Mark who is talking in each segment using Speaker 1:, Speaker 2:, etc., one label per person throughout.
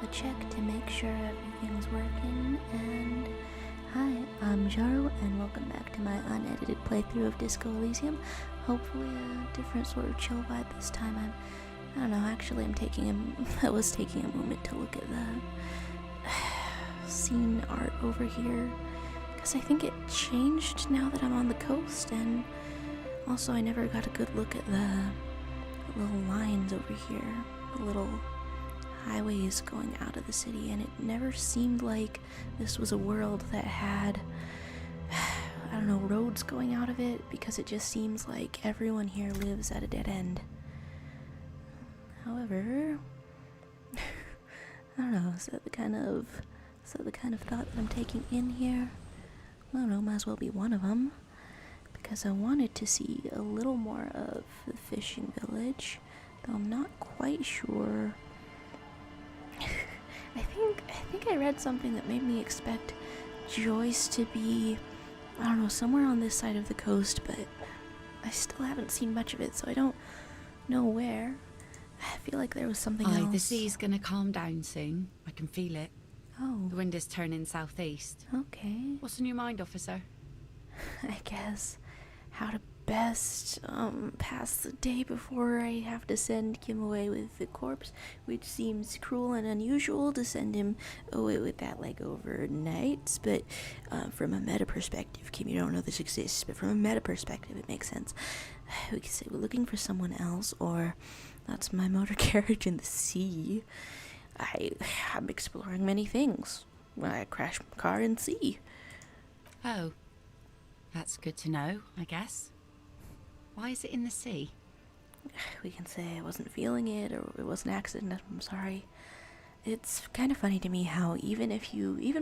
Speaker 1: a check to make sure everything's working. And hi, I'm Jaro, and welcome back to my unedited playthrough of Disco Elysium. Hopefully a different sort of chill vibe this time. I don't know, actually I was taking a moment to look at the scene art over here, because I think it changed now that I'm on the coast, and also I never got a good look at the little lines over here, the little highways going out of the city, and it never seemed like this was a world that had, I don't know, roads going out of it, because it just seems like everyone here lives at a dead end. However, I don't know, is that the kind of thought that I'm taking in here? I don't know, might as well be one of them, because I wanted to see a little more of the fishing village, though I'm not quite sure. I think I read something that made me expect Joyce to be, I don't know, somewhere on this side of the coast, but I still haven't seen much of it, so I don't know where. I feel like there was something else.
Speaker 2: The sea's gonna calm down soon. I can feel it.
Speaker 1: Oh.
Speaker 2: The wind is turning southeast.
Speaker 1: Okay.
Speaker 2: What's on your mind, officer?
Speaker 1: I guess how to best pass the day before I have to send Kim away with the corpse, which seems cruel and unusual to send him away with that like overnight, but from a meta perspective, Kim, you don't know this exists, but from a meta perspective it makes sense. We could say we're looking for someone else, or that's my motor carriage in the sea. I'm exploring many things. I crashed my car in the sea.
Speaker 2: Oh, that's good to know, I guess. Why is it in the sea?
Speaker 1: We can say I wasn't feeling it, or it was an accident. I'm sorry. It's kind of funny to me how even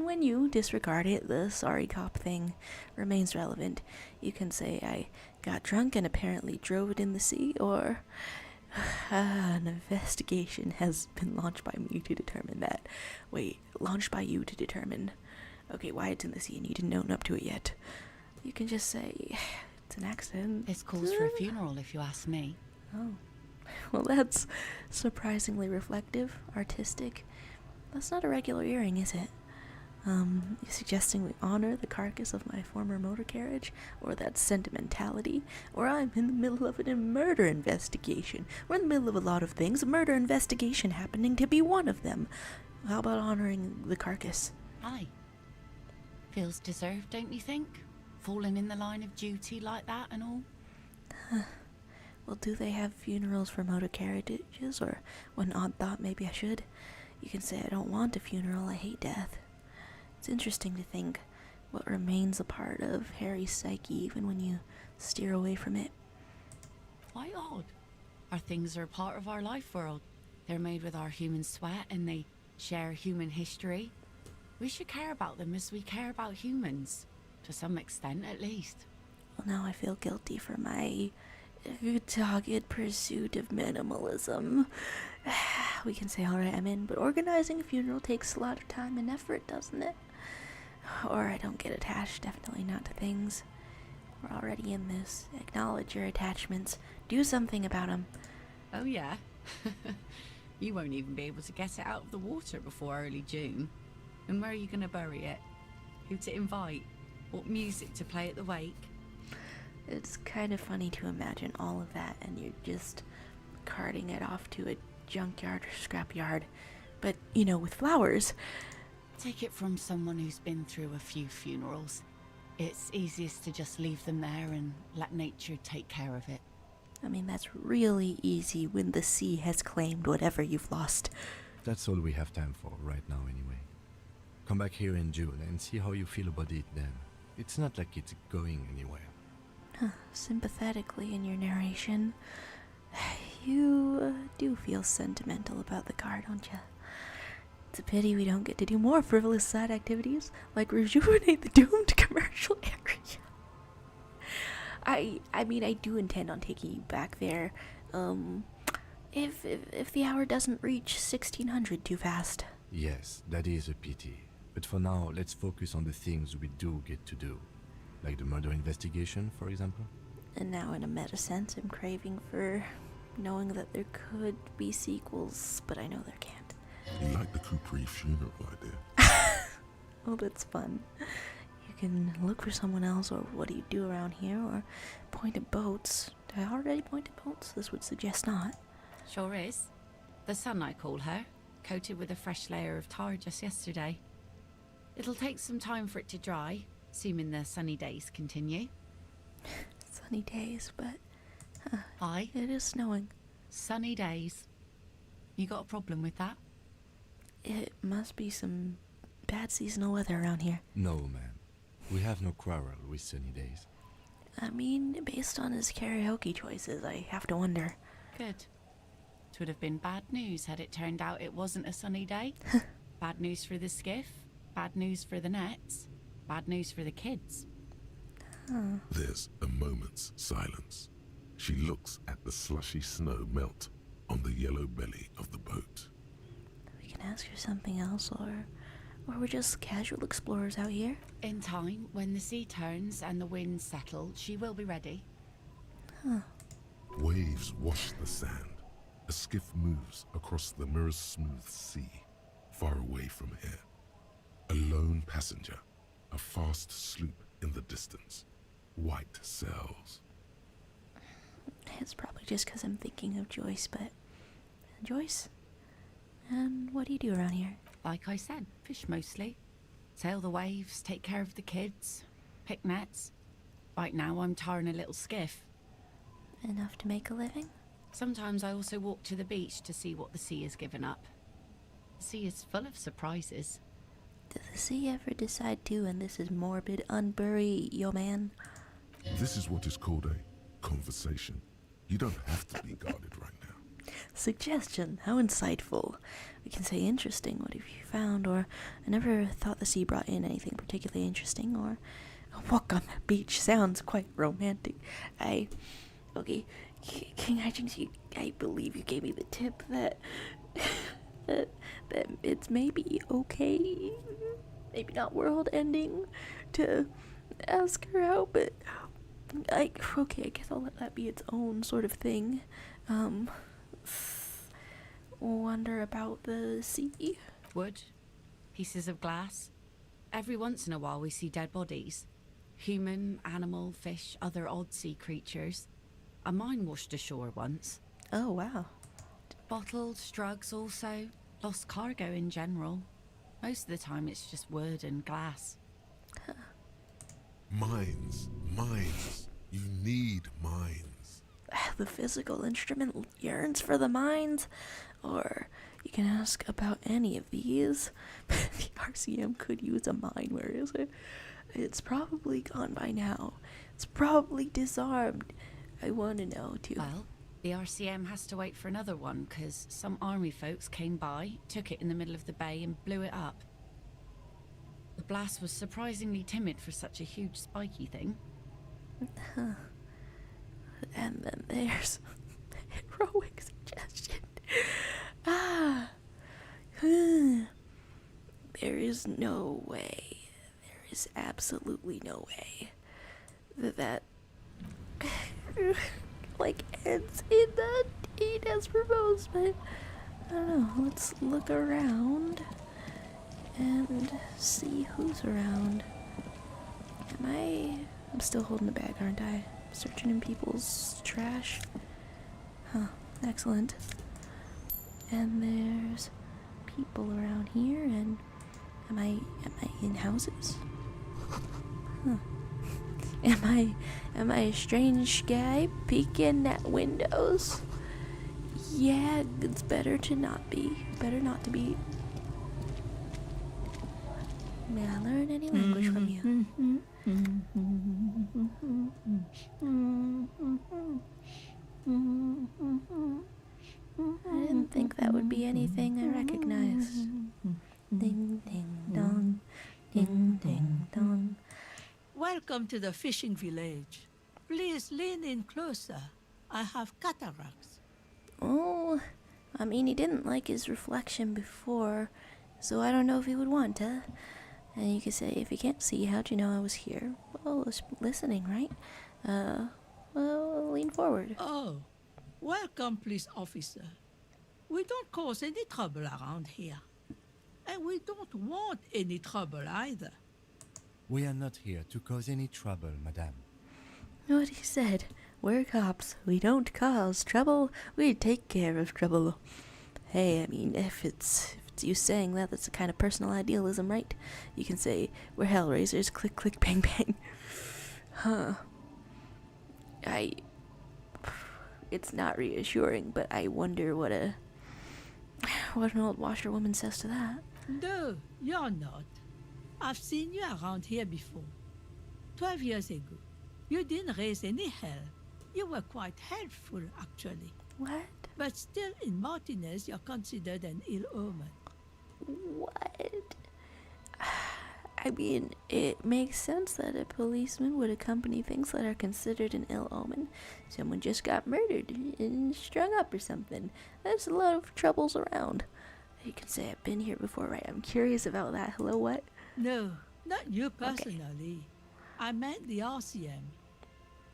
Speaker 1: when you disregard it, the sorry cop thing remains relevant. You can say I got drunk and apparently drove it in the sea, or an investigation has been launched by me to determine that. Wait, launched by you to determine, okay, why it's in the sea and you didn't own up to it yet. You can just say it's an accident.
Speaker 2: This calls for a funeral, if you ask me.
Speaker 1: Oh. Well, that's surprisingly reflective, artistic. That's not a regular earring, is it? You suggesting we honor the carcass of my former motor carriage? Or that's sentimentality? Or I'm in the middle of a murder investigation. We're in the middle of a lot of things, a murder investigation happening to be one of them. How about honoring the carcass?
Speaker 2: Aye. Feels deserved, don't you think? Falling in the line of duty like that and all?
Speaker 1: Well, do they have funerals for motor carriages? Or one odd thought, maybe I should. You can say I don't want a funeral, I hate death. It's interesting to think what remains a part of Harry's psyche even when you steer away from it.
Speaker 2: Why odd? Our things are a part of our life world. They're made with our human sweat and they share human history. We should care about them as we care about humans. To some extent, at least.
Speaker 1: Well, now I feel guilty for my dogged pursuit of minimalism. We can say, alright, I'm in, but organizing a funeral takes a lot of time and effort, doesn't it? Or I don't get attached, definitely not to things. We're already in this. Acknowledge your attachments. Do something about them.
Speaker 2: Oh yeah? You won't even be able to get it out of the water before early June. And where are you going to bury it? Who to invite? What music to play at the wake?
Speaker 1: It's kind of funny to imagine all of that and you're just carting it off to a junkyard or scrapyard. But, you know, with flowers.
Speaker 2: Take it from someone who's been through a few funerals. It's easiest to just leave them there and let nature take care of it.
Speaker 1: I mean, that's really easy when the sea has claimed whatever you've lost.
Speaker 3: That's all we have time for right now anyway. Come back here in June and see how you feel about it then. It's not like it's going anywhere.
Speaker 1: Sympathetically in your narration, you do feel sentimental about the car, don't you? It's a pity we don't get to do more frivolous side activities, like rejuvenate the doomed commercial area. I mean, I do intend on taking you back there, if the hour doesn't reach 1600 too fast.
Speaker 3: Yes, that is a pity. But for now, let's focus on the things we do get to do. Like the murder investigation, for example.
Speaker 1: And now in a meta sense, I'm craving for knowing that there could be sequels, but I know there can't.
Speaker 4: You like the Capri funeral idea?
Speaker 1: Oh, that's fun. You can look for someone else, or what do you do around here, or point at boats. Did I already point at boats? This would suggest not.
Speaker 2: Sure is. The sun, I call her, coated with a fresh layer of tar just yesterday. It'll take some time for it to dry, assuming the sunny days continue.
Speaker 1: Sunny days, but
Speaker 2: Aye,
Speaker 1: it is snowing.
Speaker 2: sunny days. You got a problem with that?
Speaker 1: It must be some bad seasonal weather around here.
Speaker 3: No, ma'am. We have no quarrel with sunny days.
Speaker 1: I mean, based on his karaoke choices, I have to wonder.
Speaker 2: Good. It would have been bad news had it turned out it wasn't a sunny day. Bad news for the skiff, bad news for the nets, bad news for the kids.
Speaker 4: There's a moment's silence. She looks at the slushy snow melt on the yellow belly of the boat.
Speaker 1: We can ask her something else, or we're just casual explorers out here.
Speaker 2: In time, when the sea turns and the winds settle, she will be ready.
Speaker 4: Waves wash the sand. A skiff moves across the mirror-smooth sea, far away from here. A lone passenger, a fast sloop in the distance. White sails.
Speaker 1: It's probably just because I'm thinking of Joyce, but... Joyce? And what do you do around here?
Speaker 2: Like I said, fish mostly. Sail the waves, take care of the kids, pick nets. Right now I'm tarring a little skiff.
Speaker 1: Enough to make a living?
Speaker 2: Sometimes I also walk to the beach to see what the sea has given up. The sea is full of surprises.
Speaker 1: Does the sea ever decide to, and this is morbid, unbury yo man?
Speaker 4: This is what is called a conversation. You don't have to be guarded right now.
Speaker 1: Suggestion, how insightful. We can say interesting, what have you found, or I never thought the sea brought in anything particularly interesting, or a walk on the beach sounds quite romantic. Okay, King Hijinks, I believe you gave me the tip that, that it's maybe okay, maybe not world ending, to ask her out, but I guess I'll let that be its own sort of thing. Wonder about the sea.
Speaker 2: Wood, pieces of glass. Every once in a while we see dead bodies. Human, animal, fish, other odd sea creatures. A mine washed ashore once.
Speaker 1: Oh, wow.
Speaker 2: Bottles, drugs also. Lost cargo in general. Most of the time it's just wood and glass.
Speaker 4: Mines. You need mines.
Speaker 1: The physical instrument yearns for the mines. Or you can ask about any of these. The RCM could use a mine. Where is it? It's probably gone by now. It's probably disarmed. I want to know, too.
Speaker 2: Well, the RCM has to wait for another one, 'cause some army folks came by, took it in the middle of the bay and blew it up. The blast was surprisingly timid for such a huge spiky thing.
Speaker 1: And then there's heroic suggestion. There is no way. There is absolutely no way that like ends in the date as proposed, but I don't know. Let's look around and see who's around. I'm still holding the bag, aren't I? Searching in people's trash. Huh, excellent. And there's people around here, and am I in houses? Huh. Am I a strange guy peeking at windows? Yeah, it's better to not be. Better not to be. May I learn any language from you? I didn't think that would be anything I recognized. Ding, ding, dong. Ding, ding, dong.
Speaker 5: Welcome to the fishing village. Please lean in closer. I have cataracts.
Speaker 1: Oh, I mean, he didn't like his reflection before, so I don't know if he would want to. And you could say, if you can't see, how'd you know I was here? Well, listening, right? Well, lean forward.
Speaker 5: Oh, welcome, police officer. We don't cause any trouble around here. And we don't want any trouble either.
Speaker 3: We are not here to cause any trouble, madame.
Speaker 1: What he said. We're cops. We don't cause trouble. We take care of trouble. Hey, I mean, if it's you saying that, that's a kind of personal idealism, right? You can say, we're Hellraisers, click, click, bang, bang. Huh. It's not reassuring, but I wonder what an old washerwoman says to that.
Speaker 5: No, you're not. I've seen you around here before. 12 years ago. You didn't raise any hell. You were quite helpful, actually.
Speaker 1: What?
Speaker 5: But still, in Martinez, you're considered an ill omen.
Speaker 1: What? I mean, it makes sense that a policeman would accompany things that are considered an ill omen. Someone just got murdered and strung up or something. There's a lot of troubles around. You can say I've been here before, right? I'm curious about that. Hello, what?
Speaker 5: No, not you personally. I meant the RCM.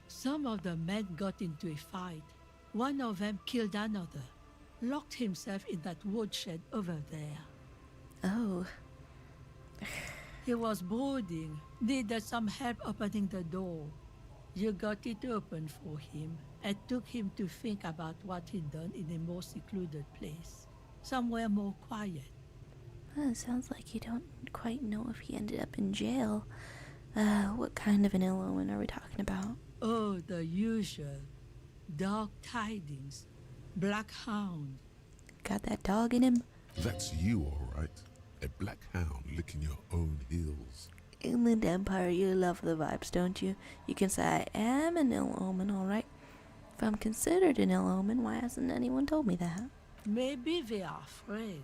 Speaker 5: Some of the men got into a fight. One of them killed another. Locked himself in that woodshed over there.
Speaker 1: Oh.
Speaker 5: He was brooding, needed some help opening the door. You got it open for him and took him to think about what he'd done in a more secluded place. Somewhere more quiet.
Speaker 1: Well, it sounds like you don't quite know if he ended up in jail. What kind of an ill omen are we talking about?
Speaker 5: Oh, the usual. Dark tidings. Black hound.
Speaker 1: Got that dog in him?
Speaker 4: That's you, all right. A black hound licking your own heels.
Speaker 1: Inland Empire, you love the vibes, don't you? You can say I am an ill omen, alright? If I'm considered an ill omen, why hasn't anyone told me that?
Speaker 5: Maybe they are afraid.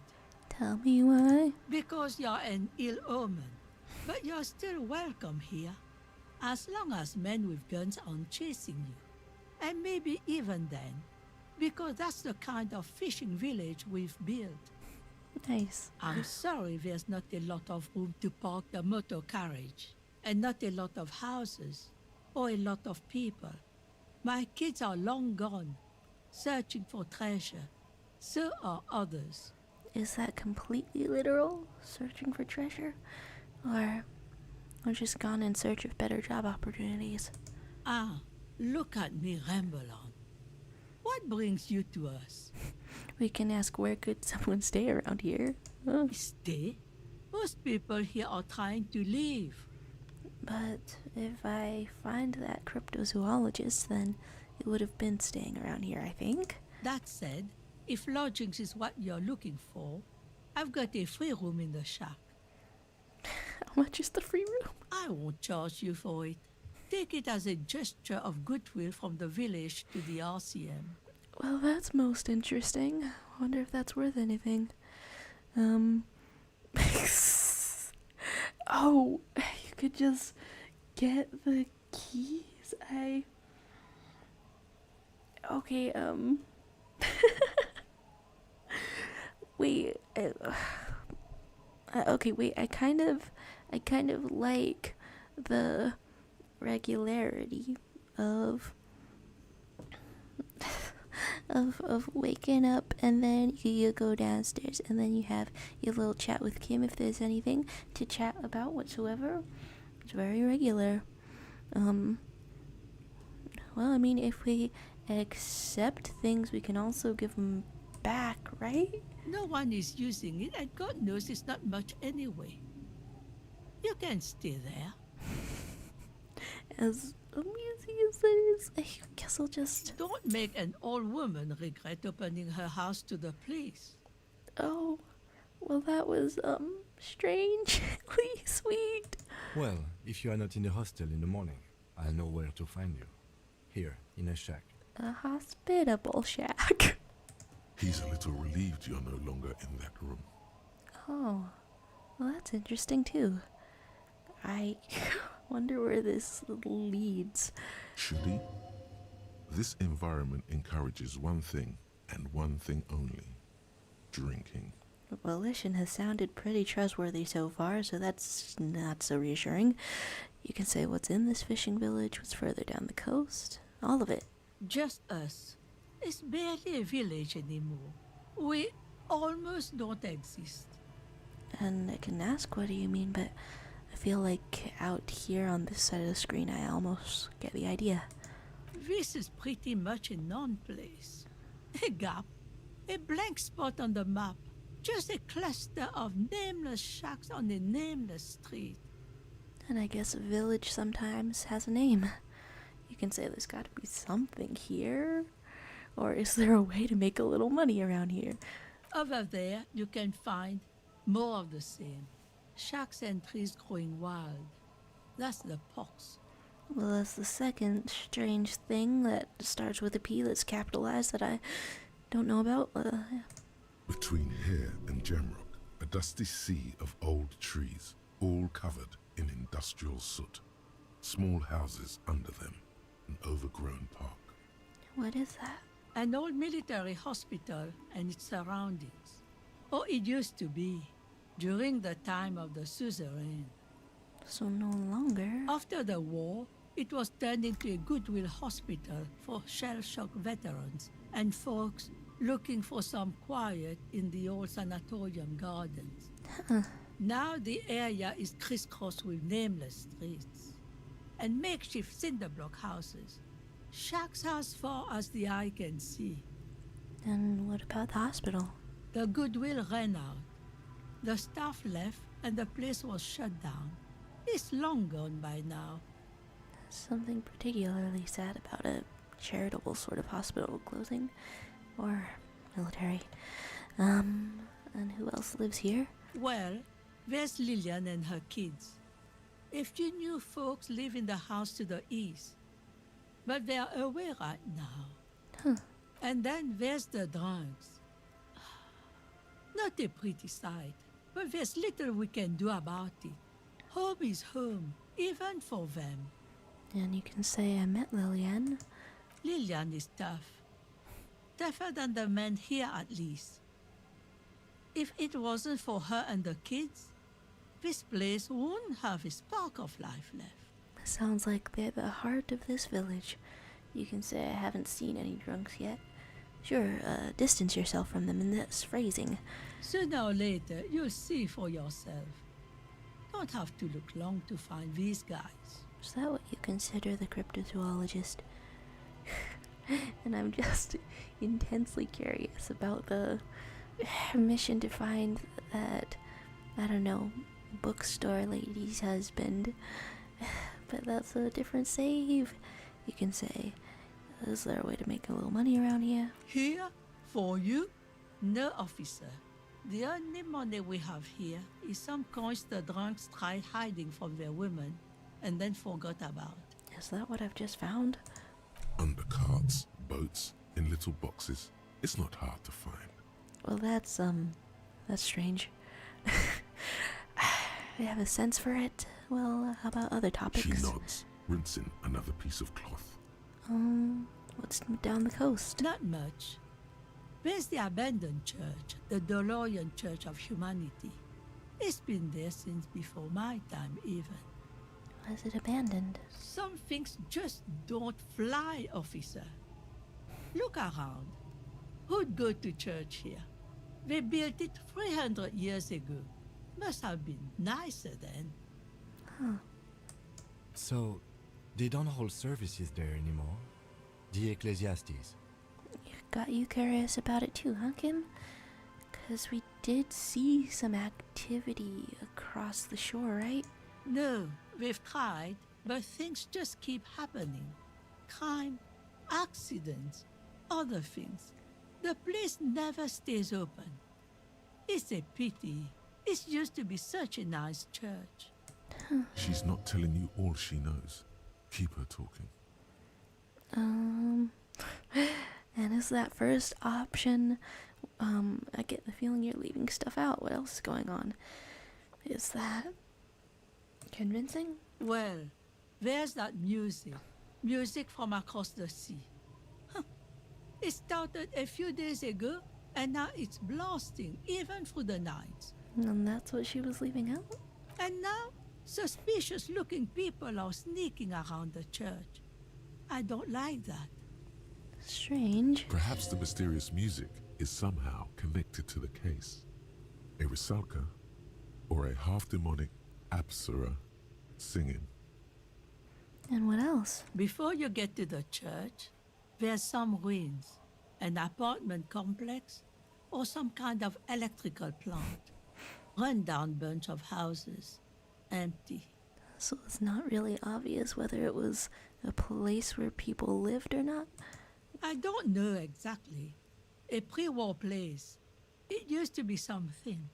Speaker 1: Tell me why.
Speaker 5: Because you're an ill omen. But you're still welcome here. As long as men with guns aren't chasing you. And maybe even then. Because that's the kind of fishing village we've built.
Speaker 1: Nice.
Speaker 5: I'm sorry there's not a lot of room to park the motor carriage. And not a lot of houses. Or a lot of people. My kids are long gone. Searching for treasure. So are others.
Speaker 1: Is that completely literal? Searching for treasure? Or just gone in search of better job opportunities?
Speaker 5: Ah, look at me ramble on. What brings you to us?
Speaker 1: We can ask, where could someone stay around here? Huh?
Speaker 5: Stay? Most people here are trying to leave.
Speaker 1: But if I find that cryptozoologist, then it would have been staying around here, I think.
Speaker 5: That said, if lodgings is what you're looking for, I've got a free room in the shack.
Speaker 1: How much is the free room?
Speaker 5: I won't charge you for it. Take it as a gesture of goodwill from the village to the RCM.
Speaker 1: Well, that's most interesting. I wonder if that's worth anything. Oh, you could just get the keys. Okay, wait, okay, wait, I kind of like the regularity of waking up, and then you go downstairs, and then you have your little chat with Kim if there's anything to chat about whatsoever. It's very regular. Well, I mean, if we accept things, we can also give them back, right?
Speaker 5: No one is using it, and God knows it's not much anyway. You can stay there.
Speaker 1: As amusing as that is, I guess I'll just...
Speaker 5: Don't make an old woman regret opening her house to the police.
Speaker 1: Oh, well, that was, strangely sweet.
Speaker 3: Well, if you are not in the hostel in the morning, I'll know where to find you. Here, in a shack.
Speaker 1: A hospitable shack.
Speaker 4: He's a little relieved you're no longer in that room.
Speaker 1: Oh, well, that's interesting, too. I wonder where this leads.
Speaker 4: Should he? This environment encourages one thing, and one thing only. Drinking.
Speaker 1: Volition has sounded pretty trustworthy so far, so that's not so reassuring. You can say what's in this fishing village, what's further down the coast. All of it.
Speaker 5: Just us. It's barely a village anymore. We almost don't exist.
Speaker 1: And I can ask, what do you mean, but I feel like out here on this side of the screen, I almost get the idea.
Speaker 5: This is pretty much a non-place. A gap. A blank spot on the map. Just a cluster of nameless shacks on a nameless street.
Speaker 1: And I guess a village sometimes has a name. You can say there's gotta be something here. Or is there a way to make a little money around here?
Speaker 5: Over there, you can find more of the same. Shacks and trees growing wild. That's the pox.
Speaker 1: Well, that's the second strange thing that starts with a P that's capitalized that I don't know about. Yeah.
Speaker 4: Between here and Jamrock, a dusty sea of old trees, all covered in industrial soot. Small houses under them, an overgrown park.
Speaker 1: What is that?
Speaker 5: An old military hospital and its surroundings. Or it used to be, during the time of the suzerain.
Speaker 1: So no longer.
Speaker 5: After the war, it was turned into a goodwill hospital for shell-shock veterans and folks looking for some quiet in the old sanatorium gardens. Now the area is crisscrossed with nameless streets and makeshift cinderblock houses. Shacks as far as the eye can see.
Speaker 1: And what about the hospital?
Speaker 5: The goodwill ran out. The staff left and the place was shut down. It's long gone by now.
Speaker 1: Something particularly sad about a charitable sort of hospital closing. Or military. And who else lives here?
Speaker 5: Well, there's Lillienne and her kids. A few new folks live in the house to the east. But they're away right now.
Speaker 1: Huh.
Speaker 5: And then there's the drunks. Not a pretty sight, but there's little we can do about it. Home is home, even for them.
Speaker 1: And you can say I met Lillienne.
Speaker 5: Lillienne is tough. Tougher than the men here, at least. If it wasn't for her and the kids, this place wouldn't have a spark of life left.
Speaker 1: Sounds like they're the heart of this village. You can say I haven't seen any drunks yet. Sure, distance yourself from them in this phrasing.
Speaker 5: Sooner or later, you'll see for yourself. Don't have to look long to find these guys.
Speaker 1: Is that what you consider the cryptozoologist? And I'm just intensely curious about the mission to find that, I don't know, bookstore lady's husband. But that's a different save. You can say, is there a way to make a little money around here?
Speaker 5: Here? For you? No, officer. The only money we have here is some coins the drunks tried hiding from their women and then forgot about.
Speaker 1: Is that what I've just found?
Speaker 4: Under carts, boats, in little boxes. It's not hard to find.
Speaker 1: Well, that's strange. I have a sense for it. Well, how about other topics?
Speaker 4: She nods, rinsing another piece of cloth.
Speaker 1: What's down the coast?
Speaker 5: Not much. There's the abandoned church, the DeLorean Church of Humanity. It's been there since before my time, even.
Speaker 1: Why is it abandoned?
Speaker 5: Some things just don't fly, officer. Look around. Who'd go to church here? They built it 300 years ago. Must have been nicer then.
Speaker 1: Huh.
Speaker 3: So, they don't hold services there anymore? The Ecclesiastes?
Speaker 1: Got you curious about it too, huh, Kim? 'Cause we did see some activity across the shore, right?
Speaker 5: No, we've tried, but things just keep happening. Crime, accidents, other things. The place never stays open. It's a pity. It used to be such a nice church.
Speaker 4: She's not telling you all she knows. Keep her talking.
Speaker 1: And is that first option, I get the feeling you're leaving stuff out. What else is going on? Is that convincing?
Speaker 5: Well, there's that music. Music from across the sea. It started a few days ago, and now it's blasting, even through the night.
Speaker 1: And that's what she was leaving out?
Speaker 5: And now, suspicious-looking people are sneaking around the church. I don't like that.
Speaker 1: Strange.
Speaker 4: Perhaps the mysterious music is somehow connected to the case. A Rusalka or a half-demonic Apsara singing.
Speaker 1: And what else?
Speaker 5: Before you get to the church, there's some ruins, an apartment complex, or some kind of electrical plant. Run-down bunch of houses, empty.
Speaker 1: So it's not really obvious whether it was a place where people lived or not?
Speaker 5: I don't know exactly. A pre-war place. It used to be something.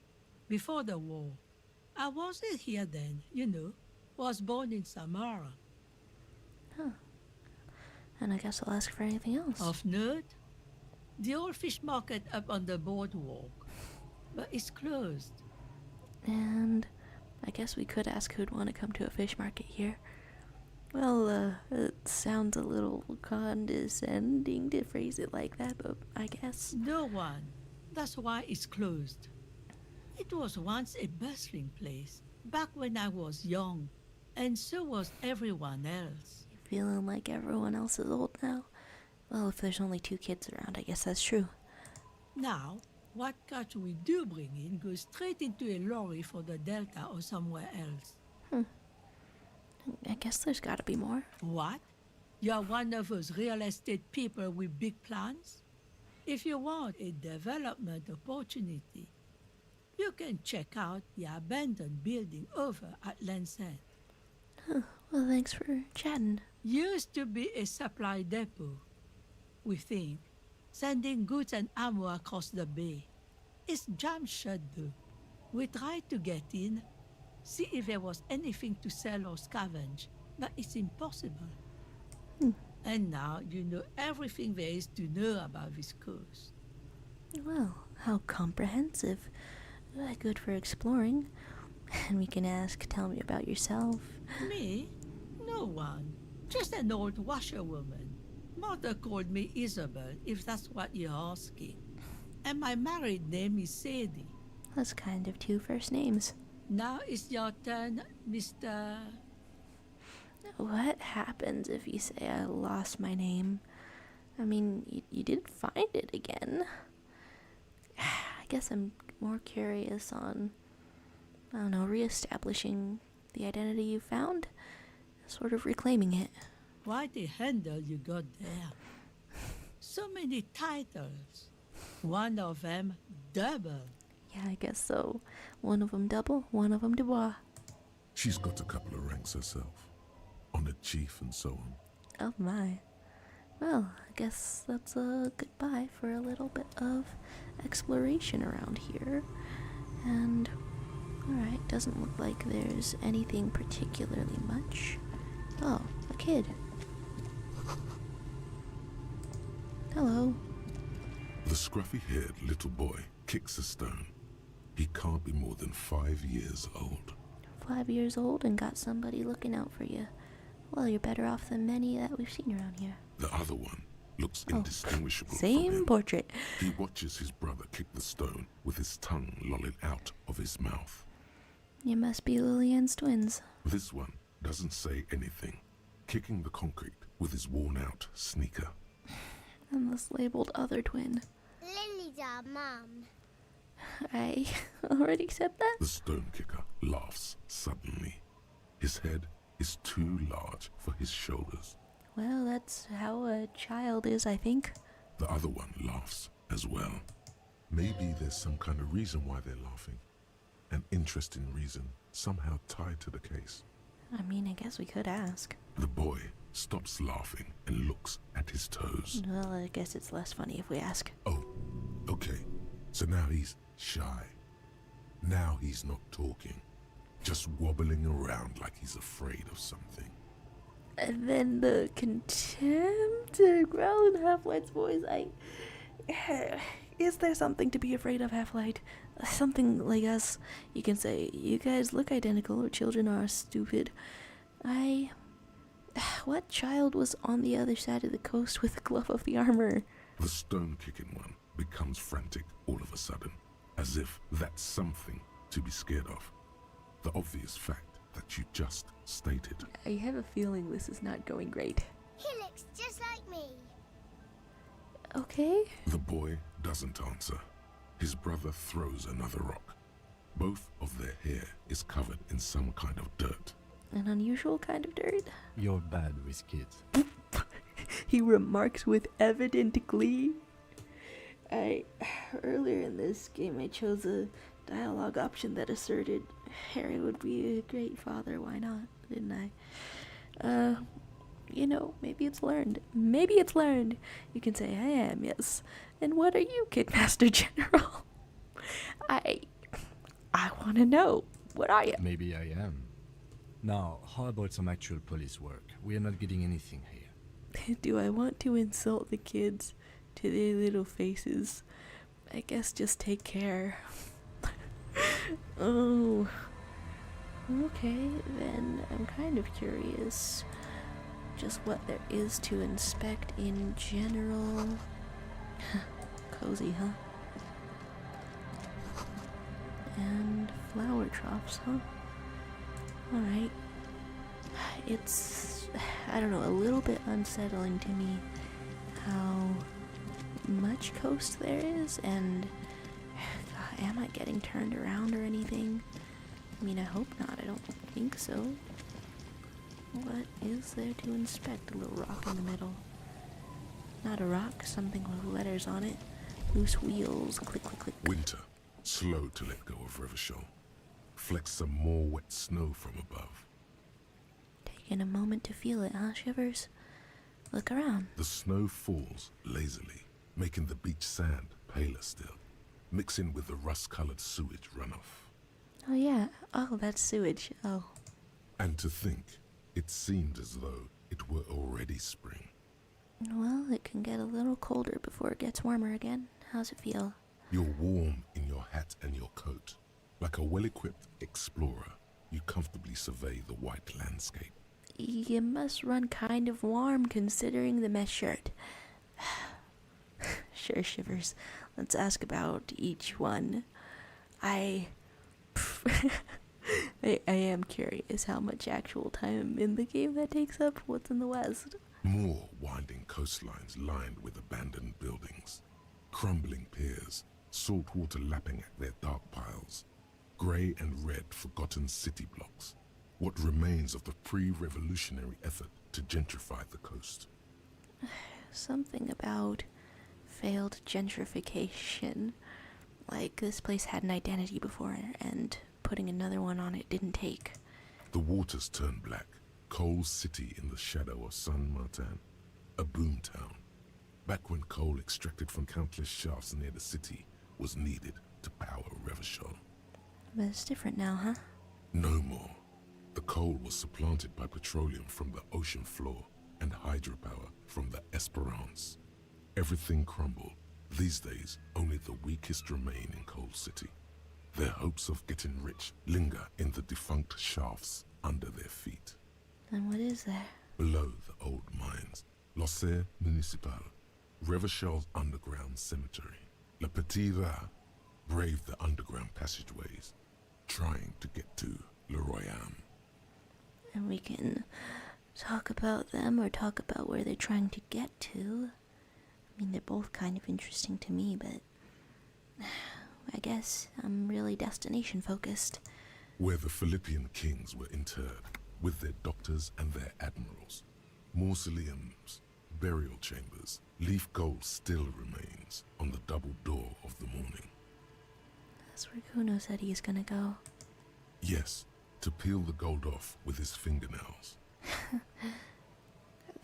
Speaker 5: Before the war. I wasn't here then, you know. Was born in Samara.
Speaker 1: And I guess I'll ask for anything else.
Speaker 5: Of note, the old fish market up on the boardwalk. But it's closed.
Speaker 1: And I guess we could ask who'd want to come to a fish market here. Well, it sounds a little condescending to phrase it like that, but I guess.
Speaker 5: No one. That's why it's closed. It was once a bustling place, back when I was young, and so was everyone else.
Speaker 1: Feeling like everyone else is old now? Well, if there's only 2 kids around, I guess that's true.
Speaker 5: Now, what catch we do bring in goes straight into a lorry for the Delta or somewhere else.
Speaker 1: I guess there's gotta be more.
Speaker 5: What? You're one of those real estate people with big plans? If you want a development opportunity, you can check out the abandoned building over at Land's End.
Speaker 1: Well, thanks for chatting.
Speaker 5: Used to be a supply depot, we think, sending goods and ammo across the bay. It's jam shut though. We tried to get in, see if there was anything to sell or scavenge, but it's impossible. And now you know everything there is to know about this coast.
Speaker 1: Well, how comprehensive. Good for exploring. And we can ask, tell me about yourself.
Speaker 5: Me? No one. Just an old washerwoman. Mother called me Isabel, if that's what you're asking. And my married name is Sadie.
Speaker 1: That's kind of 2 first names.
Speaker 5: Now it's your turn, Mr.
Speaker 1: What happens if you say I lost my name? I mean, you did find it again. I guess I'm more curious on, I don't know, reestablishing the identity you found, sort of reclaiming it.
Speaker 5: Quite a handle you got there. So many titles. One of them double.
Speaker 1: Yeah, I guess so. One of them double, one of them Du Bois.
Speaker 4: She's got a couple of ranks herself. Honored chief and so on.
Speaker 1: Oh my. Well, I guess that's a goodbye for a little bit of exploration around here. And, alright, doesn't look like there's anything particularly much. Oh, a kid. Hello.
Speaker 4: The scruffy-haired little boy kicks a stone. He can't be more than 5 years old.
Speaker 1: 5 years old and got somebody looking out for you. Well, you're better off than many that we've seen around here.
Speaker 4: The other one looks indistinguishable from
Speaker 1: Same
Speaker 4: him.
Speaker 1: portrait.
Speaker 4: He watches his brother kick the stone with his tongue lolling out of his mouth.
Speaker 1: You must be Lillienne's twins.
Speaker 4: This one doesn't say anything, kicking the concrete with his worn-out sneaker.
Speaker 1: And this labeled other twin.
Speaker 6: Lily's our mum.
Speaker 1: I already said that?
Speaker 4: The stone kicker laughs suddenly. His head is too large for his shoulders.
Speaker 1: Well, that's how a child is, I think.
Speaker 4: The other one laughs as well. Maybe there's some kind of reason why they're laughing. An interesting reason, somehow tied to the case.
Speaker 1: I mean, I guess we could ask.
Speaker 4: The boy stops laughing and looks at his toes.
Speaker 1: Well, I guess it's less funny if we ask.
Speaker 4: Oh, okay. So now he's shy. Now he's not talking. Just wobbling around like he's afraid of something.
Speaker 1: And then the contempt and growl in Half-Light's voice. Is there something to be afraid of, Half-Light? Something like us. You can say, you guys look identical or children are stupid. What child was on the other side of the coast with the glove of the armor?
Speaker 4: The stone-kicking one becomes frantic all of a sudden, as if that's something to be scared of. The obvious fact that you just stated.
Speaker 1: I have a feeling this is not going great.
Speaker 6: He looks just like me.
Speaker 1: Okay.
Speaker 4: The boy doesn't answer. His brother throws another rock. Both of their hair is covered in some kind of dirt.
Speaker 1: An unusual kind of dirt.
Speaker 3: You're bad with kids.
Speaker 1: He remarks with evident glee. Earlier in this game, I chose a dialogue option that asserted Harry would be a great father. Why not? Didn't I? You know, maybe it's learned. Maybe it's learned. You can say, I am, yes. And what are you, Kidmaster General? I want to know. What are you?
Speaker 3: Maybe I am. Now, how about some actual police work? We are not getting anything here.
Speaker 1: Do I want to insult the kids to their little faces? I guess just take care. Oh. Okay, then I'm kind of curious just what there is to inspect in general. Cozy, huh? And flower troughs, huh? Alright. It's, I don't know, a little bit unsettling to me how much coast there is, and God, am I getting turned around or anything? I mean, I hope not. I don't think so. What is there to inspect? A little rock in the middle. Not a rock, something with letters on it. Loose wheels, click, click, click.
Speaker 4: Winter, slow to let go of Revachol. Flecks some more wet snow from above.
Speaker 1: Taking a moment to feel it, huh, Shivers? Look around.
Speaker 4: The snow falls lazily, making the beach sand paler still, mixing with the rust-colored sewage runoff.
Speaker 1: Oh yeah, oh, that's sewage, oh.
Speaker 4: And to think, it seemed as though it were already spring.
Speaker 1: Well, it can get a little colder before it gets warmer again. How's it feel?
Speaker 4: You're warm in your hat and your coat. Like a well-equipped explorer, you comfortably survey the white landscape.
Speaker 1: You must run kind of warm considering the mesh shirt. Sure, Shivers. Let's ask about each one. I am curious how much actual time in the game that takes up. What's in the west?
Speaker 4: More winding coastlines lined with abandoned buildings, crumbling piers, salt water lapping at their dark piles, grey and red forgotten city blocks, what remains of the pre-revolutionary effort to gentrify the coast.
Speaker 1: Something about failed gentrification. Like this place had an identity before, and putting another one on it didn't take.
Speaker 4: The waters turned black, Coal City in the shadow of San Martin, a boom town. Back when coal extracted from countless shafts near the city was needed to power Revachol.
Speaker 1: But it's different now, huh?
Speaker 4: No more. The coal was supplanted by petroleum from the ocean floor and hydropower from the Esperance. Everything crumbled. These days, only the weakest remain in Coal City. Their hopes of getting rich linger in the defunct shafts under their feet.
Speaker 1: And what is there?
Speaker 4: Below the old mines, l'Océan Municipal, Revachol's underground cemetery. Le Petit Rat braved the underground passageways, trying to get to Le Royaume.
Speaker 1: And we can talk about them or talk about where they're trying to get to. I mean, they're both kind of interesting to me, but I guess I'm really destination focused.
Speaker 4: Where the Philippian kings were interred, with their doctors and their admirals. Mausoleums, burial chambers, leaf gold still remains on the double door of the morning.
Speaker 1: That's where Kuno said he's gonna go.
Speaker 4: Yes, to peel the gold off with his fingernails.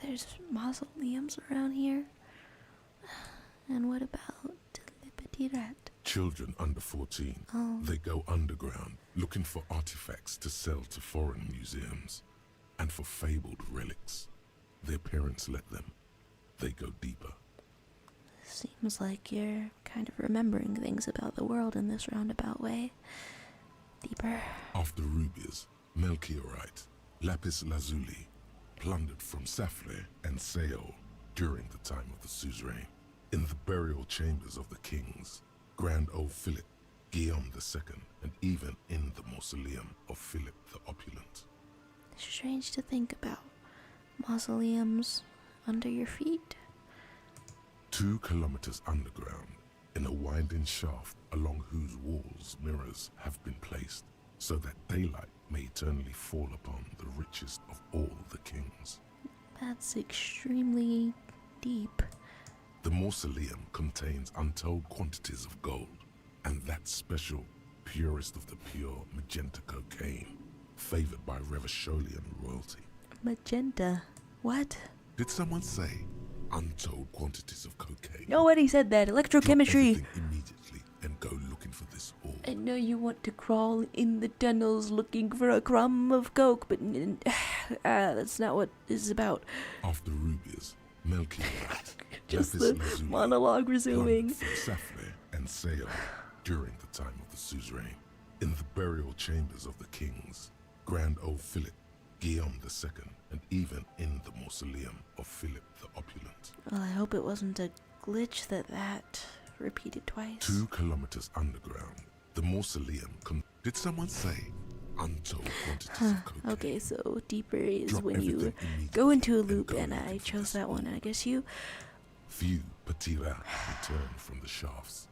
Speaker 1: There's mausoleums around here. And what about Le Petit Rat?
Speaker 4: Children under 14, they go underground looking for artifacts to sell to foreign museums and for fabled relics. Their parents let them. They go deeper.
Speaker 1: Seems like you're kind of remembering things about the world in this roundabout way. Deeper.
Speaker 4: After rubies, melchiorite, lapis lazuli, plundered from Safle and Seol during the time of the suzerain. In the burial chambers of the kings, Grand Old Philip, Guillaume II, and even in the mausoleum of Philip the Opulent.
Speaker 1: Strange to think about. Mausoleums under your feet.
Speaker 4: 2 kilometers underground, in a winding shaft along whose walls mirrors have been placed, so that daylight may eternally fall upon the richest of all the kings.
Speaker 1: That's extremely deep.
Speaker 4: The mausoleum contains untold quantities of gold, and that special, purest of the pure magenta cocaine, favored by Revacholian royalty.
Speaker 1: Magenta. What?
Speaker 4: Did someone say untold quantities of cocaine?
Speaker 1: Nobody said that.
Speaker 4: Drop
Speaker 1: Electrochemistry.
Speaker 4: everything immediately and go looking for this ore.
Speaker 1: I know you want to crawl in the tunnels looking for a crumb of coke, but that's not what this is about.
Speaker 4: After rubies, Melchior,
Speaker 1: Just
Speaker 4: lapis
Speaker 1: the
Speaker 4: lazuli,
Speaker 1: monologue resuming.
Speaker 4: plum from sapphire and Sail during the time of the suzerain. In the burial chambers of the kings, Grand Old Philip, Guillaume II, and even in the mausoleum of Philip the Opulent.
Speaker 1: Well, I hope it wasn't a glitch that repeated twice.
Speaker 4: 2 kilometers underground, the mausoleum did someone say untold quantities of cocaine?
Speaker 1: Okay, so deeper is
Speaker 4: Drop
Speaker 1: when you
Speaker 4: everything immediately
Speaker 1: go into a
Speaker 4: and
Speaker 1: loop,
Speaker 4: go
Speaker 1: and
Speaker 4: looking
Speaker 1: I
Speaker 4: for
Speaker 1: chose
Speaker 4: this
Speaker 1: that one.
Speaker 4: ore.
Speaker 1: I guess you.
Speaker 4: Few petits rats return from the shafts.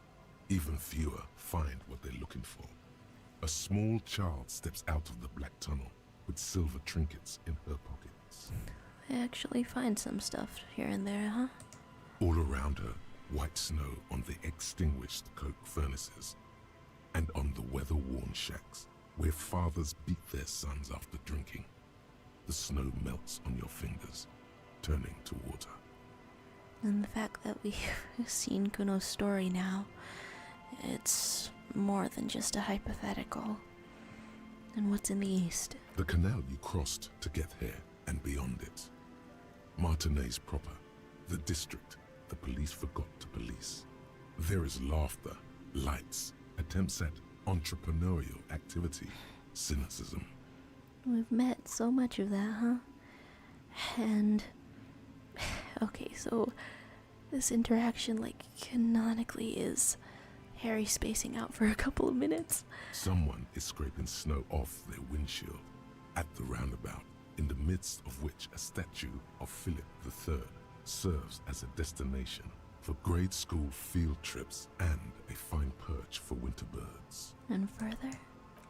Speaker 4: Even fewer find what they're looking for. A small child steps out of the black tunnel with silver trinkets in her pockets.
Speaker 1: I actually find some stuff here and there, huh?
Speaker 4: All around her, white snow on the extinguished coke furnaces and on the weather-worn shacks where fathers beat their sons after drinking. The snow melts on your fingers, turning to water.
Speaker 1: And the fact that we've seen Kuno's story now, it's more than just a hypothetical. And what's in the east?
Speaker 4: The canal you crossed to get here and beyond it. Martinez proper, the district the police forgot to police. There is laughter, lights, attempts at entrepreneurial activity, cynicism.
Speaker 1: We've met so much of that, huh? And... okay, so this interaction, like, canonically is Harry spacing out for a couple of minutes.
Speaker 4: Someone is scraping snow off their windshield at the roundabout, in the midst of which a statue of Philip III serves as a destination for grade school field trips and a fine perch for winter birds.
Speaker 1: And further?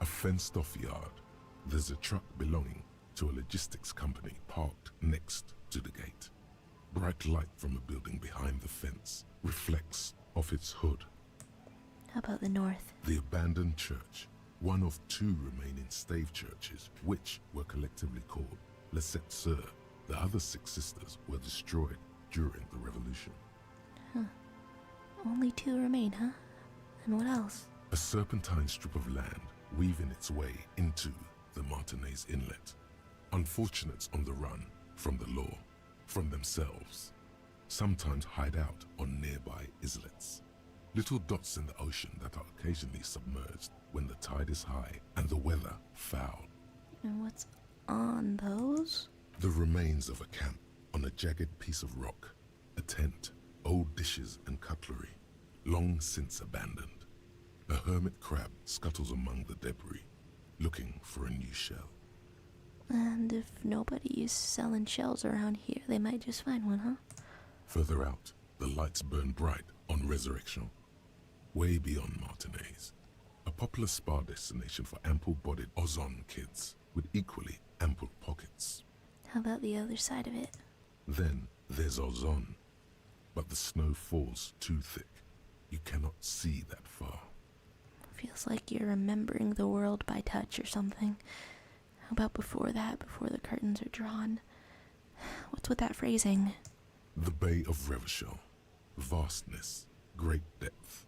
Speaker 4: A fenced-off yard. There's a truck belonging to a logistics company parked next to the gate. Bright light from a building behind the fence reflects off its hood.
Speaker 1: How about the north?
Speaker 4: The abandoned church, one of 2 remaining stave churches, which were collectively called Les Sept Sœurs. The other 6 sisters were destroyed during the Revolution.
Speaker 1: Only 2 remain, huh? And what else?
Speaker 4: A serpentine strip of land weaving its way into the Martinez Inlet. Unfortunates on the run from the law, from themselves, sometimes hide out on nearby islets. Little dots in the ocean that are occasionally submerged when the tide is high and the weather foul.
Speaker 1: And what's on those?
Speaker 4: The remains of a camp on a jagged piece of rock, a tent, old dishes and cutlery, long since abandoned. A hermit crab scuttles among the debris, looking for a new shell.
Speaker 1: And if nobody is selling shells around here, they might just find one, huh?
Speaker 4: Further out, the lights burn bright on Resurrection, way beyond Martinez. A popular spa destination for ample-bodied Ozon kids with equally ample pockets.
Speaker 1: How about the other side of it?
Speaker 4: Then there's Ozon, but the snow falls too thick. You cannot see that far.
Speaker 1: Feels like you're remembering the world by touch or something. How about before that, before the curtains are drawn? What's with that phrasing?
Speaker 4: The Bay of Revachol, vastness, great depth,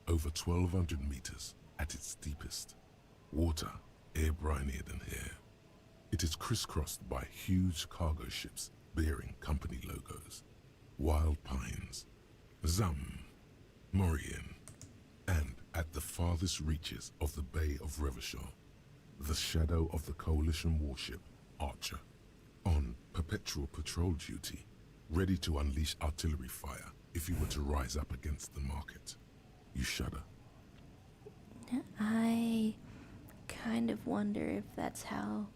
Speaker 4: over 1,200 meters at its deepest. Water, air-brinier than here. It is crisscrossed by huge cargo ships bearing company logos, wild pines, Zam, Mauryan, and at the farthest reaches of the Bay of Revachol, the shadow of the coalition warship Archer, on perpetual patrol duty, ready to unleash artillery fire if you were to rise up against the market. You shudder.
Speaker 1: I kind of wonder if that's how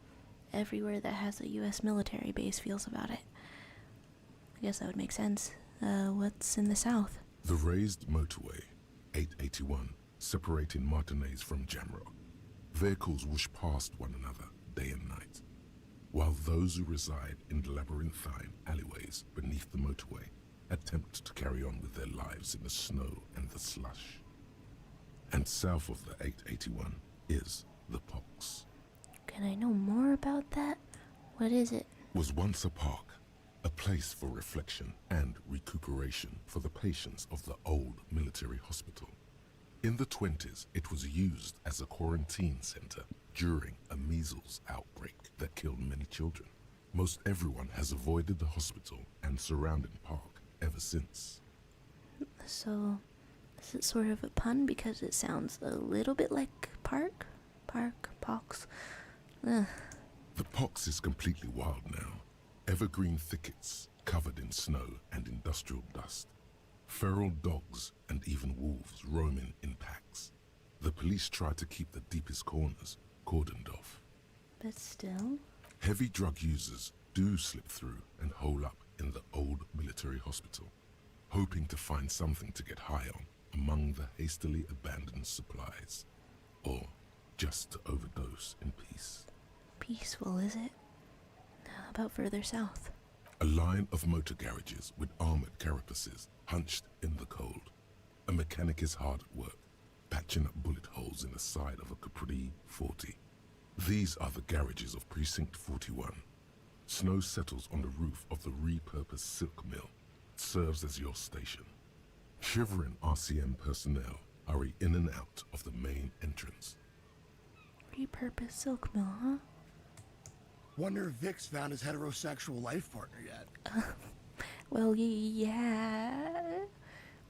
Speaker 1: everywhere that has a U.S. military base feels about it. I guess that would make sense. What's in the south?
Speaker 4: The raised motorway, 881, separating Martinez from Jamrock. Vehicles whoosh past one another day and night, while those who reside in the labyrinthine alleyways beneath the motorway attempt to carry on with their lives in the snow and the slush. And south of the 881 is the Pox.
Speaker 1: Can I know more about that? What is it?
Speaker 4: Was once a park, a place for reflection and recuperation for the patients of the old military hospital. In the 20s, it was used as a quarantine center during a measles outbreak that killed many children. Most everyone has avoided the hospital and surrounding park ever since.
Speaker 1: So, is it sort of a pun because it sounds a little bit like park? Pox. Ugh.
Speaker 4: The Pox is completely wild now. Evergreen thickets covered in snow and industrial dust. Feral dogs and even wolves roaming in packs. The police try to keep the deepest corners cordoned off.
Speaker 1: But still?
Speaker 4: Heavy drug users do slip through and hole up in the old military hospital, hoping to find something to get high on among the hastily abandoned supplies, or just to overdose in peace.
Speaker 1: Peaceful, is it? How about further south?
Speaker 4: A line of motor garages with armored carapaces hunched in the cold. A mechanic is hard at work, patching up bullet holes in the side of a Capri 40. These are the garages of Precinct 41. Snow settles on the roof of the repurposed silk mill. It serves as your station. Shivering RCM personnel hurry in and out of the main entrance.
Speaker 1: Repurposed silk mill, huh?
Speaker 7: Wonder if Vic's found his heterosexual life partner yet.
Speaker 1: Well, yeah,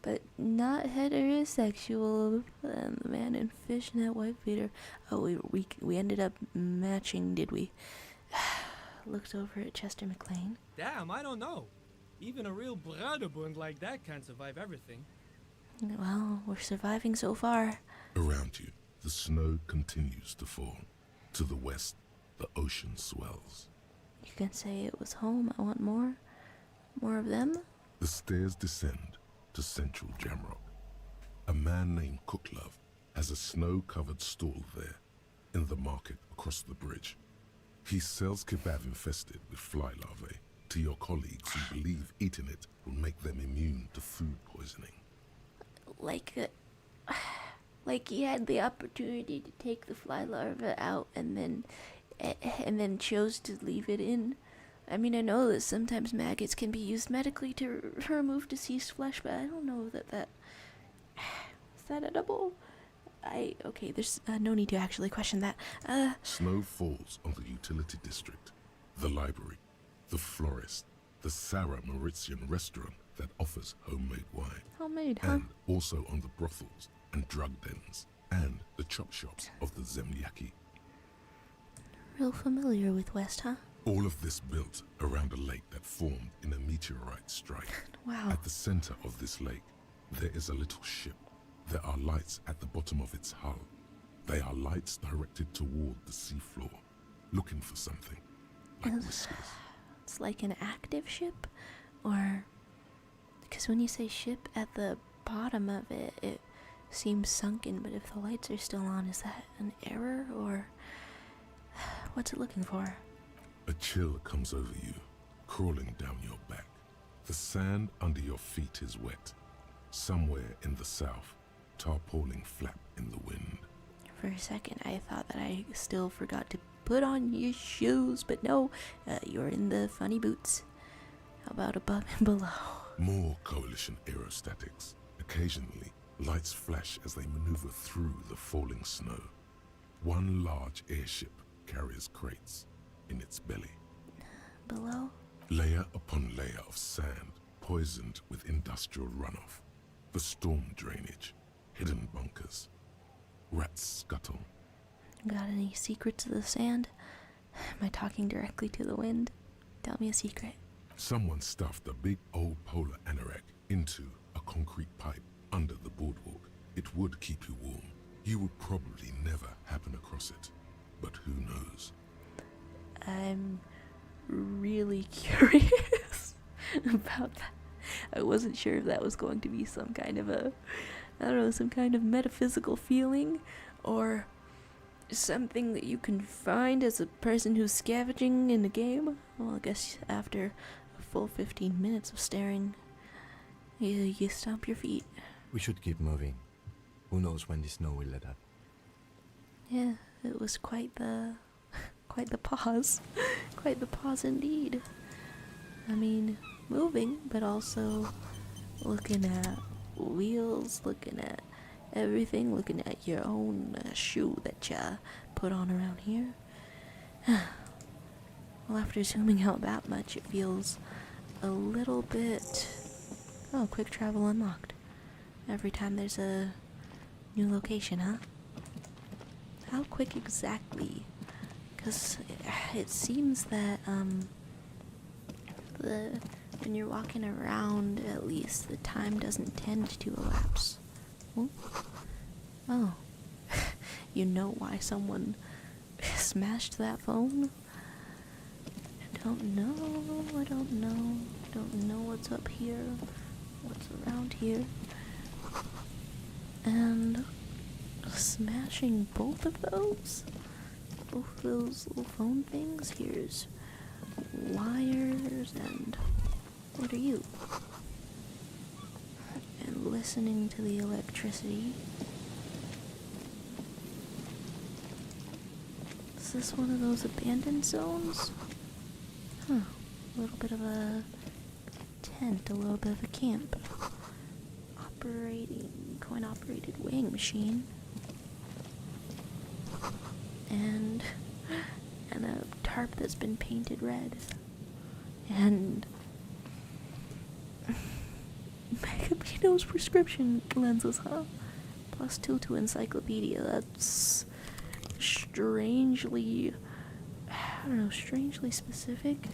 Speaker 1: but not heterosexual. The man in fishnet wife beater. Oh, we ended up matching, did we? Looked over at Chester McLean.
Speaker 8: Damn, I don't know. Even a real Bruderbund like that can't survive everything.
Speaker 1: Well, we're surviving so far.
Speaker 4: Around you, the snow continues to fall. To the west, the ocean swells.
Speaker 1: You can say it was home. I want more. More of them?
Speaker 4: The stairs descend to central Jamrock. A man named Cooklove has a snow-covered stall there, in the market across the bridge. He sells kebab infested with fly larvae to your colleagues who believe eating it will make them immune to food poisoning.
Speaker 1: Like he had the opportunity to take the fly larva out and then chose to leave it in. I mean, I know that sometimes maggots can be used medically to remove deceased flesh, but I don't know that is that edible? Okay, there's no need to actually question that.
Speaker 4: Snow falls on the utility district, the library, the florist, the Sarah Mauritian restaurant that offers homemade wine.
Speaker 1: Homemade, huh?
Speaker 4: And also on the brothels and drug dens and the chop shops of the Zemliaki.
Speaker 1: Real familiar with West, huh?
Speaker 4: All of this built around a lake that formed in a meteorite strike.
Speaker 1: Wow.
Speaker 4: At the center of this lake, there is a little ship. There are lights at the bottom of its hull. They are lights directed toward the seafloor, looking for something, like whiskers.
Speaker 1: It's like an active ship? Or... because when you say ship at the bottom of it, it seems sunken, but if the lights are still on, is that an error, or... what's it looking for?
Speaker 4: A chill comes over you, crawling down your back. The sand under your feet is wet. Somewhere in the south, tarpaulin flap in the wind.
Speaker 1: For a second, I thought that I still forgot to put on your shoes, but no, you're in the funny boots. How about above and below?
Speaker 4: More coalition aerostatics. Occasionally, lights flash as they maneuver through the falling snow. One large airship carries crates in its belly.
Speaker 1: Below?
Speaker 4: Layer upon layer of sand, poisoned with industrial runoff. The storm drainage, hidden bunkers. Rats scuttle.
Speaker 1: Got any secrets of the sand? Am I talking directly to the wind? Tell me a secret.
Speaker 4: Someone stuffed a big old polar anorak into a concrete pipe under the boardwalk. It would keep you warm. You would probably never happen across it. But who knows?
Speaker 1: I'm really curious about that. I wasn't sure if that was going to be some kind of a I don't know, some kind of metaphysical feeling, or something that you can find as a person who's scavenging in the game. Well, I guess after a full 15 minutes of staring, you stomp your feet.
Speaker 3: We should keep moving. Who knows when the snow will let up.
Speaker 1: Yeah, it was quite the pause. Quite the pause indeed. I mean, moving, but also looking at wheels, looking at everything, looking at your own shoe that you put on around here. Well, after zooming out that much, it feels a little bit... Oh, quick travel unlocked. Every time there's a new location, huh? How quick exactly? Because it seems that, when you're walking around, at least, the time doesn't tend to elapse. Ooh. Oh. You know why someone smashed that phone? I don't know what's up here, what's around here. And smashing both of those little phone things. Here's wires, and what are you? And listening to the electricity. Is this one of those abandoned zones? Huh. A little bit of a tent, a little bit of a camp. Coin-operated weighing machine. And a tarp that's been painted red. And Megapino's prescription lenses, huh? +2 to encyclopedia. That's strangely, strangely specific.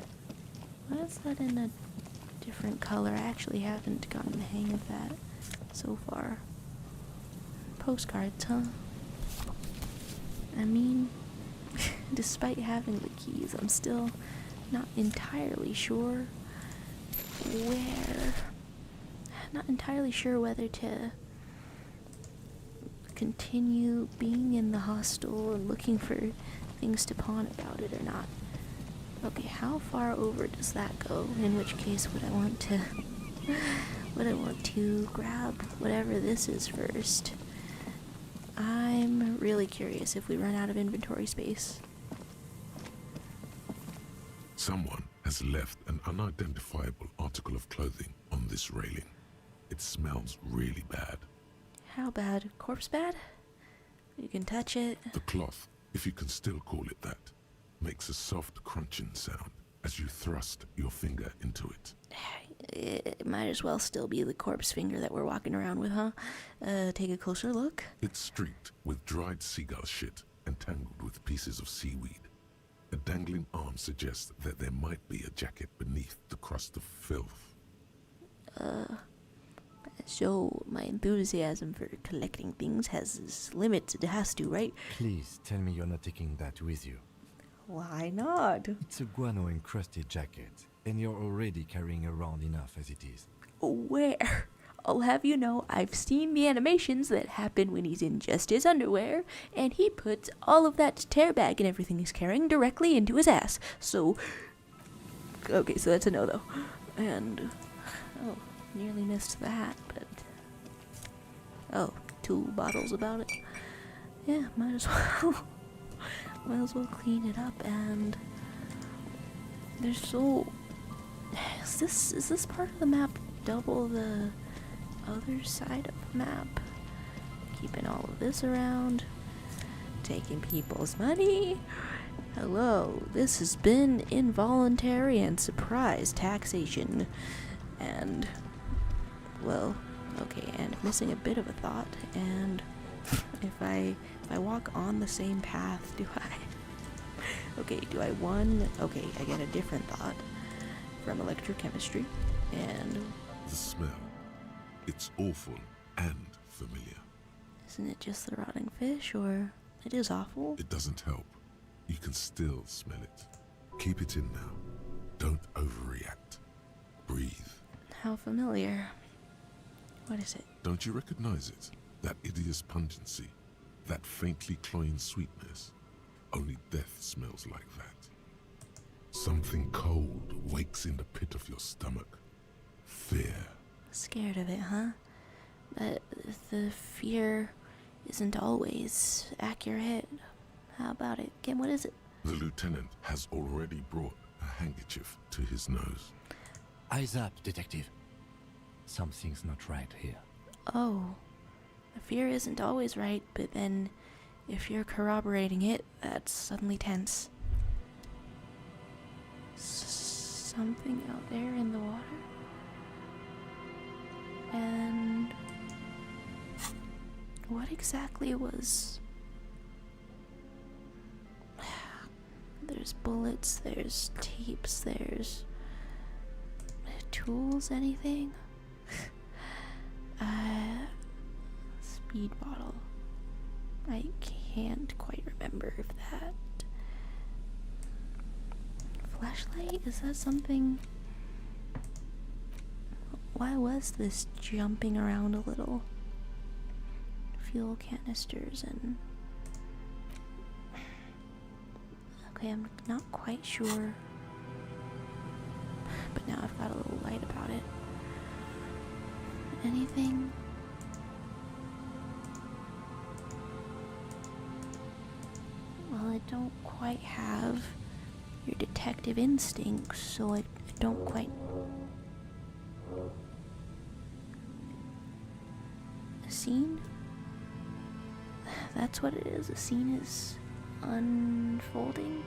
Speaker 1: Why is that in a different color? I actually haven't gotten the hang of that so far. Postcards, huh? I mean, despite having the keys, I'm still not entirely sure whether to continue being in the hostel and looking for things to pawn about it or not. Okay, how far over does that go? In which case, would I want to grab whatever this is first? I'm really curious if we run out of inventory space.
Speaker 4: Someone has left an unidentifiable article of clothing on this railing. It smells really bad.
Speaker 1: How bad? Corpse bad? You can touch it.
Speaker 4: The cloth, if you can still call it that, makes a soft crunching sound as you thrust your finger into it.
Speaker 1: It might as well still be the corpse finger that we're walking around with, huh? Take a closer look.
Speaker 4: It's streaked with dried seagull shit and tangled with pieces of seaweed. A dangling arm suggests that there might be a jacket beneath the crust of filth.
Speaker 1: So my enthusiasm for collecting things has its limits. It has to, right?
Speaker 3: Please tell me you're not taking that with you.
Speaker 1: Why not?
Speaker 3: It's a guano-encrusted jacket, and you're already carrying around enough as it is.
Speaker 1: Where? I'll have you know, I've seen the animations that happen when he's in just his underwear, and he puts all of that tear bag and everything he's carrying directly into his ass. So, okay, so that's a no, though. And, oh, nearly missed that, but, oh, 2 bottles about it. Yeah, might as well. Might as well clean it up. And there's is this part of the map double the other side of the map? Keeping all of this around, taking people's money. Hello, this has been involuntary and surprise taxation. And, well, okay, and missing a bit of a thought. And if I walk on the same path, do I get a different thought from electrochemistry. And
Speaker 4: The smell, it's awful and familiar.
Speaker 1: isn't it just the rotting fish, or it is awful?
Speaker 4: It doesn't help. You can still smell it. Keep it in now. Don't overreact. Breathe.
Speaker 1: How familiar. What is it?
Speaker 4: Don't you recognize it? That hideous pungency, that faintly cloying sweetness. Only death smells like that. Something cold wakes in the pit of your stomach. Fear.
Speaker 1: Scared of it, huh? But the fear isn't always accurate. How about it? Kim, what is it?
Speaker 4: The lieutenant has already brought a handkerchief to his nose.
Speaker 3: Eyes up, detective. Something's not right here.
Speaker 1: Oh, the fear isn't always right, but then if you're corroborating it, that's suddenly tense. Something out there in the water? And what exactly was... There's bullets, there's tapes, there's tools, anything? Speed bottle. I can't quite remember if that... Flashlight? Is that something... Why was this jumping around a little? Fuel canisters and... Okay, I'm not quite sure. But now I've got a little light about it. Anything? Well, I don't quite have your detective instincts, so I don't quite... A scene? That's what it is. A scene is unfolding.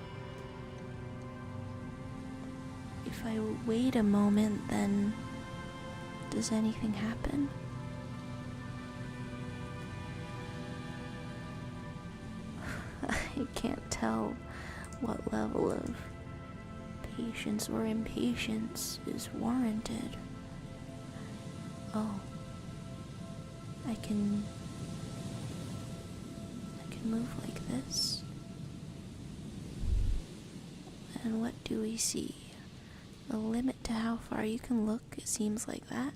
Speaker 1: If I wait a moment, then does anything happen? I can't tell what level of patience or impatience is warranted. Oh, I can move like this. And what do we see? A limit to how far you can look, it seems like that.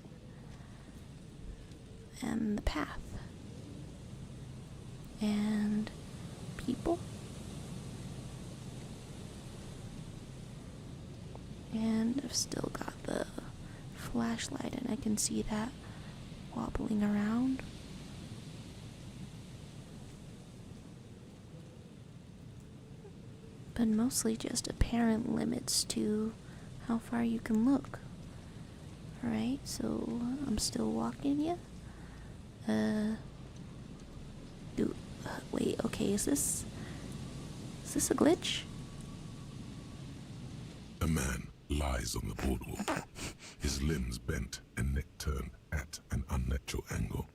Speaker 1: And the path. And people. And I've still got the flashlight and I can see that wobbling around. But mostly just apparent limits to how far you can look. Alright, so I'm still walking, yeah? Wait, okay, is this a glitch?
Speaker 4: A man lies on the boardwalk, his limbs bent and neck turned at an unnatural angle.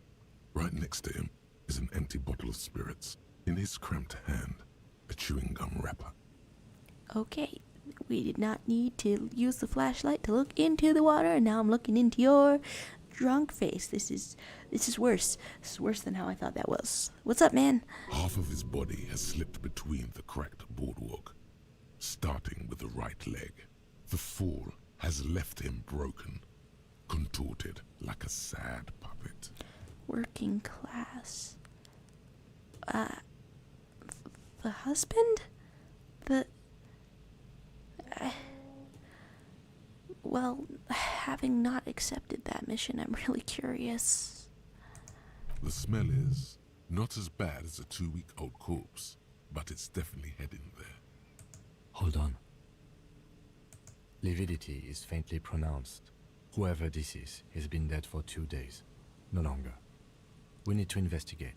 Speaker 4: Right next to him is an empty bottle of spirits. In his cramped hand, a chewing gum wrapper.
Speaker 1: Okay, we did not need to use the flashlight to look into the water, and now I'm looking into your drunk face. This is worse. This is worse than how I thought that was. What's up, man?
Speaker 4: Half of his body has slipped between the cracked boardwalk, starting with the right leg. The fall has left him broken, contorted like a sad puppet.
Speaker 1: Working class. The husband? Well, having not accepted that mission, I'm really curious.
Speaker 4: The smell is not as bad as a 2-week-old corpse, but it's definitely heading there.
Speaker 3: Hold on. Lividity is faintly pronounced. Whoever this is has been dead for 2 days. No longer. We need to investigate.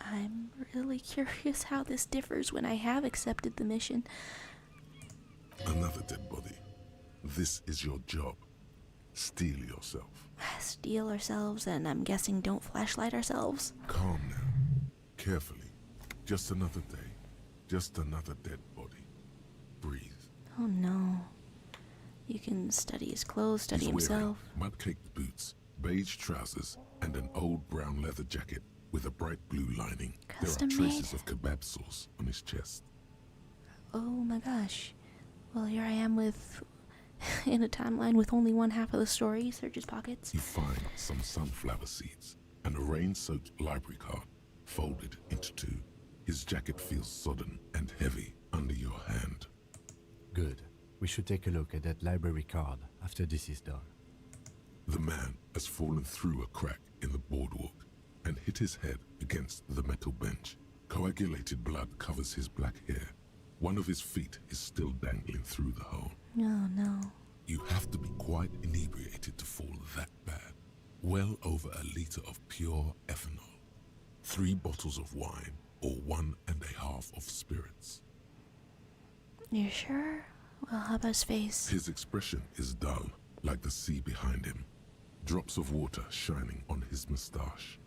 Speaker 1: I'm really curious how this differs when I have accepted the mission.
Speaker 4: Another dead body. This is your job. Steel yourself.
Speaker 1: Steal ourselves, and I'm guessing don't flashlight ourselves.
Speaker 4: Calm now. Carefully. Just another day. Just another dead body. Breathe.
Speaker 1: Oh no. You can study his clothes, study
Speaker 4: He's
Speaker 1: himself.
Speaker 4: wearing mud-caked boots, beige trousers, and an old brown leather jacket with a bright blue lining.
Speaker 1: Custom
Speaker 4: there are traces
Speaker 1: made?
Speaker 4: of kebab sauce on his chest.
Speaker 1: Oh my gosh. Well, here I am with In a timeline with only one half of the story, searches pockets.
Speaker 4: You find some sunflower seeds and a rain-soaked library card folded into two. His jacket feels sodden and heavy under your hand.
Speaker 3: Good. We should take a look at that library card after this is done.
Speaker 4: The man has fallen through a crack in the boardwalk and hit his head against the metal bench. Coagulated blood covers his black hair. One of his feet is still dangling through the hole.
Speaker 1: Oh no.
Speaker 4: You have to be quite inebriated to fall that bad. Well over a liter of pure ethanol. 3 bottles of wine or 1.5 of spirits.
Speaker 1: You sure? Well, how about his face?
Speaker 4: His expression is dull, like the sea behind him. Drops of water shining on his moustache.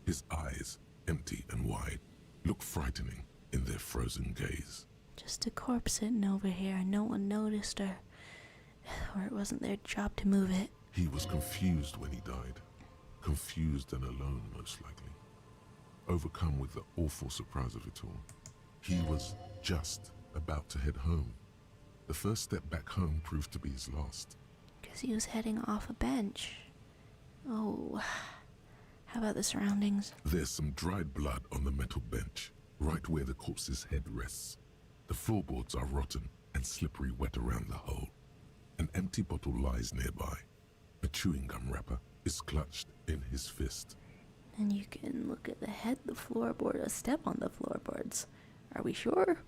Speaker 4: His eyes, empty and wide, look frightening in their frozen gaze.
Speaker 1: Just a corpse sitting over here and no one noticed her. Or it wasn't their job to move it.
Speaker 4: He was confused when he died. Confused and alone, most likely. Overcome with the awful surprise of it all. He was just about to head home. The first step back home proved to be his last.
Speaker 1: Because he was heading off a bench. Oh, how about the surroundings?
Speaker 4: There's some dried blood on the metal bench, right where the corpse's head rests. The floorboards are rotten and slippery wet around the hole. An empty bottle lies nearby. A chewing gum wrapper is clutched in his fist.
Speaker 1: And you can look at the head, the floorboard, a step on the floorboards. Are we sure?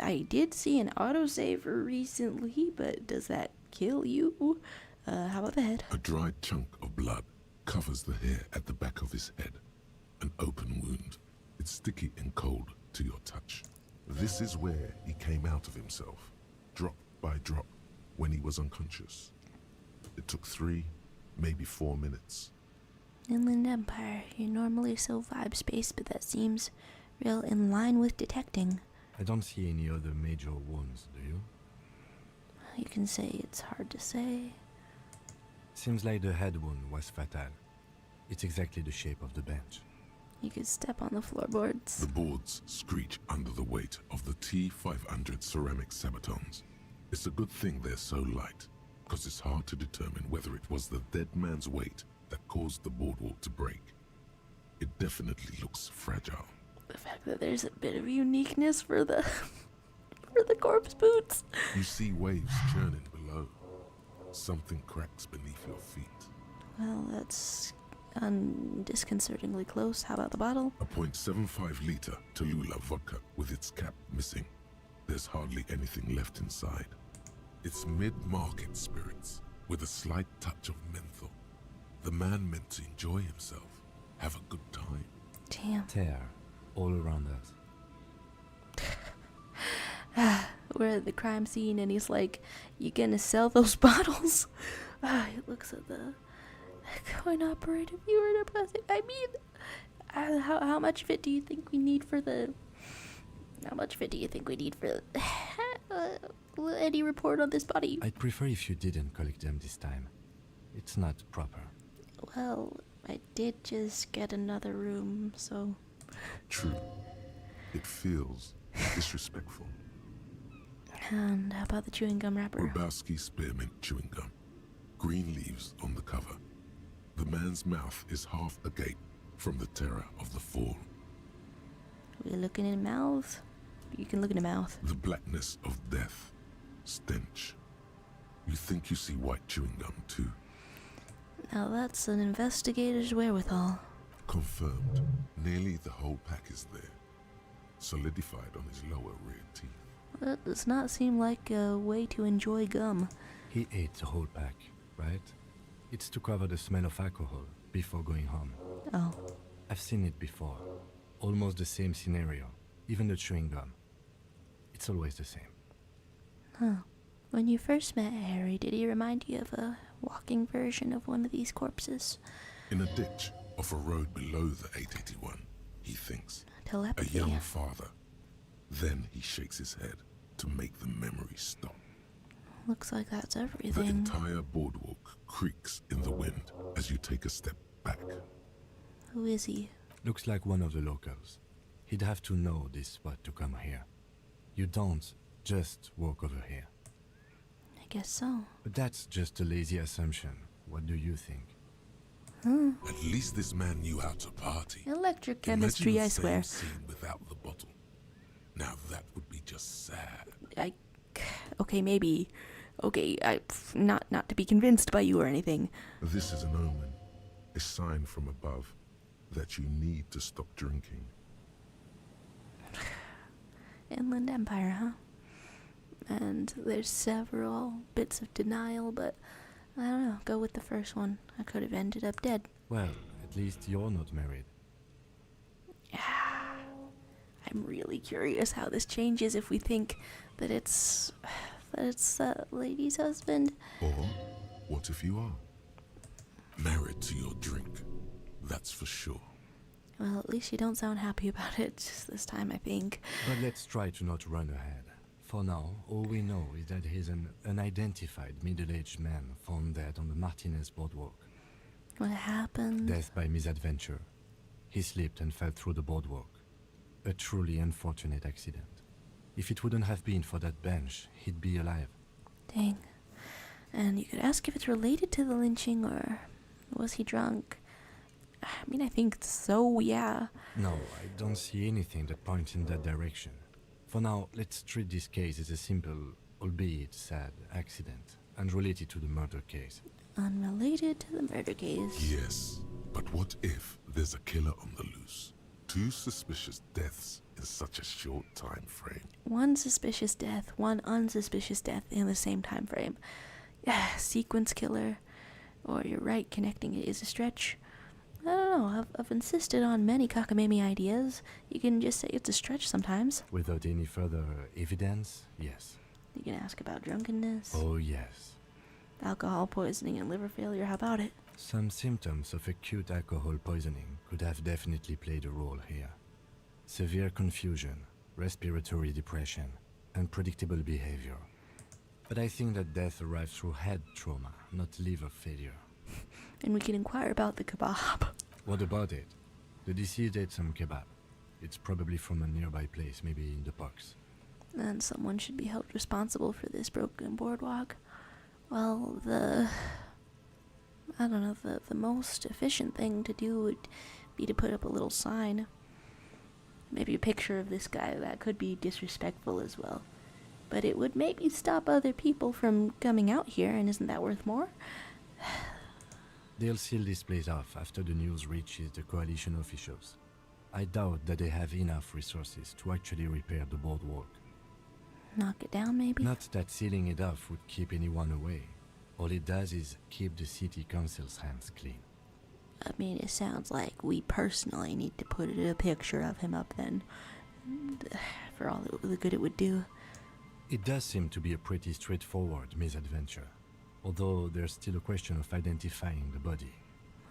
Speaker 1: I did see an autosaver recently, but does that kill you? How about the head?
Speaker 4: A dried chunk of blood covers the hair at the back of his head. An open wound. It's sticky and cold to your touch. This is where he came out of himself, drop by drop, when he was unconscious. It took 3, maybe 4 minutes.
Speaker 1: Inland Empire, you're normally so vibe-spaced, but that seems real in line with detecting.
Speaker 3: I don't see any other major wounds, do you?
Speaker 1: You can say it's hard to say.
Speaker 3: Seems like the head wound was fatal. It's exactly the shape of the bench.
Speaker 1: You could step on the floorboards.
Speaker 4: The boards screech under the weight of the T500 ceramic sabatons. It's a good thing they're so light, because it's hard to determine whether it was the dead man's weight that caused the boardwalk to break. It definitely looks fragile.
Speaker 1: The fact that there's a bit of uniqueness for the for the corpse boots.
Speaker 4: You see waves churning below. Something cracks beneath your feet.
Speaker 1: Well, that's disconcertingly close. How about the bottle?
Speaker 4: A .75 liter Tallulah vodka with its cap missing. There's hardly anything left inside. It's mid-market spirits with a slight touch of menthol. The man meant to enjoy himself, have a good time.
Speaker 1: Damn.
Speaker 3: Tear all around us.
Speaker 1: We're at the crime scene and he's like, you gonna sell those bottles? He looks at the coin-operated viewer deposit. I mean, how much of it do you think we need for the... How much of it do you think we need for any report on this body?
Speaker 3: I'd prefer if you didn't collect them this time. It's not proper.
Speaker 1: Well, I did just get another room, so...
Speaker 4: True. It feels disrespectful.
Speaker 1: And how about the chewing gum wrapper?
Speaker 4: Grabowski spearmint chewing gum. Green leaves on the cover. The man's mouth is half agape from the terror of the fall.
Speaker 1: We're looking in mouth. You can look in the mouth.
Speaker 4: The blackness of death. Stench. You think you see white chewing gum too.
Speaker 1: Now that's an investigator's wherewithal.
Speaker 4: Confirmed. Nearly the whole pack is there. Solidified on his lower rear teeth.
Speaker 1: That does not seem like a way to enjoy gum.
Speaker 3: He ate the whole pack, right? It's to cover the smell of alcohol before going home.
Speaker 1: Oh.
Speaker 3: I've seen it before. Almost the same scenario. Even the chewing gum. It's always the same.
Speaker 1: Huh. When you first met Harry, did he remind you of a walking version of one of these corpses?
Speaker 4: In a ditch off a road below the 881, he thinks. A
Speaker 1: Telepathy.
Speaker 4: young father. Then he shakes his head to make the memory stop.
Speaker 1: Looks like that's
Speaker 4: The
Speaker 1: everything.
Speaker 4: entire boardwalk creaks in the wind as you take a step back.
Speaker 1: Who is he?
Speaker 3: Looks like one of the locals. He'd have to know this spot to come here. You don't just walk over here.
Speaker 1: I guess so.
Speaker 3: But that's just a lazy assumption. What do you think?
Speaker 4: At least this man knew how to party.
Speaker 1: Electrochemistry, I
Speaker 4: Imagine the
Speaker 1: swear.
Speaker 4: same scene without the bottle. Now that would be just sad.
Speaker 1: Okay, maybe. Okay, not to be convinced by you or anything.
Speaker 4: This is an omen, a sign from above that you need to stop drinking.
Speaker 1: Inland Empire, huh? And there's several bits of denial, but I don't know, go with the first one. I could have ended up dead.
Speaker 3: Well, at least you're not married.
Speaker 1: I'm really curious how this changes if we think that it's that lady's husband.
Speaker 4: Or what if you are? Married to your drink, that's for sure.
Speaker 1: Well, at least you don't sound happy about it just this time, I think.
Speaker 3: But let's try to not run ahead. For now, all we know is that he's an unidentified middle-aged man found dead on the Martinez boardwalk.
Speaker 1: What happened?
Speaker 3: Death by misadventure. He slipped and fell through the boardwalk. A truly unfortunate accident. If it wouldn't have been for that bench, he'd be alive.
Speaker 1: Dang. And you could ask if it's related to the lynching, or was he drunk? I mean, I think so, yeah.
Speaker 3: No, I don't see anything that points in that direction. For now, let's treat this case as a simple, albeit sad, accident, unrelated to the murder case.
Speaker 1: Unrelated to the murder case.
Speaker 4: Yes, but what if there's a killer on the loose? 2 suspicious deaths in such a short time frame.
Speaker 1: 1 suspicious death, 1 unsuspicious death in the same time frame. Yeah, sequence killer. Or you're right, connecting it is a stretch. I don't know, I've insisted on many cockamamie ideas. You can just say it's a stretch sometimes.
Speaker 3: Without any further evidence, yes.
Speaker 1: You can ask about drunkenness.
Speaker 3: Oh, yes.
Speaker 1: Alcohol poisoning and liver failure, how about it?
Speaker 3: Some symptoms of acute alcohol poisoning could have definitely played a role here. Severe confusion, respiratory depression, unpredictable behavior. But I think that death arrived through head trauma, not liver failure.
Speaker 1: And we can inquire about the kebab.
Speaker 3: What about it? The deceased ate some kebab. It's probably from a nearby place, maybe in the parks.
Speaker 1: And someone should be held responsible for this broken boardwalk. Well, I don't know, the most efficient thing to do would be to put up a little sign. Maybe a picture of this guy. That could be disrespectful as well. But it would maybe stop other people from coming out here, and isn't that worth more?
Speaker 3: They'll seal this place off after the news reaches the coalition officials. I doubt that they have enough resources to actually repair the boardwalk.
Speaker 1: Knock it down, maybe?
Speaker 3: Not that sealing it off would keep anyone away. All it does is keep the city council's hands clean.
Speaker 1: I mean, it sounds like we personally need to put a picture of him up then. For all the good it would do.
Speaker 3: It does seem to be a pretty straightforward misadventure. Although there's still a question of identifying the body.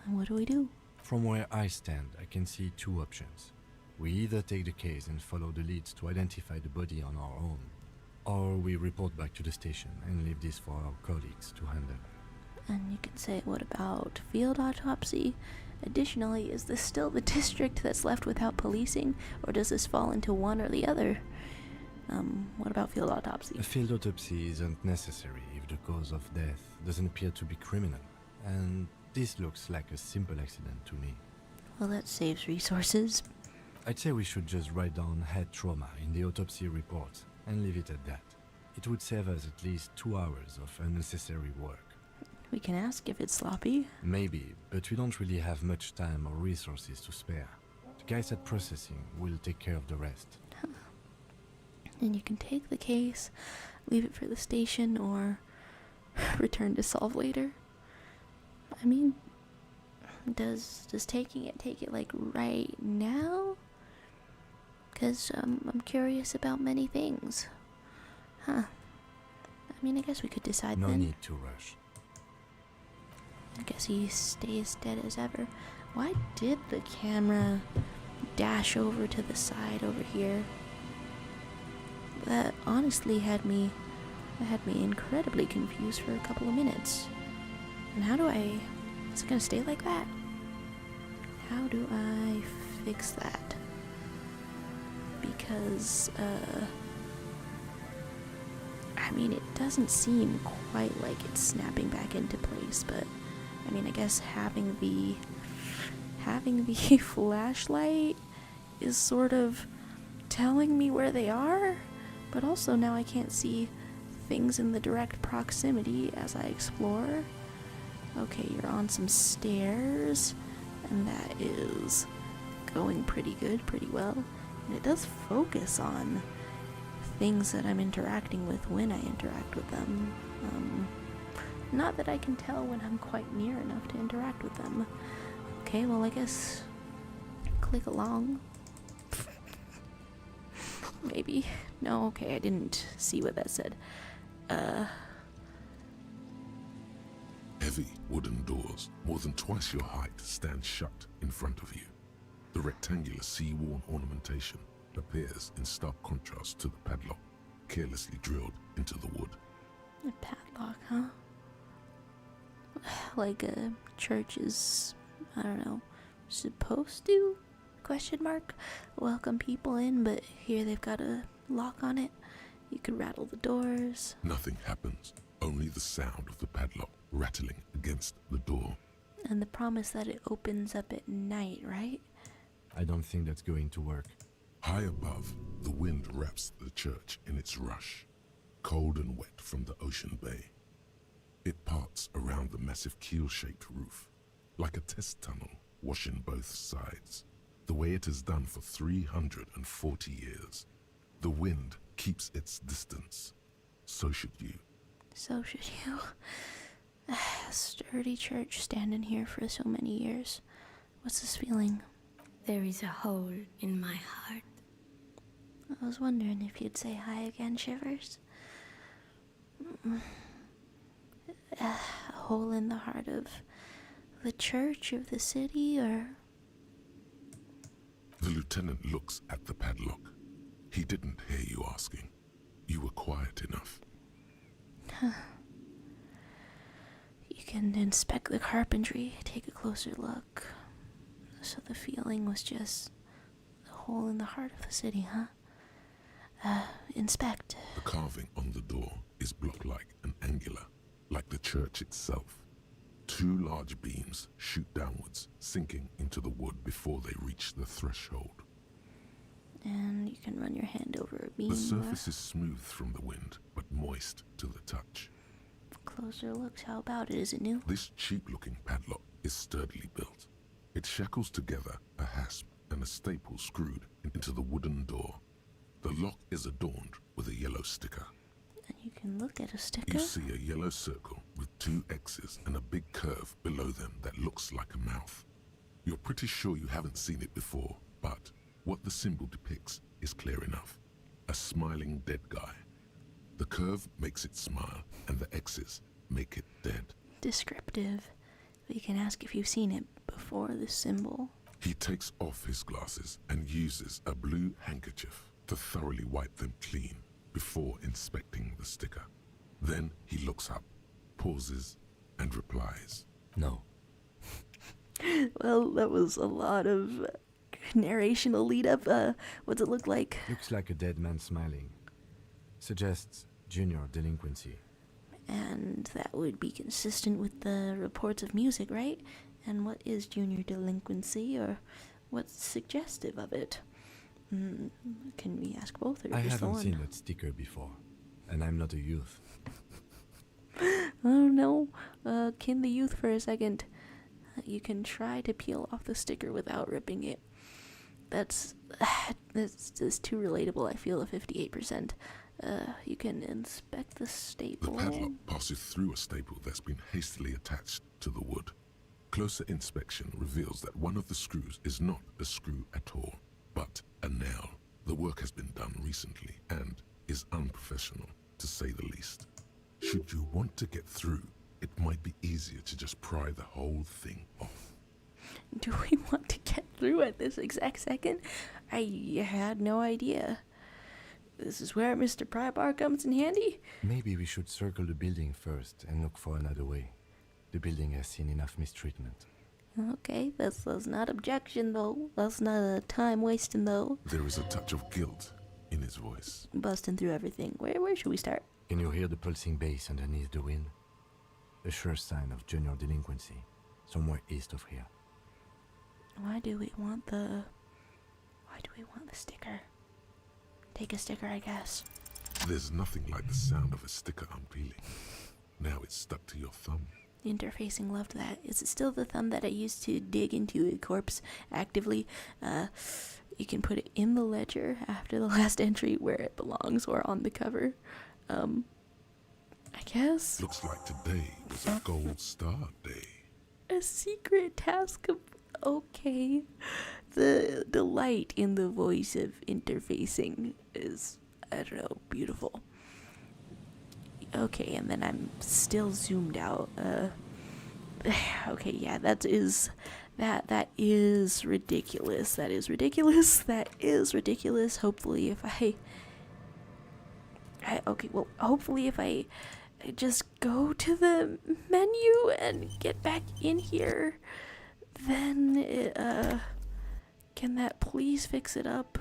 Speaker 1: And what do we do?
Speaker 3: From where I stand, I can see 2 options. We either take the case and follow the leads to identify the body on our own, or we report back to the station and leave this for our colleagues to handle.
Speaker 1: And you can say, what about field autopsy? Additionally, is this still the district that's left without policing, or does this fall into one or the other? What about field autopsy?
Speaker 3: A field autopsy isn't necessary if the cause of death doesn't appear to be criminal, and this looks like a simple accident to me.
Speaker 1: Well, that saves resources.
Speaker 3: I'd say we should just write down head trauma in the autopsy report and leave it at that. It would save us at least 2 hours of unnecessary work.
Speaker 1: We can ask if it's sloppy.
Speaker 3: Maybe, but we don't really have much time or resources to spare. The guys at processing will take care of the rest.
Speaker 1: And you can take the case, leave it for the station, or return to solve later. I mean, does taking it take it like right now? Because I'm curious about many things. Huh. I mean, I guess we could decide
Speaker 3: No
Speaker 1: then.
Speaker 3: need to rush.
Speaker 1: I guess he stays dead as ever. Why did the camera dash over to the side over here? That honestly had me incredibly confused for a couple of minutes. And is it gonna stay like that? How do I fix that? Because, I I mean, it doesn't seem quite like it's snapping back into place, but I mean, I guess having the flashlight is sort of telling me where they are, but also now I can't see things in the direct proximity as I explore. Okay, you're on some stairs, and that is going pretty good, pretty well. And it does focus on things that I'm interacting with when I interact with them. Not that I can tell when I'm quite near enough to interact with them. Okay, well, I guess click along. Maybe. No, okay, I didn't see what that said.
Speaker 4: Heavy wooden doors, more than twice your height, stand shut in front of you. The rectangular sea-worn ornamentation appears in stark contrast to the padlock, carelessly drilled into the wood.
Speaker 1: A padlock, huh? Like a church is, I don't know, supposed to? Question mark. Welcome people in, but here they've got a lock on it. You could rattle the doors.
Speaker 4: Nothing happens, only the sound of the padlock rattling against the door.
Speaker 1: And the promise that it opens up at night, right?
Speaker 3: I don't think that's going to work.
Speaker 4: High above, the wind wraps the church in its rush, cold and wet from the ocean bay. It parts around the massive keel-shaped roof, like a test tunnel washing both sides, the way it has done for 340 years. The wind keeps its distance. So should you.
Speaker 1: So should you. Sturdy church standing here for so many years. What's this feeling?
Speaker 6: There is a hole in my heart.
Speaker 1: I was wondering if you'd say hi again, Shivers. A hole in the heart of the church, of the city, or...
Speaker 4: The lieutenant looks at the padlock. He didn't hear you asking. You were quiet enough.
Speaker 1: You can inspect the carpentry, take a closer look. So the feeling was just a hole in the heart of the city, huh? Inspect.
Speaker 4: The carving on the door is block-like and angular, like the church itself. Two large beams shoot downwards, sinking into the wood before they reach the threshold.
Speaker 1: And you can run your hand over a beam.
Speaker 4: The surface is smooth from the wind, but moist to the touch.
Speaker 1: Closer looks, how about it? Is it new?
Speaker 4: This cheap-looking padlock is sturdily built. It shackles together a hasp and a staple screwed into the wooden door. The lock is adorned with a yellow sticker.
Speaker 1: And you can look at a sticker?
Speaker 4: You see a yellow circle with two X's and a big curve below them that looks like a mouth. You're pretty sure you haven't seen it before, but what the symbol depicts is clear enough. A smiling dead guy. The curve makes it smile, and the X's make it dead.
Speaker 1: Descriptive. But you can ask if you've seen it before, this symbol.
Speaker 4: He takes off his glasses and uses a blue handkerchief to thoroughly wipe them clean before inspecting the sticker. Then he looks up, pauses, and replies.
Speaker 3: No.
Speaker 1: Well, that was a lot of narrational lead-up. What's it look like?
Speaker 3: Looks like a dead man smiling. Suggests junior delinquency.
Speaker 1: And that would be consistent with the reports of music, right? And what is junior delinquency, or what's suggestive of it? Can we ask both, or
Speaker 3: I
Speaker 1: just the
Speaker 3: haven't
Speaker 1: one?
Speaker 3: seen that sticker before, and I'm not a youth.
Speaker 1: Oh no, kin the youth for a second. You can try to peel off the sticker without ripping it. That's just too relatable. I feel a 58%. You can inspect the staple.
Speaker 4: The padlock passes through a staple that's been hastily attached to the wood. Closer inspection reveals that one of the screws is not a screw at all, but a nail. The work has been done recently and is unprofessional, to say the least. Should you want to get through, it might be easier to just pry the whole thing off.
Speaker 1: Do we want to get through at this exact second? I had no idea. This is where Mr. Prybar comes in handy?
Speaker 3: Maybe we should circle the building first and look for another way. The building has seen enough mistreatment.
Speaker 1: Okay, that's not objection, though. That's not a time wasting, though.
Speaker 4: There is a touch of guilt in his his voice.
Speaker 1: busting through everything. Where should we start?
Speaker 3: Can you hear the pulsing bass underneath the wind? A sure sign of junior delinquency, somewhere east of here.
Speaker 1: Why do we want the sticker? Take a sticker, I guess.
Speaker 4: There's nothing like the sound of a sticker unpeeling. Now it's stuck to your thumb.
Speaker 1: The interfacing loved that. Is it still the thumb that I used to dig into a corpse actively? You can put it in the ledger after the last entry where it belongs, or on the cover. I guess.
Speaker 4: Looks like today was a gold star day.
Speaker 1: A secret task of... Okay. The delight in the voice of interfacing is, I don't know, beautiful. Okay, and then I'm still zoomed out. Okay, yeah, that is ridiculous. That is ridiculous. That is ridiculous. Hopefully if hopefully if I just go to the menu and get back in here, then it, can that please fix it up?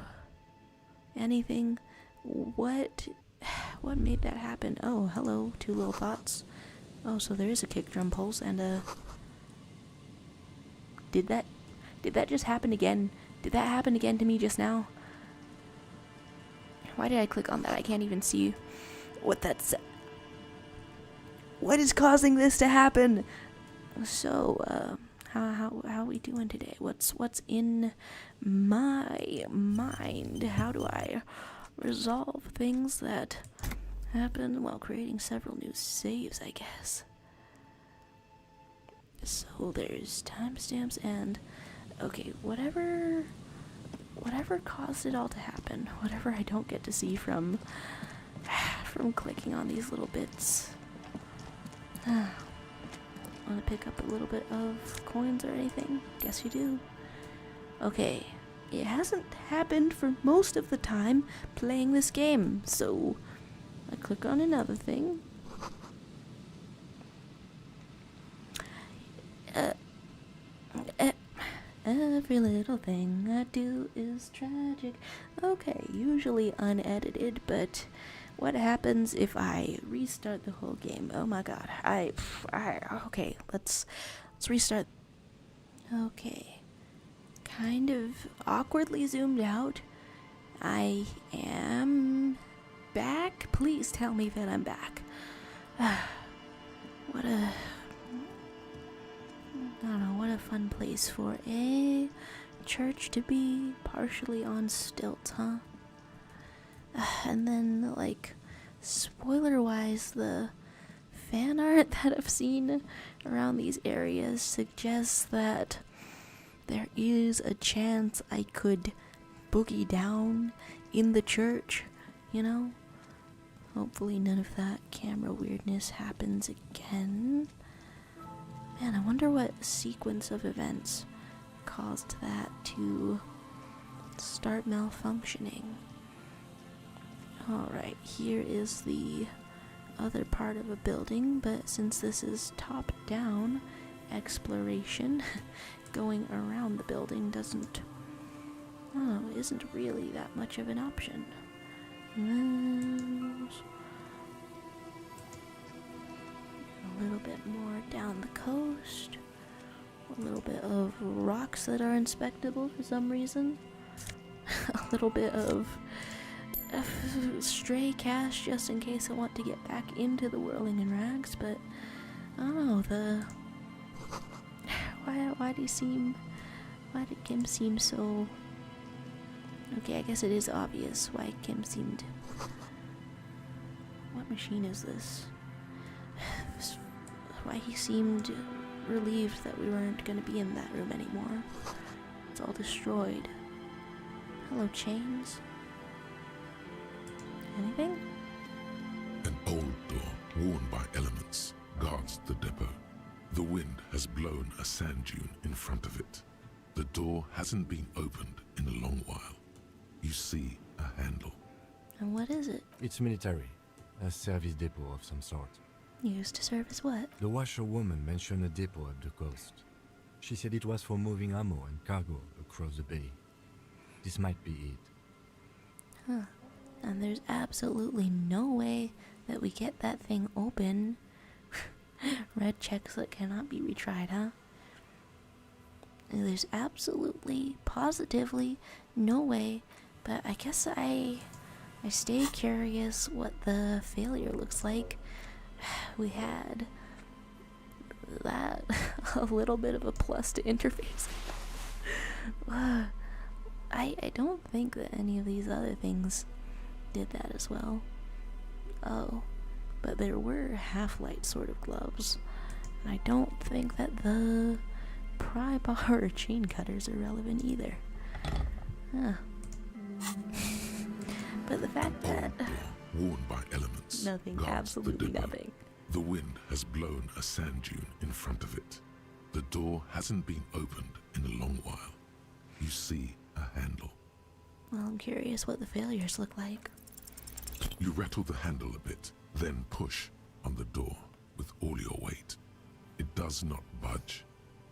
Speaker 1: Anything? What made that happen? Oh, hello, two little thoughts. Oh, so there is a kick drum pulse and a... Did that just happen again? Did that happen again to me just now? Why did I click on that? I can't even see what that said. What is causing this to happen? So, how we doing today? What's in my mind? How do I resolve things that happen while creating several new saves, I guess? So there's timestamps and okay, whatever caused it all to happen, whatever I don't get to see from clicking on these little bits. Want to pick up a little bit of coins or anything? Guess you do. Okay, it hasn't happened for most of the time playing this game, so I click on another thing. Every little thing I do is tragic. Okay, usually unedited, but what happens if I restart the whole game? Oh my god. Okay, let's restart. Okay. Kind of awkwardly zoomed out. I am back. Please tell me that I'm back. What a fun place for a church to be, partially on stilts, huh? And then, like, spoiler-wise, the fan art that I've seen around these areas suggests that there is a chance I could boogie down in the church, you know? Hopefully none of that camera weirdness happens again. Man, I wonder what sequence of events caused that to start malfunctioning. Alright, here is the other part of a building, but since this is top-down exploration, going around the building isn't really that much of an option. A little bit more down the coast. A little bit of rocks that are inspectable for some reason. A little bit of stray cash just in case I want to get back into the whirling in rags, but I don't know, why did Kim seem so... Okay, I guess it is obvious why Kim seemed... What machine is this? Why he seemed relieved that we weren't going to be in that room anymore. It's all destroyed. Hello, chains. Anything?
Speaker 4: An old door, worn by elements, guards the depot. The wind has blown a sand dune in front of it. The door hasn't been opened in a long while. You see a handle.
Speaker 1: And what is it?
Speaker 3: It's military. A service depot of some sort.
Speaker 1: Used to serve as what?
Speaker 3: The Washerwoman mentioned a depot at the coast. She said it was for moving ammo and cargo across the bay. This might be it.
Speaker 1: Huh. And there's absolutely no way that we get that thing open. Red checks that cannot be retried, huh? There's absolutely, positively no way, but I guess I stay curious what the failure looks like. We had that a little bit of a plus to interface. I don't think that any of these other things did that as well. Oh, but there were half-light sort of gloves. And I don't think that the pry bar or chain cutters are relevant either. Huh. But the fact that
Speaker 4: worn by elements,
Speaker 1: nothing,
Speaker 4: guards
Speaker 1: absolutely
Speaker 4: the depot.
Speaker 1: nothing.
Speaker 4: The wind has blown a sand dune in front of it. The door hasn't been opened in a long while. You see a handle.
Speaker 1: Well, I'm curious what the failures look like.
Speaker 4: You rattle the handle a bit, then push on the door with all your weight. It does not budge.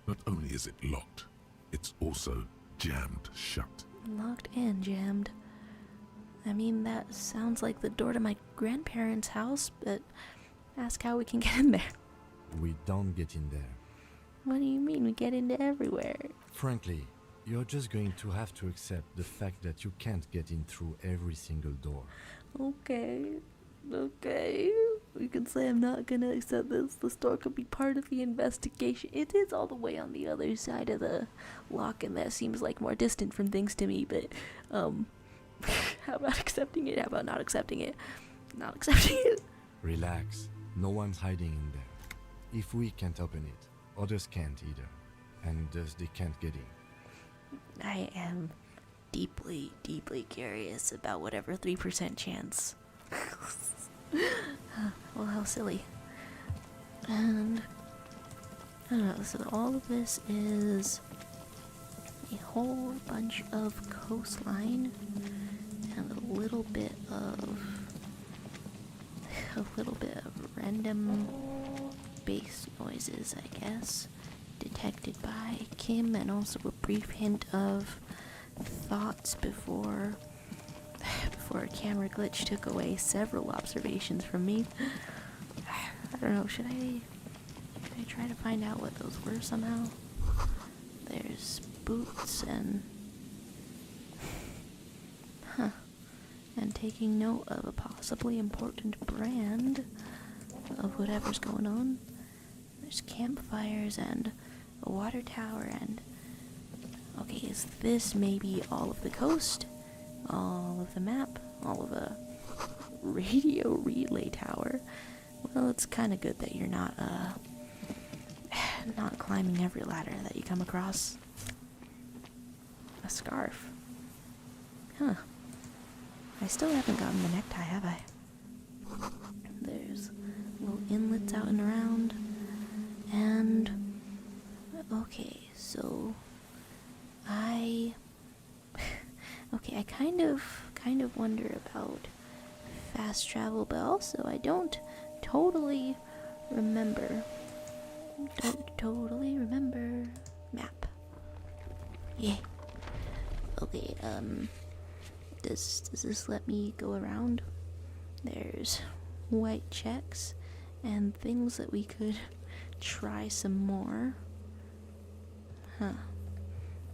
Speaker 4: Not only is it locked, it's also jammed shut.
Speaker 1: Locked and jammed. I mean, that sounds like the door to my grandparents' house, but ask how we can get in there.
Speaker 3: We don't get in there.
Speaker 1: What do you mean we get into everywhere?
Speaker 3: Frankly, you're just going to have to accept the fact that you can't get in through every single door.
Speaker 1: Okay. We can say I'm not gonna accept this. The store could be part of the investigation. It is all the way on the other side of the lock, and that seems like more distant from things to me, but, how about accepting it? How about not accepting it? Not accepting it.
Speaker 3: Relax. No one's hiding in there. If we can't open it, others can't either. And thus they can't get in.
Speaker 1: I am deeply, deeply curious about whatever 3% chance. Well, how silly. And I don't know, so all of this is a whole bunch of coastline and a little bit of random bass noises, I guess, detected by Kim, and also a brief hint of thoughts before a camera glitch took away several observations from me. I don't know, should I try to find out what those were somehow? There's boots and and taking note of a possibly important brand of whatever's going on. There's campfires and a water tower and... Okay, is this maybe all of the coast? All of the map? All of a radio relay tower? Well, it's kind of good that you're not climbing every ladder that you come across. A scarf. Huh. I still haven't gotten the necktie, have I? There's little inlets out and around. And... okay, so... I kind of wonder about fast travel, but also I don't totally remember. Map. Yeah. Okay, does this let me go around? There's white checks and things that we could try some more. Huh.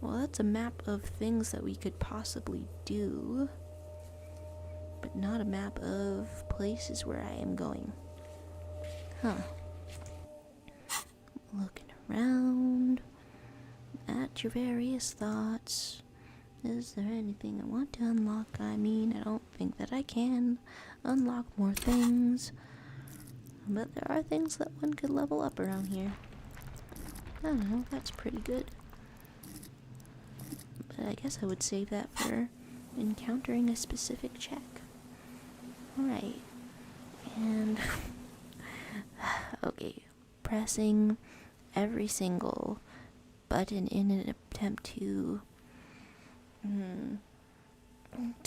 Speaker 1: Well, that's a map of things that we could possibly do, but not a map of places where I am going. Huh. Looking around at your various thoughts. Is there anything I want to unlock? I mean, I don't think that I can unlock more things, but there are things that one could level up around here. I don't know, that's pretty good. But I guess I would save that for encountering a specific check. Alright. And... okay. Pressing every single button in an attempt to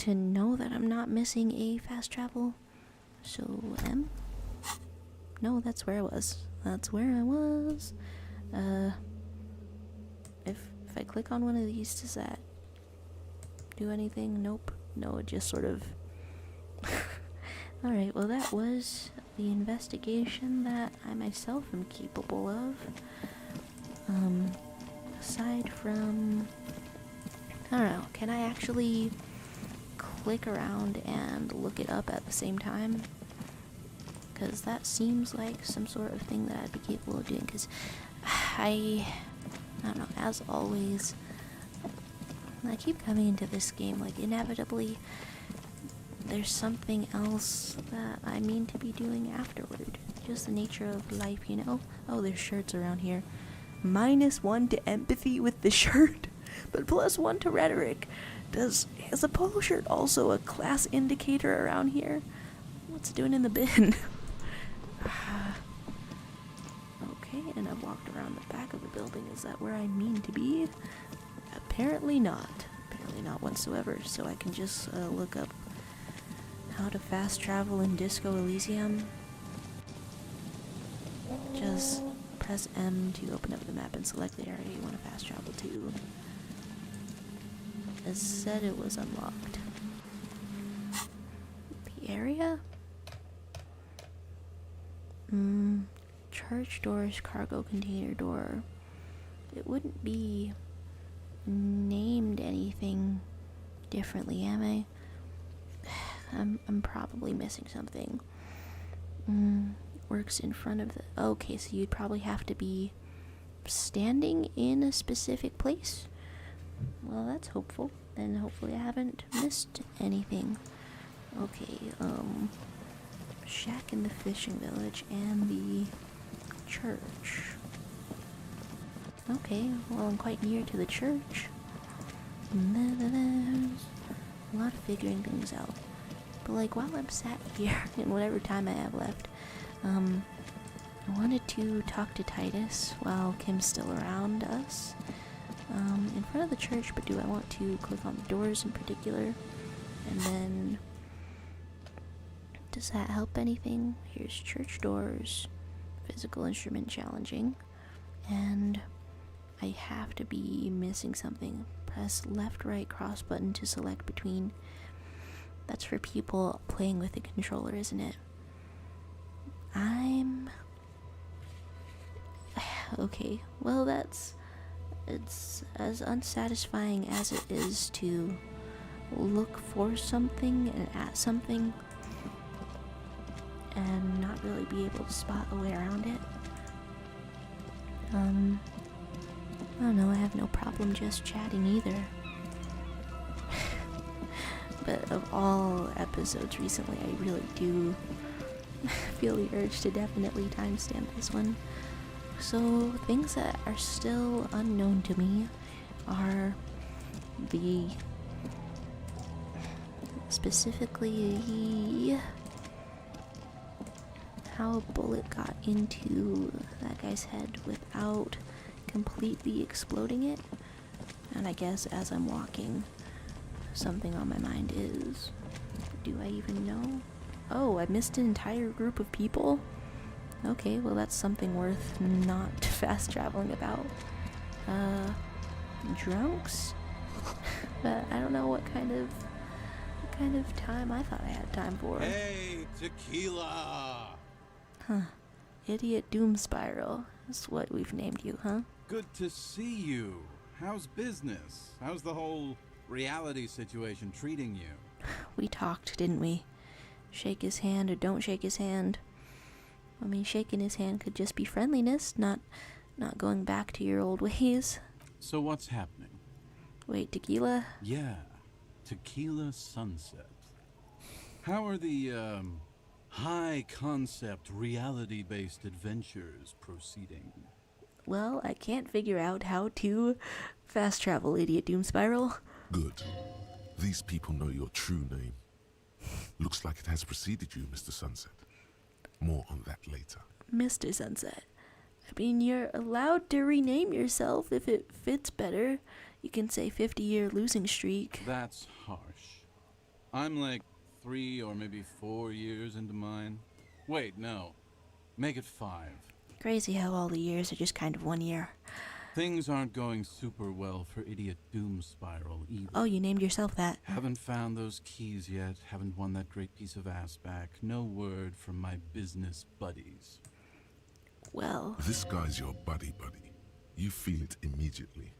Speaker 1: know that I'm not missing a fast travel. So, no, that's where I was. If I click on one of these, does that do anything? Nope. No, it just sort of Alright, well that was the investigation that I myself am capable of. Aside from... I don't know, can I actually click around and look it up at the same time? Because that seems like some sort of thing that I'd be capable of doing, because I don't know, as always, I keep coming into this game, like, inevitably, there's something else that I mean to be doing afterward. Just the nature of life, you know? Oh, there's shirts around here. -1 to empathy with the shirt, but +1 to rhetoric. Is a polo shirt also a class indicator around here? What's it doing in the bin? Okay, and I've walked around the back of the building. Is that where I mean to be? Apparently not. Apparently not whatsoever. So I can just look up how to fast travel in Disco Elysium. Just press M to open up the map and select the area you want to fast travel to. It said it was unlocked. The area? Church doors, cargo container door. It wouldn't be named anything differently, am I? I'm probably missing something. Works in front of the... Okay, so you'd probably have to be standing in a specific place. Well, that's hopeful. Then hopefully I haven't missed anything. Okay, shack in the fishing village and the church. Okay, well, I'm quite near to the church. And there's a lot of figuring things out. But, like, while I'm sat here, in whatever time I have left, I wanted to talk to Titus while Kim's still around us. In front of the church, but do I want to click on the doors in particular? And then, does that help anything? Here's church doors, physical instrument challenging, and I have to be missing something. Press left, right, cross button to select between. That's for people playing with the controller, isn't it? Okay, well it's as unsatisfying as it is to look for something and at something and not really be able to spot a way around it. I don't know, I have no problem just chatting either. But of all episodes recently, I really do feel the urge to definitely timestamp this one. So, things that are still unknown to me are specifically how a bullet got into that guy's head without completely exploding it. And I guess as I'm walking, something on my mind is, do I even know? Oh, I missed an entire group of people? Okay, well that's something worth not fast traveling about. Drunks? But I don't know what kind of time I thought I had time for.
Speaker 9: Hey, tequila!
Speaker 1: Huh. Idiot Doom Spiral is what we've named you, huh?
Speaker 9: Good to see you. How's business? How's the whole reality situation treating you?
Speaker 1: We talked, didn't we? Shake his hand or don't shake his hand. I mean, shaking his hand could just be friendliness, not going back to your old ways.
Speaker 9: So what's happening?
Speaker 1: Wait, tequila?
Speaker 9: Yeah, Tequila Sunset. How are the, high-concept, reality-based adventures proceeding?
Speaker 1: Well, I can't figure out how to fast travel, Idiot Doom Spiral.
Speaker 4: Good. These people know your true name. Looks like it has preceded you, Mr. Sunset. More on that later.
Speaker 1: Mr. Sunset. I mean, you're allowed to rename yourself if it fits better. You can say 50-year losing streak.
Speaker 9: That's harsh. I'm like 3 or maybe 4 years into mine. Wait, no. Make it 5.
Speaker 1: Crazy how all the years are just kind of 1 year.
Speaker 9: Things aren't going super well for Idiot Doom Spiral either.
Speaker 1: Oh, you named yourself that.
Speaker 9: Haven't found those keys yet, haven't won that great piece of ass back. No word from my business buddies.
Speaker 1: Well,
Speaker 4: This guy's your buddy. You feel it immediately.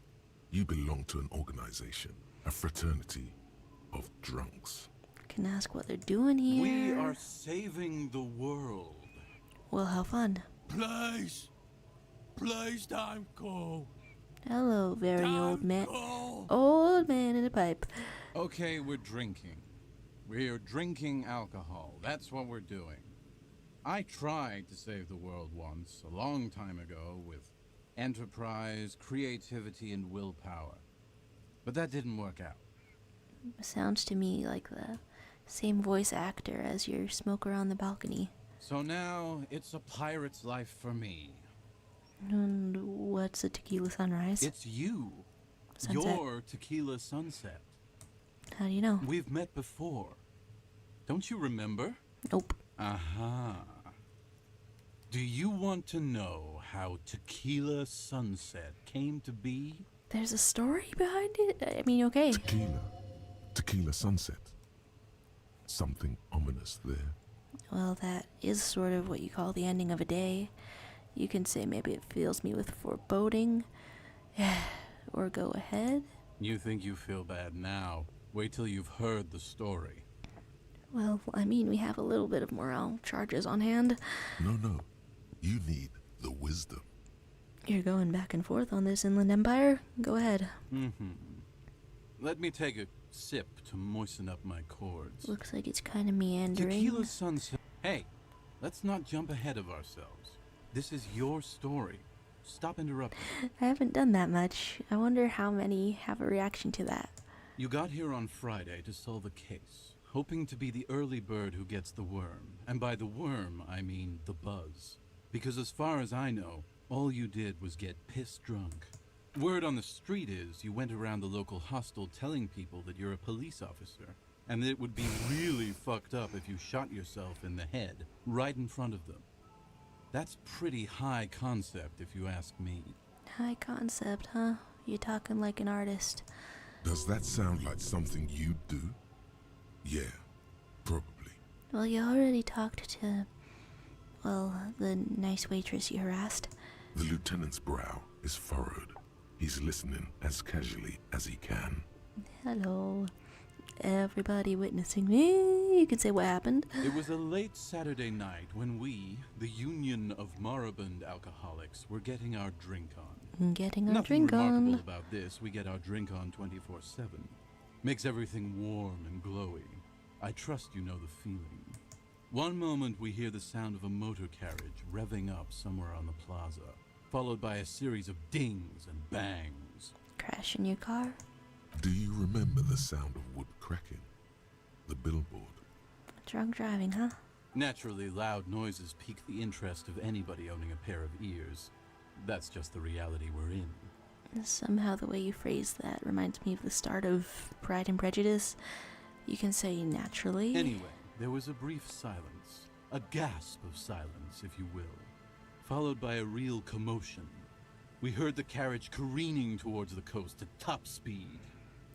Speaker 4: You belong to an organization, a fraternity of drunks.
Speaker 1: can ask what they're doing here.
Speaker 9: We are saving the world.
Speaker 1: Well, how fun.
Speaker 7: Please don't go.
Speaker 1: Hello, very old man.
Speaker 7: Go.
Speaker 1: Old man in a pipe.
Speaker 9: Okay, we're drinking. We're drinking alcohol. That's what we're doing. I tried to save the world once, a long time ago, with enterprise, creativity, and willpower. But that didn't work out.
Speaker 1: Sounds to me like the same voice actor as your smoker on the balcony.
Speaker 9: So now, it's a pirate's life for me.
Speaker 1: And what's a tequila sunrise?
Speaker 9: It's you.
Speaker 1: Sunset.
Speaker 9: Your Tequila Sunset.
Speaker 1: How do you know?
Speaker 9: We've met before. Don't you remember?
Speaker 1: Nope.
Speaker 9: Aha. Do you want to know how Tequila Sunset came to be?
Speaker 1: There's a story behind it? I mean, okay.
Speaker 4: Tequila Sunset. Something ominous there.
Speaker 1: Well, that is sort of what you call the ending of a day. You can say maybe it fills me with foreboding. Or go ahead.
Speaker 9: You think you feel bad now. Wait till you've heard the story.
Speaker 1: Well, I mean, we have a little bit of morale charges on hand.
Speaker 4: No. You need the wisdom.
Speaker 1: You're going back and forth on this Inland Empire? Go ahead.
Speaker 9: Let me take a sip to moisten up my cords.
Speaker 1: Looks like it's kind of meandering.
Speaker 9: Tequila Sunset. Hey, let's not jump ahead of ourselves. This is your story. Stop interrupting.
Speaker 1: I haven't done that much. I wonder how many have a reaction to that.
Speaker 9: You got here on Friday to solve a case, hoping to be the early bird who gets the worm. And by the worm, I mean the buzz. Because as far as I know, all you did was get piss drunk. Word on the street is you went around the local hostel telling people that you're a police officer, and that it would be really fucked up if you shot yourself in the head right in front of them. That's pretty high concept, if you ask me.
Speaker 1: High concept, huh? You talking like an artist.
Speaker 4: Does that sound like something you'd do? Yeah, probably.
Speaker 1: Well, you already talked to, well, the nice waitress you harassed.
Speaker 4: The lieutenant's brow is furrowed. He's listening as casually as he can.
Speaker 1: Hello. Everybody witnessing me. You can say what happened.
Speaker 9: It was a late Saturday night when we, the Union of Moribund Alcoholics, were getting our drink on.
Speaker 1: Getting our
Speaker 9: Nothing
Speaker 1: drink
Speaker 9: remarkable
Speaker 1: on.
Speaker 9: about this. We get our drink on 24/7. Makes everything warm and glowy. I trust you know the feeling. One moment we hear the sound of a motor carriage revving up somewhere on the plaza, followed by a series of dings and bangs.
Speaker 1: Crash in your car.
Speaker 4: Do you remember the sound of wood cracking? The billboard.
Speaker 1: Drunk driving, huh?
Speaker 9: Naturally, loud noises pique the interest of anybody owning a pair of ears. That's just the reality we're in.
Speaker 1: Somehow the way you phrase that reminds me of the start of Pride and Prejudice. You can say naturally.
Speaker 9: Anyway, there was a brief silence. A gasp of silence, if you will. Followed by a real commotion. We heard the carriage careening towards the coast at top speed.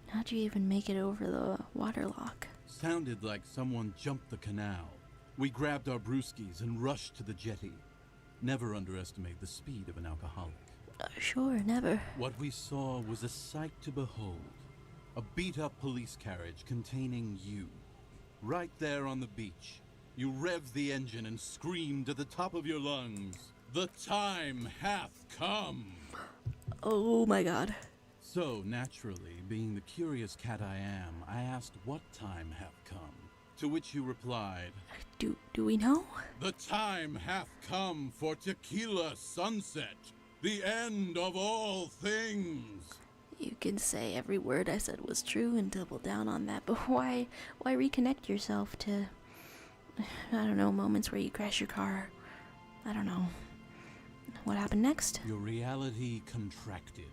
Speaker 1: How'd you even make it over the waterlock?
Speaker 9: Sounded like someone jumped the canal. We grabbed our brewskis and rushed to the jetty. Never underestimate the speed of an alcoholic.
Speaker 1: Sure, never.
Speaker 9: What we saw was a sight to behold. A beat-up police carriage containing you. Right there on the beach. You revved the engine and screamed at the top of your lungs, "The time hath come!"
Speaker 1: Oh my god.
Speaker 9: So, naturally, being the curious cat I am, I asked what time hath come. To which you replied,
Speaker 1: Do we know?
Speaker 9: "The time hath come for Tequila Sunset, the end of all things."
Speaker 1: You can say every word I said was true and double down on that, but why reconnect yourself to, I don't know, moments where you crash your car? I don't know. What happened next?
Speaker 9: Your reality contracted.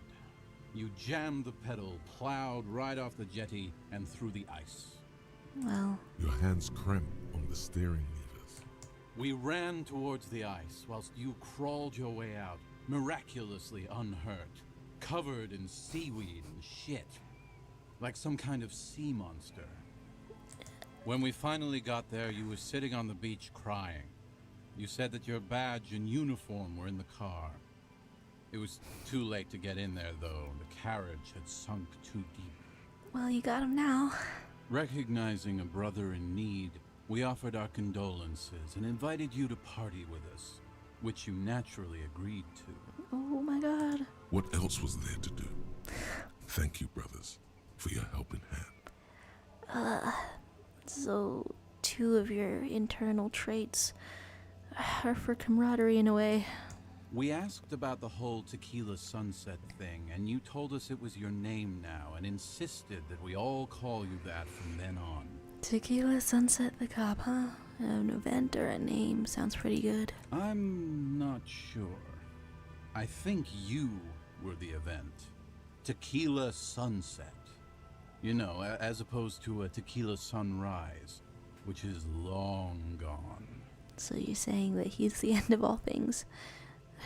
Speaker 9: You jammed the pedal, plowed right off the jetty, and through the ice.
Speaker 1: Well,
Speaker 4: Your hands cramp on the steering levers.
Speaker 9: We ran towards the ice whilst you crawled your way out, miraculously unhurt. covered in seaweed and shit. Like some kind of sea monster. When we finally got there, you were sitting on the beach crying. You said that your badge and uniform were in the car. It was too late to get in there, though. The carriage had sunk too deep.
Speaker 1: Well, you got him now.
Speaker 9: Recognizing a brother in need, we offered our condolences and invited you to party with us, which you naturally agreed to.
Speaker 1: Oh my god.
Speaker 4: What else was there to do? Thank you, brothers, for your helping hand.
Speaker 1: So, two of your internal traits are for camaraderie in a way.
Speaker 9: We asked about the whole Tequila Sunset thing, and you told us it was your name now, and insisted that we all call you that from then on.
Speaker 1: Tequila Sunset the Cop, huh? An event or a name sounds pretty good.
Speaker 9: I'm not sure. I think you were the event. Tequila Sunset. You know, as opposed to a tequila sunrise, which is long gone.
Speaker 1: So you're saying that he's the end of all things?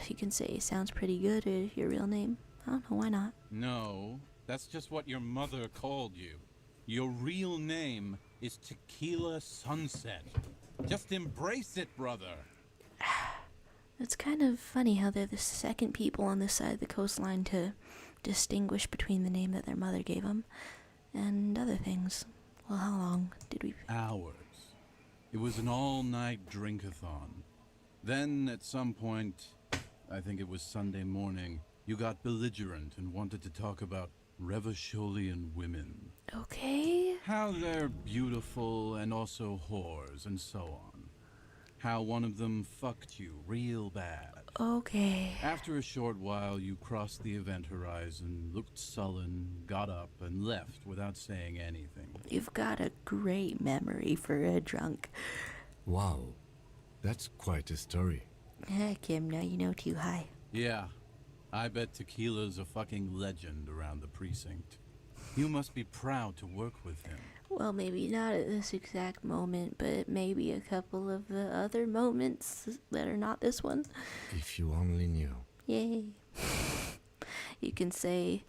Speaker 1: You can say sounds pretty good or your real name. I don't know, why not?
Speaker 9: No, that's just what your mother called you. Your real name is Tequila Sunset. Just embrace it, brother.
Speaker 1: It's kind of funny how they're the second people on this side of the coastline to distinguish between the name that their mother gave them and other things. Well, how long did we...
Speaker 9: Hours. It was an all-night drink-a-thon. Then, at some point, I think it was Sunday morning, you got belligerent and wanted to talk about Revacholian women.
Speaker 1: Okay.
Speaker 9: How they're beautiful and also whores and so on. How one of them fucked you real bad.
Speaker 1: Okay.
Speaker 9: After a short while, you crossed the event horizon, looked sullen, got up, and left without saying anything.
Speaker 1: You've got a great memory for a drunk.
Speaker 3: Wow, that's quite a story.
Speaker 1: Kim, now you know too high.
Speaker 9: Yeah, I bet Tequila's a fucking legend around the precinct. You must be proud to work with him.
Speaker 1: Well, maybe not at this exact moment, but maybe a couple of the other moments that are not this one.
Speaker 3: If you only knew.
Speaker 1: Yay. You can say,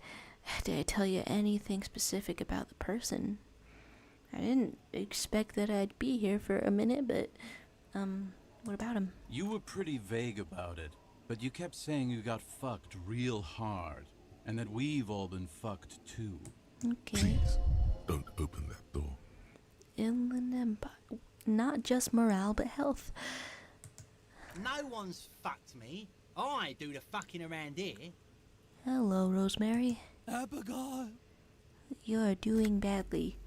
Speaker 1: did I tell you anything specific about the person? I didn't expect that I'd be here for a minute, but, what about him?
Speaker 9: You were pretty vague about it, but you kept saying you got fucked real hard, and that we've all been fucked too.
Speaker 1: Okay.
Speaker 4: Please, don't open that door.
Speaker 1: Inland Empire. Not just morale, but health.
Speaker 10: No one's fucked me. I do the fucking around here.
Speaker 1: Hello, Rosemary.
Speaker 10: Abigail.
Speaker 1: You're doing badly.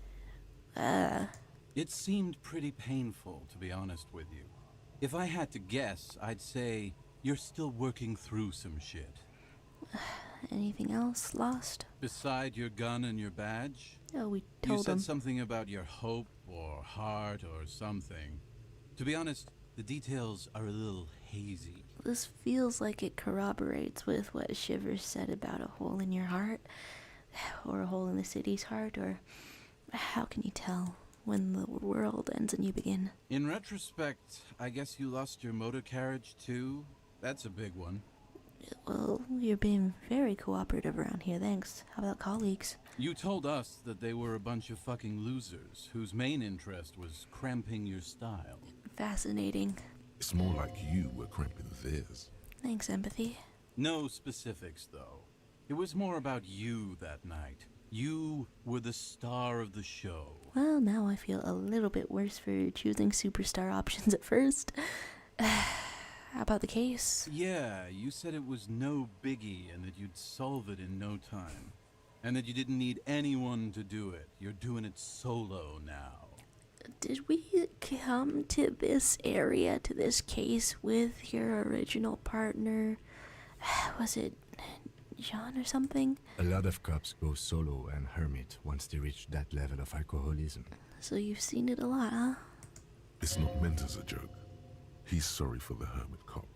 Speaker 9: It seemed pretty painful, to be honest with you. If I had to guess, I'd say you're still working through some shit.
Speaker 1: Anything else lost?
Speaker 9: Beside your gun and your badge?
Speaker 1: Oh, we
Speaker 9: You
Speaker 1: told
Speaker 9: said
Speaker 1: him.
Speaker 9: something about your hope or heart or something. To be honest, the details are a little hazy.
Speaker 1: This feels like it corroborates with what Shivers said about a hole in your heart, or a hole in the city's heart, or how can you tell when the world ends and you begin?
Speaker 9: In retrospect, I guess you lost your motor carriage too? That's a big one.
Speaker 1: Well, you're being very cooperative around here, thanks. How about colleagues?
Speaker 9: You told us that they were a bunch of fucking losers whose main interest was cramping your style.
Speaker 1: Fascinating.
Speaker 4: It's more like you were cramping theirs.
Speaker 1: Thanks, empathy.
Speaker 9: No specifics, though. It was more about you that night. You were the star of the show.
Speaker 1: Well, now I feel a little bit worse for choosing superstar options at first. How about the case?
Speaker 9: Yeah, you said it was no biggie and that you'd solve it in no time. And that you didn't need anyone to do it. You're doing it solo now.
Speaker 1: Did we come to this area, to this case, with your original partner? Was it John or something?
Speaker 3: A lot of cops go solo and hermit once they reach that level of alcoholism.
Speaker 1: So you've seen it a lot, huh?
Speaker 4: It's not meant as a joke. He's sorry for the hermit cop.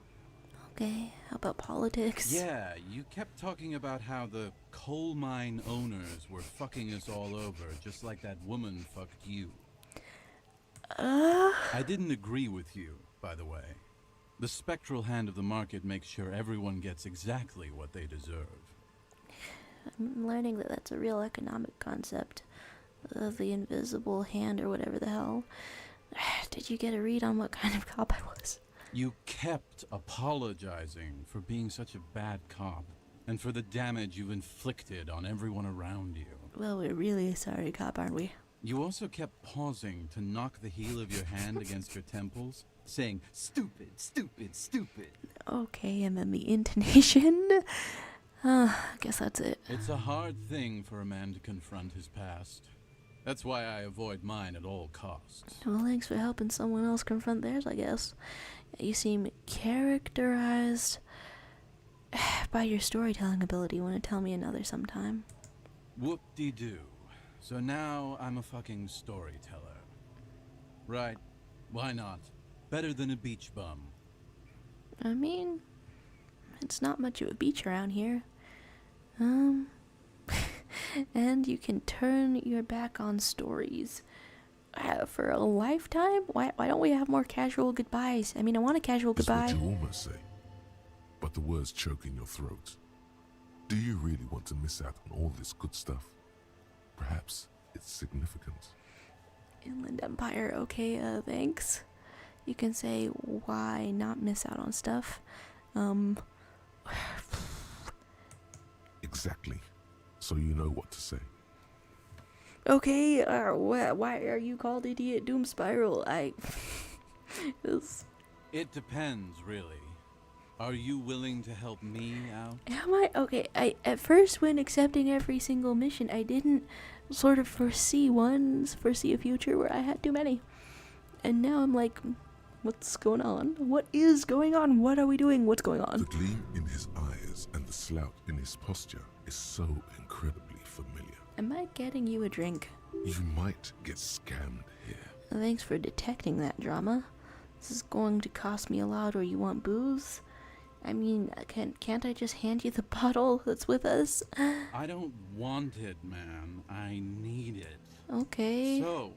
Speaker 1: Okay, how about politics?
Speaker 9: Yeah, you kept talking about how the coal mine owners were fucking us all over, just like that woman fucked you. I didn't agree with you, by the way. The spectral hand of the market makes sure everyone gets exactly what they deserve.
Speaker 1: I'm learning that that's a real economic concept. The invisible hand or whatever the hell. Did you get a read on what kind of cop I was?
Speaker 9: You kept apologizing for being such a bad cop, and for the damage you've inflicted on everyone around you.
Speaker 1: Well, we're really sorry, cop, aren't we?
Speaker 9: You also kept pausing to knock the heel of your hand against your temples, saying, "Stupid, stupid, stupid."
Speaker 1: Okay, and then the intonation. I guess that's it.
Speaker 9: It's a hard thing for a man to confront his past. That's why I avoid mine at all costs.
Speaker 1: Well, thanks for helping someone else confront theirs, I guess. You seem characterized by your storytelling ability. Want to tell me another sometime?
Speaker 9: Whoop-de-doo. So now I'm a fucking storyteller. Right. Why not? Better than a beach bum.
Speaker 1: I mean, it's not much of a beach around here. And you can turn your back on stories for a lifetime? Why don't we have more casual goodbyes? I mean, I want a casual
Speaker 4: It's
Speaker 1: goodbye.
Speaker 4: what you almost say, but the words choke in your throat. Do you really want to miss out on all this good stuff? Perhaps it's significant.
Speaker 1: Inland Empire, okay, thanks. You can say why not miss out on stuff.
Speaker 4: Exactly. So you know what to say.
Speaker 1: Okay, why are you called Idiot Doom Spiral?
Speaker 9: It depends, really. Are you willing to help me out?
Speaker 1: Am I? Okay, at first when accepting every single mission, I didn't sort of foresee a future where I had too many. And now I'm like, what's going on? What is going on? What are we doing? What's going on?
Speaker 4: The gleam in his eyes and the slouch in his posture is so incredibly familiar.
Speaker 1: Am I getting you a drink?
Speaker 4: You might get scammed here.
Speaker 1: Thanks for detecting that drama. This is going to cost me a lot, or you want booze? I mean, can't I just hand you the bottle that's with us?
Speaker 9: I don't want it, man. I need it.
Speaker 1: Okay.
Speaker 9: So,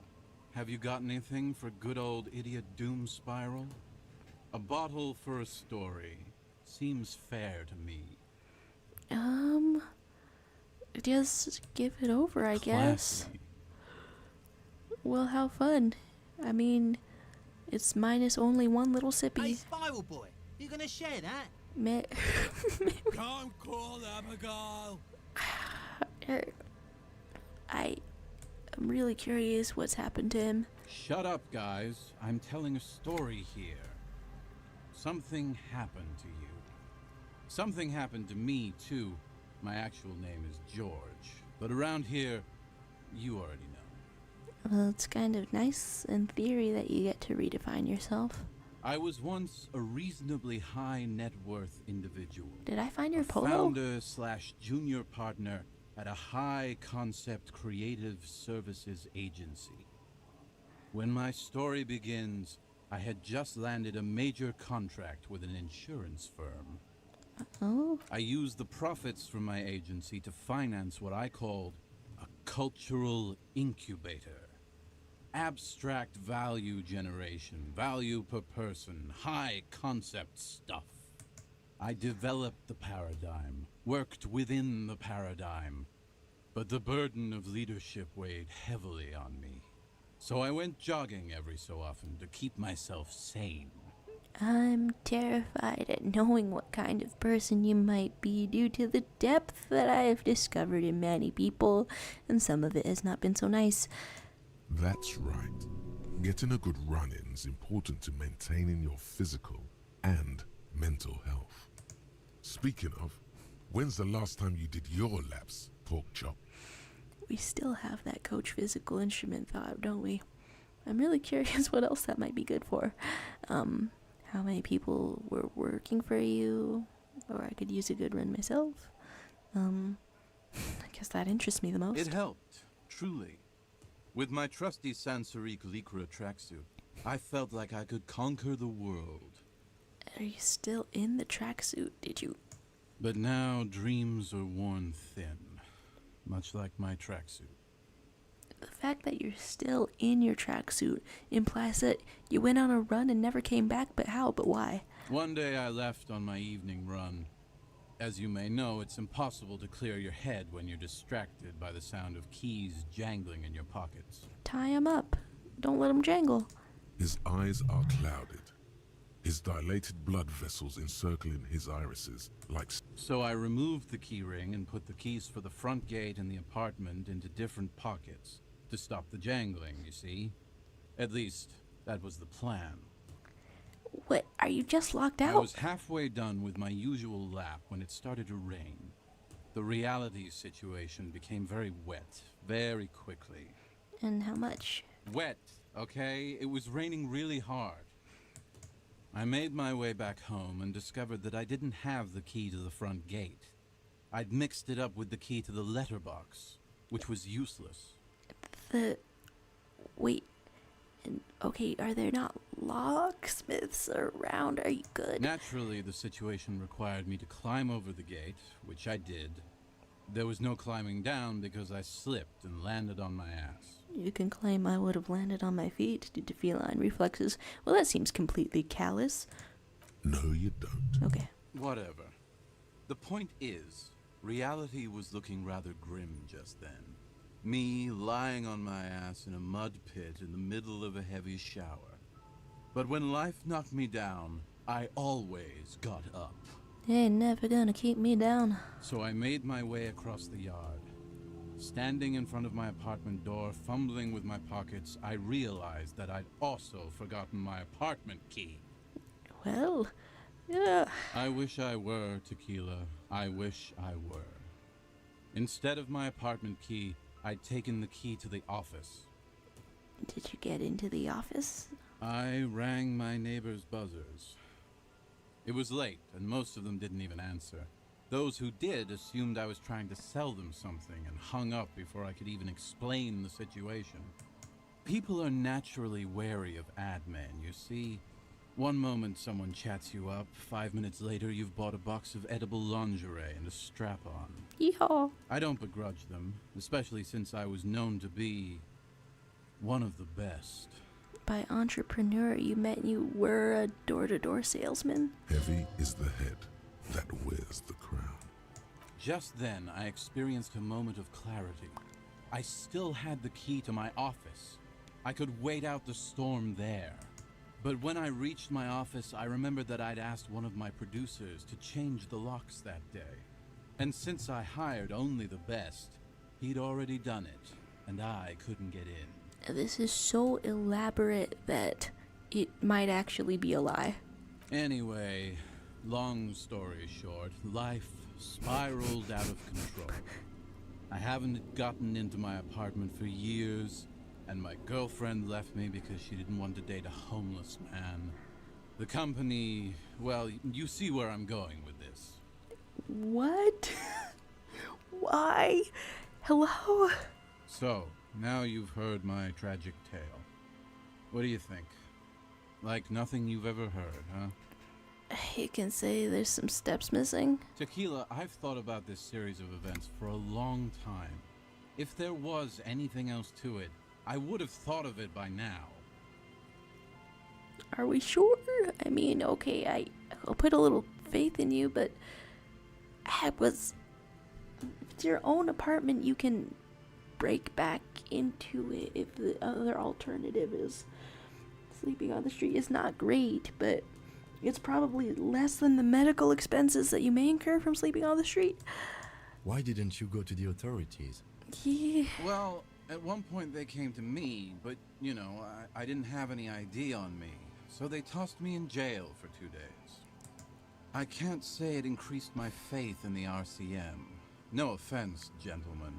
Speaker 9: have you got anything for good old Idiot Doom Spiral? A bottle for a story. Seems fair to me.
Speaker 1: Just give it over, I guess.
Speaker 9: Classy.
Speaker 1: Well, how fun. I mean, it's minus only one little sippy.
Speaker 10: Hey, Spiral Boy, you gonna share that?
Speaker 8: Don't call Abigail.
Speaker 1: I'm really curious what's happened to him.
Speaker 9: Shut up, guys. I'm telling a story here. Something happened to you. Something happened to me, too. My actual name is George. But around here, you already know.
Speaker 1: Well, it's kind of nice in theory that you get to redefine yourself.
Speaker 9: I was once a reasonably high net worth individual.
Speaker 1: Did I find your
Speaker 9: a
Speaker 1: polo?
Speaker 9: Founder/junior partner at a high concept creative services agency. When my story begins, I had just landed a major contract with an insurance firm.
Speaker 1: Oh.
Speaker 9: I used the profits from my agency to finance what I called a cultural incubator. Abstract value generation, value per person, high concept stuff. I developed the paradigm, worked within the paradigm, but the burden of leadership weighed heavily on me. So I went jogging every so often to keep myself sane.
Speaker 1: I'm terrified at knowing what kind of person you might be due to the depth that I have discovered in many people, and some of it has not been so nice.
Speaker 4: That's right. Getting a good run-in is important to maintaining your physical and mental health. Speaking of, when's the last time you did your laps, pork chop?
Speaker 1: We still have that coach physical instrument thought, don't we? I'm really curious what else that might be good for. How many people were working for you? Or I could use a good run myself. I guess that interests me the most.
Speaker 9: It helped, truly. With my trusty Sansaric Lycra tracksuit, I felt like I could conquer the world.
Speaker 1: Are you still in the tracksuit? Did you?
Speaker 9: But now dreams are worn thin, much like my tracksuit.
Speaker 1: The fact that you're still in your tracksuit implies that you went on a run and never came back, but how? But why?
Speaker 9: One day I left on my evening run. As you may know, it's impossible to clear your head when you're distracted by the sound of keys jangling in your pockets.
Speaker 1: Tie him up. Don't let him jangle.
Speaker 4: His eyes are clouded, his dilated blood vessels encircling his irises like...
Speaker 9: So I removed the key ring and put the keys for the front gate and the apartment into different pockets to stop the jangling, you see? At least, that was the plan.
Speaker 1: What, are you just locked out?
Speaker 9: I was halfway done with my usual lap when it started to rain. The reality situation became very wet, very quickly.
Speaker 1: And how much?
Speaker 9: Wet, okay? It was raining really hard. I made my way back home and discovered that I didn't have the key to the front gate. I'd mixed it up with the key to the letterbox, which was useless.
Speaker 1: Wait. Okay, are there not locksmiths around? Are you good?
Speaker 9: Naturally, the situation required me to climb over the gate, which I did. There was no climbing down because I slipped and landed on my ass.
Speaker 1: You can claim I would have landed on my feet due to feline reflexes. Well, that seems completely callous.
Speaker 4: No, you don't.
Speaker 1: Okay.
Speaker 9: Whatever. The point is, reality was looking rather grim just then. Me lying on my ass in a mud pit in the middle of a heavy shower. But when life knocked me down, I always got up.
Speaker 1: Ain't never gonna keep me down.
Speaker 9: So I made my way across the yard. Standing in front of my apartment door, fumbling with my pockets, I realized that I'd also forgotten my apartment key.
Speaker 1: Well, yeah.
Speaker 9: I wish I were, Tequila. I wish I were. Instead of my apartment key, I'd taken the key to the office.
Speaker 1: Did you get into the office?
Speaker 9: I rang my neighbor's buzzers. It was late, and most of them didn't even answer. Those who did assumed I was trying to sell them something and hung up before I could even explain the situation. People are naturally wary of ad men, you see. One moment someone chats you up, 5 minutes later you've bought a box of edible lingerie and a strap-on.
Speaker 1: Yeehaw.
Speaker 9: I don't begrudge them, especially since I was known to be one of the best.
Speaker 1: By entrepreneur, you meant you were a door-to-door salesman?
Speaker 4: Heavy is the head that wears the crown.
Speaker 9: Just then, I experienced a moment of clarity. I still had the key to my office. I could wait out the storm there. But when I reached my office, I remembered that I'd asked one of my producers to change the locks that day. And since I hired only the best, he'd already done it, and I couldn't get in.
Speaker 1: This is so elaborate that it might actually be a lie.
Speaker 9: Anyway, long story short, life spiraled out of control. I haven't gotten into my apartment for years, and my girlfriend left me because she didn't want to date a homeless man. The company, well, you see where I'm going with this.
Speaker 1: What? Why? Hello?
Speaker 9: So, now you've heard my tragic tale. What do you think? Like nothing you've ever heard, huh?
Speaker 1: You can say there's some steps missing.
Speaker 9: Tequila, I've thought about this series of events for a long time. If there was anything else to it, I would have thought of it by now.
Speaker 1: Are we sure? I mean, okay, I'll put a little faith in you, but it's your own apartment. You can break back into it if the other alternative is sleeping on the street. Is not great, but it's probably less than the medical expenses that you may incur from sleeping on the street.
Speaker 3: Why didn't you go to the authorities?
Speaker 1: Yeah.
Speaker 9: Well, at one point they came to me, but, you know, I didn't have any ID on me, so they tossed me in jail for 2 days. I can't say it increased my faith in the RCM. No offense, gentlemen.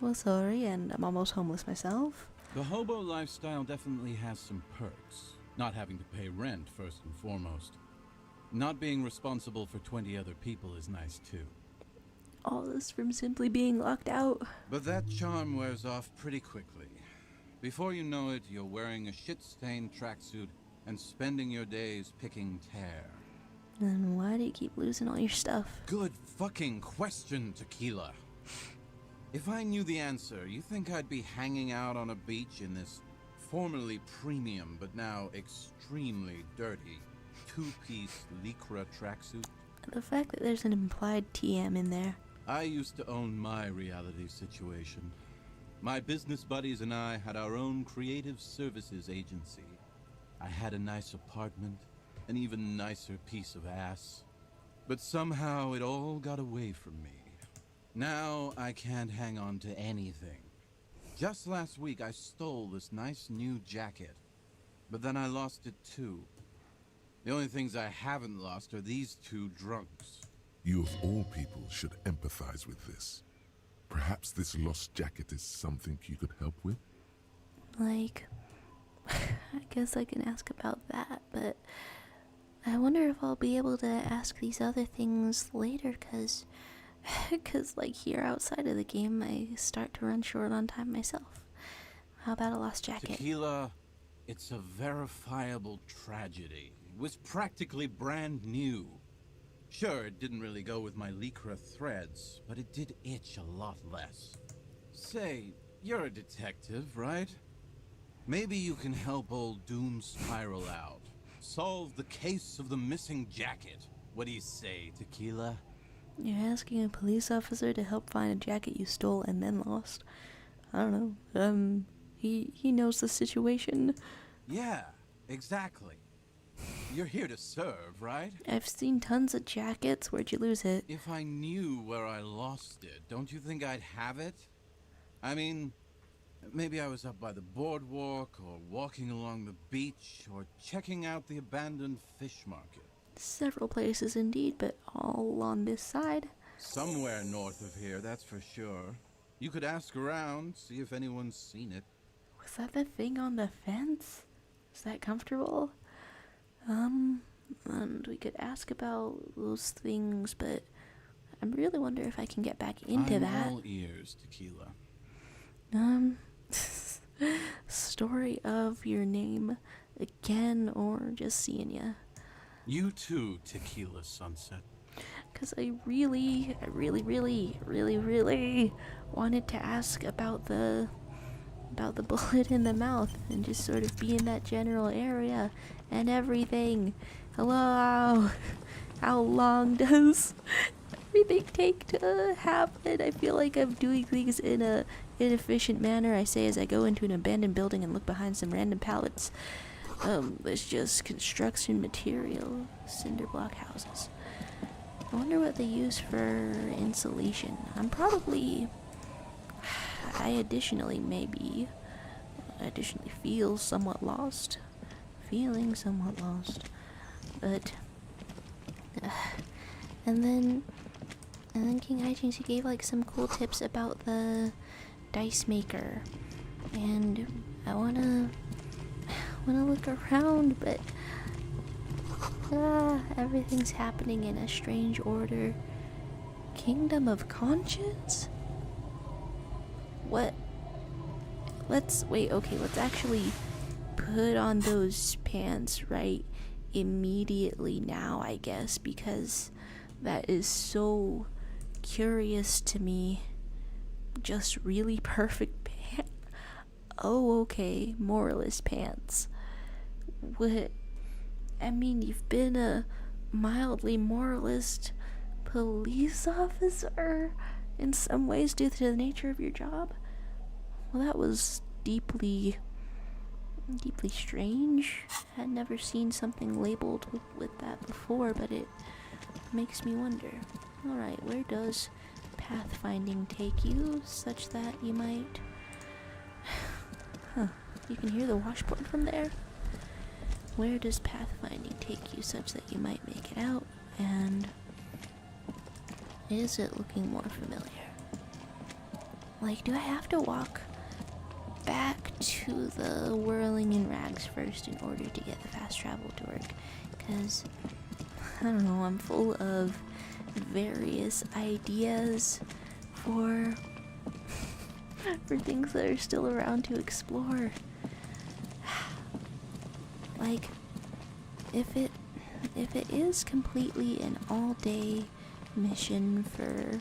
Speaker 1: Well, sorry, and I'm almost homeless myself.
Speaker 9: The hobo lifestyle definitely has some perks. Not having to pay rent, first and foremost. Not being responsible for 20 other people is nice, too.
Speaker 1: All this from simply being locked out.
Speaker 9: But that charm wears off pretty quickly. Before you know it, you're wearing a shit-stained tracksuit and spending your days picking tear.
Speaker 1: Then why do you keep losing all your stuff?
Speaker 9: Good fucking question, Tequila. If I knew the answer, you think I'd be hanging out on a beach in this formerly premium but now extremely dirty two-piece lycra tracksuit?
Speaker 1: The fact that there's an implied TM in there.
Speaker 9: I used to own my reality situation. My business buddies and I had our own creative services agency. I had a nice apartment, an even nicer piece of ass. But somehow it all got away from me. Now I can't hang on to anything. Just last week I stole this nice new jacket, but then I lost it too. The only things I haven't lost are these two drunks.
Speaker 4: You of all people should empathize with this. Perhaps this lost jacket is something you could help with?
Speaker 1: Like, I guess I can ask about that, but I wonder if I'll be able to ask these other things later, cause like here outside of the game, I start to run short on time myself. How about a lost jacket?
Speaker 9: Tequila, it's a verifiable tragedy. It was practically brand new. Sure, it didn't really go with my Lycra threads, but it did itch a lot less. Say, you're a detective, right? Maybe you can help old Doom Spiral out. Solve the case of the missing jacket. What do you say, Tequila?
Speaker 1: You're asking a police officer to help find a jacket you stole and then lost. I don't know. He knows the situation.
Speaker 9: Yeah, exactly. You're here to serve, right?
Speaker 1: I've seen tons of jackets. Where'd you lose it?
Speaker 9: If I knew where I lost it, don't you think I'd have it? I mean, maybe I was up by the boardwalk, or walking along the beach, or checking out the abandoned fish market.
Speaker 1: Several places indeed, but all on this side.
Speaker 9: Somewhere north of here, that's for sure. You could ask around, see if anyone's seen it.
Speaker 1: Was that the thing on the fence? Is that comfortable? And we could ask about those things, but I really wonder if I can get back into that.
Speaker 9: I'm all ears, Tequila.
Speaker 1: Story of your name again, or just seeing ya?
Speaker 9: You too, Tequila Sunset.
Speaker 1: Because I really wanted to ask about the bullet in the mouth and just sort of be in that general area and everything. Hello, how long does everything take to happen? I feel like I'm doing things in a inefficient manner, I say as I go into an abandoned building and look behind some random pallets. There's just construction material, cinder block houses. I wonder what they use for insulation. I additionally feel somewhat lost. Feeling somewhat lost. But, and then King Hijinks, he gave like some cool tips about the dice maker. And I wanna look around, but everything's happening in a strange order. Kingdom of Conscience? What? Let's actually put on those pants right immediately now, I guess, because that is so curious to me. Just really perfect pants. Oh, okay, moralist pants. What? I mean, you've been a mildly moralist police officer in some ways due to the nature of your job. Well, that was deeply strange. I had never seen something labeled with that before, but it makes me wonder. Alright, where does pathfinding take you, such that you might... You can hear the washboard from there? Where does pathfinding take you, such that you might make it out, and is it looking more familiar? Like, do I have to walk back to the Whirling in Rags first in order to get the fast travel to work? Because, I don't know, I'm full of various ideas for things that are still around to explore. Like, if it is completely an all-day mission for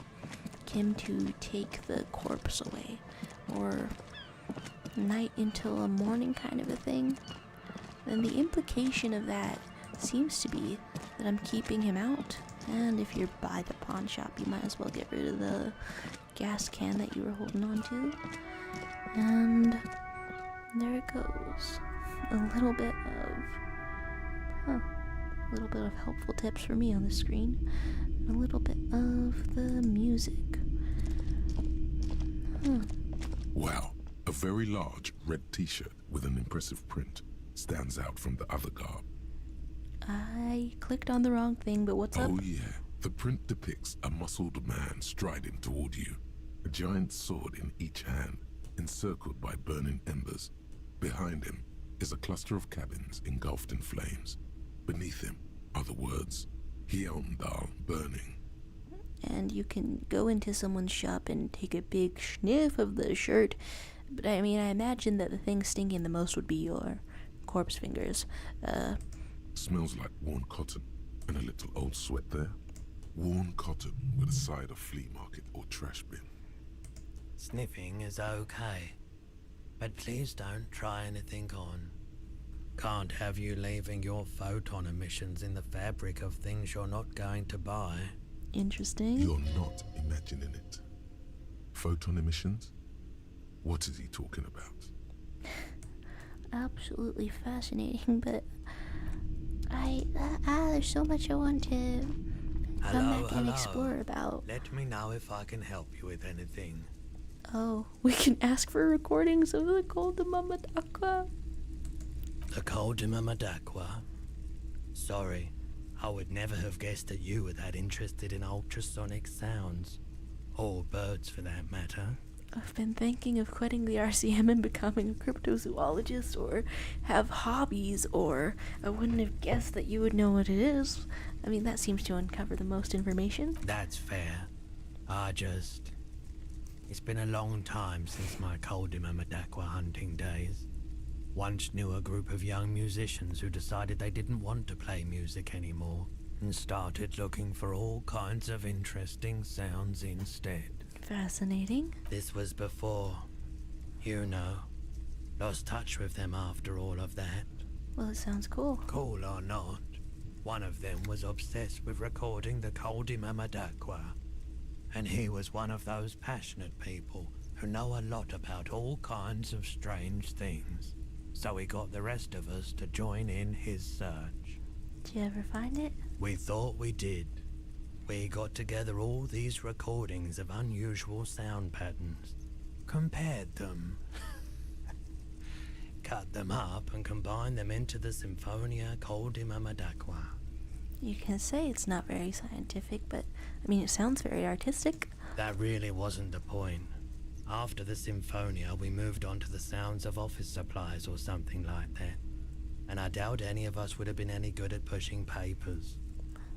Speaker 1: Kim to take the corpse away, or night until a morning kind of a thing, then the implication of that seems to be that I'm keeping him out And if you're by the pawn shop, you might as well get rid of the gas can that you were holding on to. And there it goes. A little bit of helpful tips for me on the screen. A little bit of the music.
Speaker 4: Wow, a very large red t-shirt with an impressive print stands out from the other garb.
Speaker 1: I clicked on the wrong thing, but what's up?
Speaker 4: Oh yeah, the print depicts a muscled man striding toward you, a giant sword in each hand, encircled by burning embers. Behind him is a cluster of cabins engulfed in flames. Beneath him are the words, Hyundal burning.
Speaker 1: And you can go into someone's shop and take a big sniff of the shirt. But I mean, I imagine that the thing stinking the most would be your corpse fingers.
Speaker 4: Smells like worn cotton and a little old sweat there. Worn cotton with a side of flea market or trash bin.
Speaker 11: Sniffing is okay, but please don't try anything on. Can't have you leaving your photon emissions in the fabric of things you're not going to buy.
Speaker 1: Interesting.
Speaker 4: You're not imagining it. Photon emissions? What is he talking about?
Speaker 1: Absolutely fascinating, but there's so much I want to come back and explore about.
Speaker 11: Let me know if I can help you with anything.
Speaker 1: Oh, we can ask for recordings of the Coldemama Daqua.
Speaker 11: The Coldemama Daqua? Sorry, I would never have guessed that you were that interested in ultrasonic sounds. Or birds, for that matter.
Speaker 1: I've been thinking of quitting the RCM and becoming a cryptozoologist, or have hobbies, or I wouldn't have guessed that you would know what it is. I mean, that seems to uncover the most information.
Speaker 11: That's fair. It's been a long time since my Coldemama Daqua hunting days. Once knew a group of young musicians who decided they didn't want to play music anymore, and started looking for all kinds of interesting sounds instead.
Speaker 1: Fascinating.
Speaker 11: This was before, lost touch with them after all of that.
Speaker 1: Well, it sounds cool.
Speaker 11: Cool or not, one of them was obsessed with recording the Coldemama Daqua. And he was one of those passionate people who know a lot about all kinds of strange things. So he got the rest of us to join in his search.
Speaker 1: Did you ever find it?
Speaker 11: We thought we did. We got together all these recordings of unusual sound patterns, compared them, cut them up and combined them into the Symphonia Coldemama Daqua.
Speaker 1: You can say it's not very scientific, but I mean, it sounds very artistic.
Speaker 11: That really wasn't the point. After the Symphonia, we moved on to the sounds of office supplies or something like that. And I doubt any of us would have been any good at pushing papers.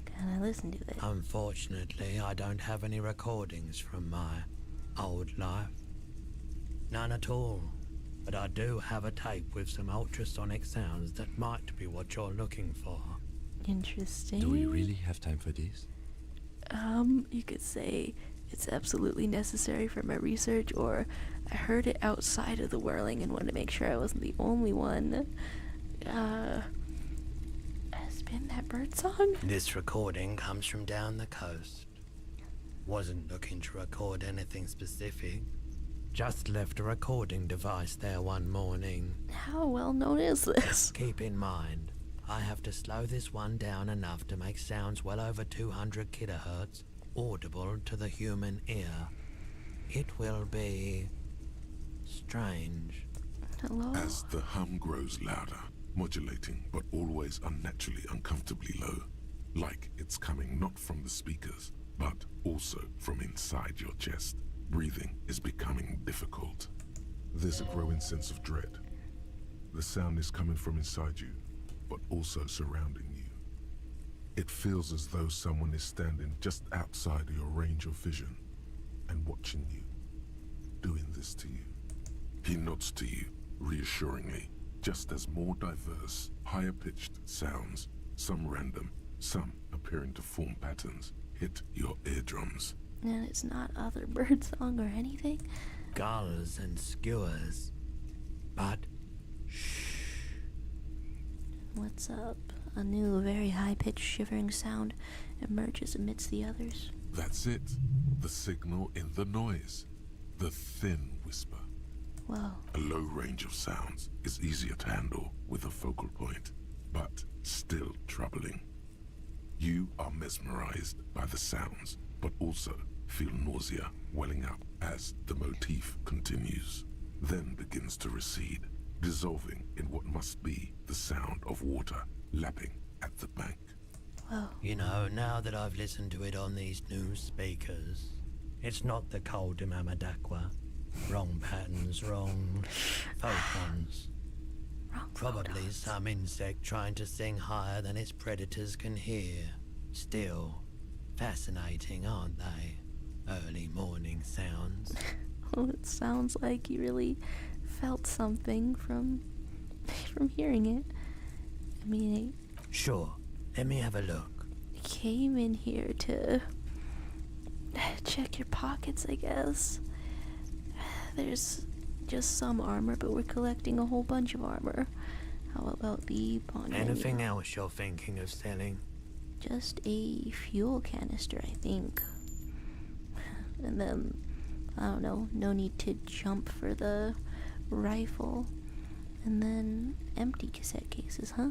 Speaker 1: Can I listen to it?
Speaker 11: Unfortunately, I don't have any recordings from my old life. None at all. But I do have a tape with some ultrasonic sounds that might be what you're looking for.
Speaker 1: Interesting.
Speaker 3: Do we really have time for this?
Speaker 1: You could say it's absolutely necessary for my research, or I heard it outside of the whirling and wanted to make sure I wasn't the only one. Has been that bird song?
Speaker 11: This recording comes from down the coast. Wasn't looking to record anything specific. Just left a recording device there one morning.
Speaker 1: How well known is this?
Speaker 11: Keep in mind, I have to slow this one down enough to make sounds well over 200 kilohertz audible to the human ear. It will be strange.
Speaker 1: Hello?
Speaker 4: As the hum grows louder, modulating but always unnaturally uncomfortably low, like it's coming not from the speakers, but also from inside your chest. Breathing is becoming difficult. There's a growing sense of dread. The sound is coming from inside you, but also surrounding you. It feels as though someone is standing just outside of your range of vision and watching you, doing this to you. He nods to you, reassuringly, just as more diverse, higher-pitched sounds, some random, some appearing to form patterns, hit your eardrums.
Speaker 1: And it's not other bird song or anything?
Speaker 11: Gulls and skewers. But shh.
Speaker 1: What's up? A new, very high-pitched shivering sound emerges amidst the others.
Speaker 4: That's it. The signal in the noise. The thin whisper.
Speaker 1: Whoa.
Speaker 4: A low range of sounds is easier to handle with a focal point, but still troubling. You are mesmerized by the sounds, but also feel nausea welling up as the motif continues, then begins to recede, dissolving in what must be the sound of water lapping at the bank.
Speaker 1: Whoa.
Speaker 11: You know, now that I've listened to it on these new speakers, it's not the cold de Mama Daqua. Wrong patterns, wrong photons. Probably some insect trying to sing higher than its predators can hear. Still, fascinating, aren't they? Early morning sounds.
Speaker 1: Well, it sounds like you really felt something from hearing it. I mean,
Speaker 11: Sure, let me have a look.
Speaker 1: I came in here to check your pockets, I guess. There's just some armor, but we're collecting a whole bunch of armor. How about the pawn menu?
Speaker 11: Anything else you're thinking of selling?
Speaker 1: Just a fuel canister, I think. And then, I don't know, no need to jump for the rifle. And then empty cassette cases, huh?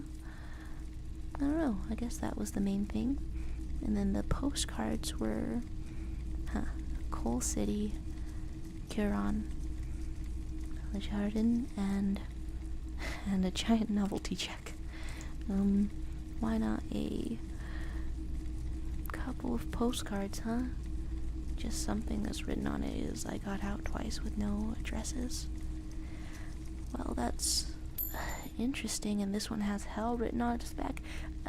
Speaker 1: I don't know, I guess that was the main thing. And then the postcards were, Coal City, Curon, the Jardin, and a giant novelty check. Why not a couple of postcards, huh? Just something that's written on it is I got out twice with no addresses. Well, that's interesting, and this one has hell written on its back.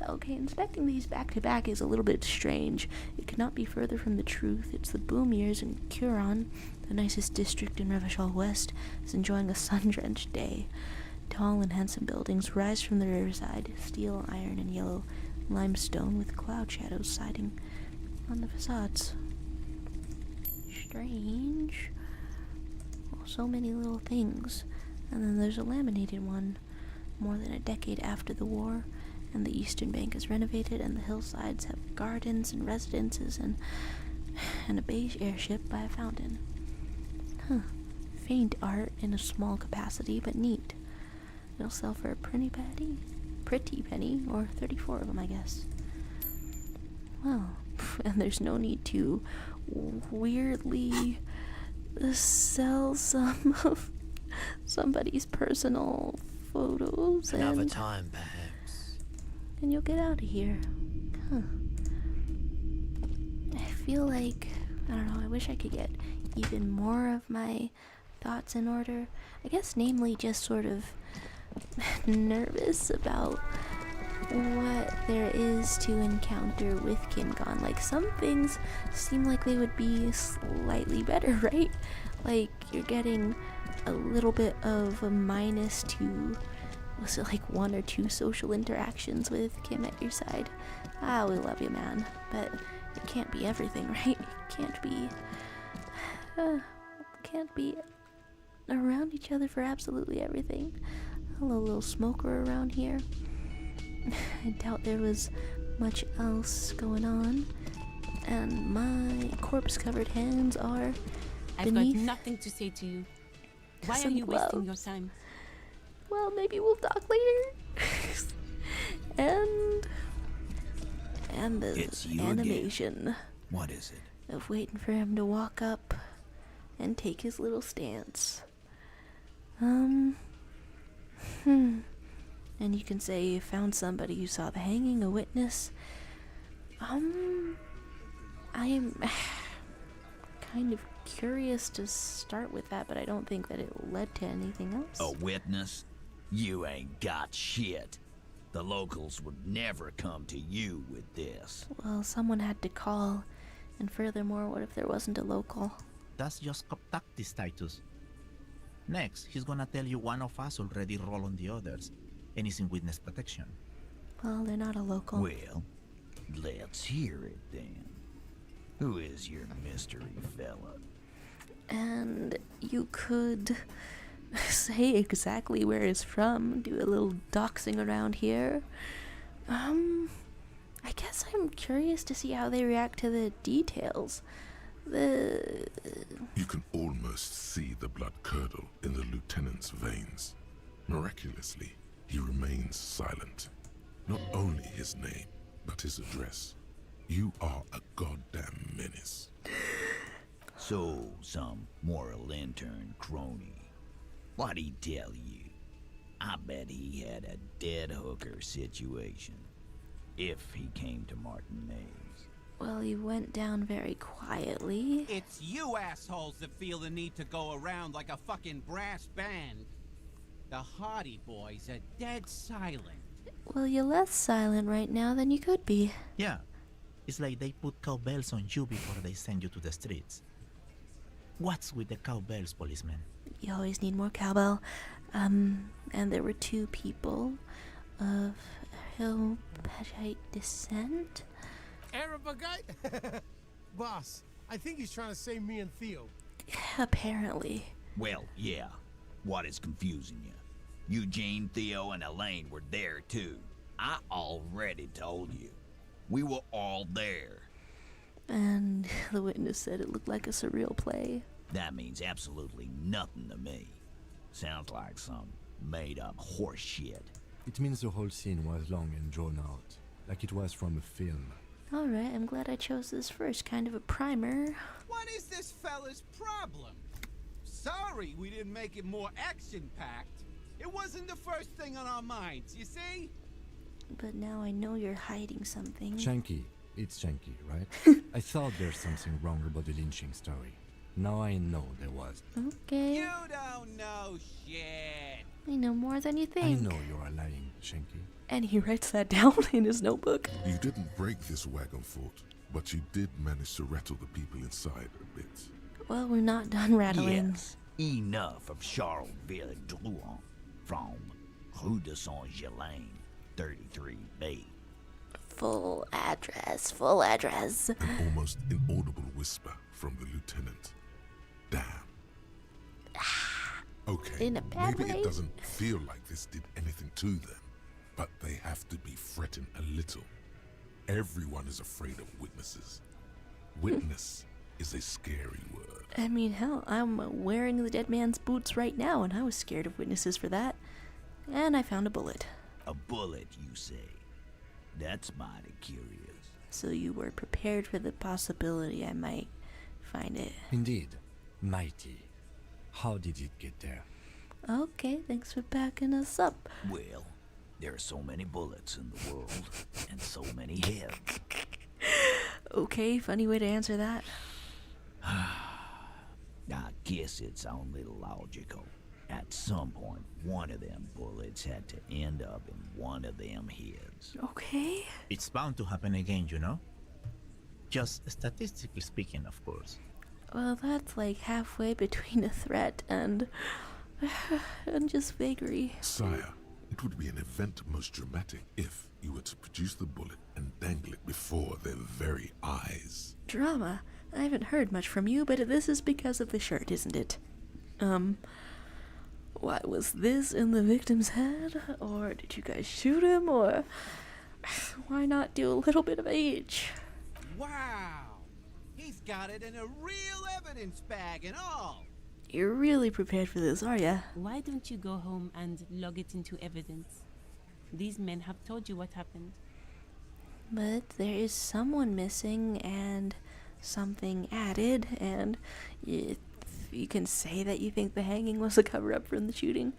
Speaker 1: Okay, inspecting these back to back is a little bit strange. It could not be further from the truth. It's the boom years in Curon, the nicest district in Revachol West, is enjoying a sun-drenched day. Tall and handsome buildings rise from the riverside, steel, iron, and yellow limestone with cloud shadows siding on the facades. Strange. Well, so many little things. And then there's a laminated one, more than a decade after the war, and the eastern bank is renovated, and the hillsides have gardens and residences, and a beige airship by a fountain. Faint art in a small capacity, but neat. It'll sell for a pretty penny, or 34 of them, I guess. Well, and there's no need to weirdly sell some of somebody's personal photos.
Speaker 11: Another time, perhaps.
Speaker 1: And you'll get out of here. I feel like, I don't know, I wish I could get even more of my thoughts in order. I guess namely just sort of nervous about what there is to encounter with Kingon. Like, some things seem like they would be slightly better, right? Like, you're getting a little bit of a minus to, was it like 1 or 2 social interactions with Kim at your side? We love you, man, but it can't be everything, right? It can't be around each other for absolutely everything. Hello, little smoker around here. I doubt there was much else going on, and my corpse-covered hands are
Speaker 12: I've got
Speaker 1: beneath
Speaker 12: nothing to say to you. Why are
Speaker 1: some
Speaker 12: you wasting your
Speaker 1: gloves.
Speaker 12: time?
Speaker 1: Well, maybe we'll talk later. and the
Speaker 13: It's you
Speaker 1: animation
Speaker 13: again. What is it?
Speaker 1: of waiting for him to walk up and take his little stance. And you can say you found somebody who saw the hanging, a witness. I am kind of curious to start with that, but I don't think that it led to anything else.
Speaker 13: A witness? You ain't got shit. The locals would never come to you with this.
Speaker 1: Well, someone had to call, and furthermore, what if there wasn't a local?
Speaker 14: That's just tactics, Titus. Next, he's gonna tell you one of us already rolled on the others, and is in witness protection.
Speaker 1: Well, they're not a local.
Speaker 13: Well, let's hear it then. Who is your mystery fella?
Speaker 1: And you could say exactly where he's from, do a little doxing around here. I guess I'm curious to see how they react to the details.
Speaker 4: You can almost see the blood curdle in the lieutenant's veins. Miraculously, he remains silent. Not only his name, but his address. You are a goddamn menace.
Speaker 13: So, some moral intern crony. What'd he tell you? I bet he had a dead hooker situation. If he came to Martinez.
Speaker 1: Well, he went down very quietly.
Speaker 10: It's you assholes that feel the need to go around like a fucking brass band. The Hardy boys are dead silent.
Speaker 1: Well, you're less silent right now than you could be.
Speaker 14: Yeah. It's like they put cowbells on you before they send you to the streets. What's with the cowbells, policeman?
Speaker 1: You always need more cowbell. And there were 2 people of Hillpatite descent.
Speaker 8: Arabagite? Boss, I think he's trying to say me and Theo.
Speaker 1: Apparently.
Speaker 13: Well, yeah. What is confusing you? Eugene, Theo, and Elaine were there too. I already told you. We were all there.
Speaker 1: And the witness said it looked like a surreal play.
Speaker 13: That means absolutely nothing to me. Sounds like some made-up horse shit.
Speaker 3: It means the whole scene was long and drawn out, like it was from a film.
Speaker 1: Alright, I'm glad I chose this first, kind of a primer.
Speaker 10: What is this fella's problem? Sorry we didn't make it more action-packed. It wasn't the first thing on our minds, you see?
Speaker 1: But now I know you're hiding something.
Speaker 3: Shanky. It's Shanky, right? I thought there's something wrong about the lynching story. Now I know there was.
Speaker 1: Okay.
Speaker 10: You don't know shit.
Speaker 1: I know more than you think.
Speaker 3: I know you're lying, Shanky.
Speaker 1: And he writes that down in his notebook.
Speaker 4: You didn't break this wagon fort, but you did manage to rattle the people inside a bit.
Speaker 1: Well, we're not done rattling.
Speaker 13: Yes, enough of Charleville Drouin from Rue de Saint-Gelain, 33B.
Speaker 1: Full address, full address.
Speaker 4: An almost inaudible whisper from the lieutenant. Damn. Okay,
Speaker 1: In a bad
Speaker 4: maybe
Speaker 1: way?
Speaker 4: it doesn't feel like this did anything to them, but they have to be fretting a little. Everyone is afraid of witnesses. Witness is a scary word.
Speaker 1: I mean, hell, I'm wearing the dead man's boots right now, and I was scared of witnesses for that. And I found a bullet.
Speaker 13: A bullet, you say? That's mighty curious.
Speaker 1: So you were prepared for the possibility I might find it.
Speaker 3: Indeed. Mighty. How did it get there?
Speaker 1: Okay, thanks for backing us up.
Speaker 13: Well, there are so many bullets in the world, and so many heads.
Speaker 1: Okay, funny way to answer that.
Speaker 13: I guess it's only logical. At some point, one of them bullets had to end up in one of them heads.
Speaker 1: Okay.
Speaker 14: It's bound to happen again, you know? Just statistically speaking, of course.
Speaker 1: Well, that's like halfway between a threat and just vagary.
Speaker 4: Sire, it would be an event most dramatic if you were to produce the bullet and dangle it before their very eyes.
Speaker 1: Drama? I haven't heard much from you, but this is because of the shirt, isn't it? Why was this in the victim's head? Or did you guys shoot him? Or why not do a little bit of each?
Speaker 10: Wow. He's got it in a real evidence bag and all.
Speaker 1: You're really prepared for this, are ya?
Speaker 12: Why don't you go home and log it into evidence? These men have told you what happened.
Speaker 1: But there is someone missing and something added, and if you can say that you think the hanging was a cover-up from the shooting,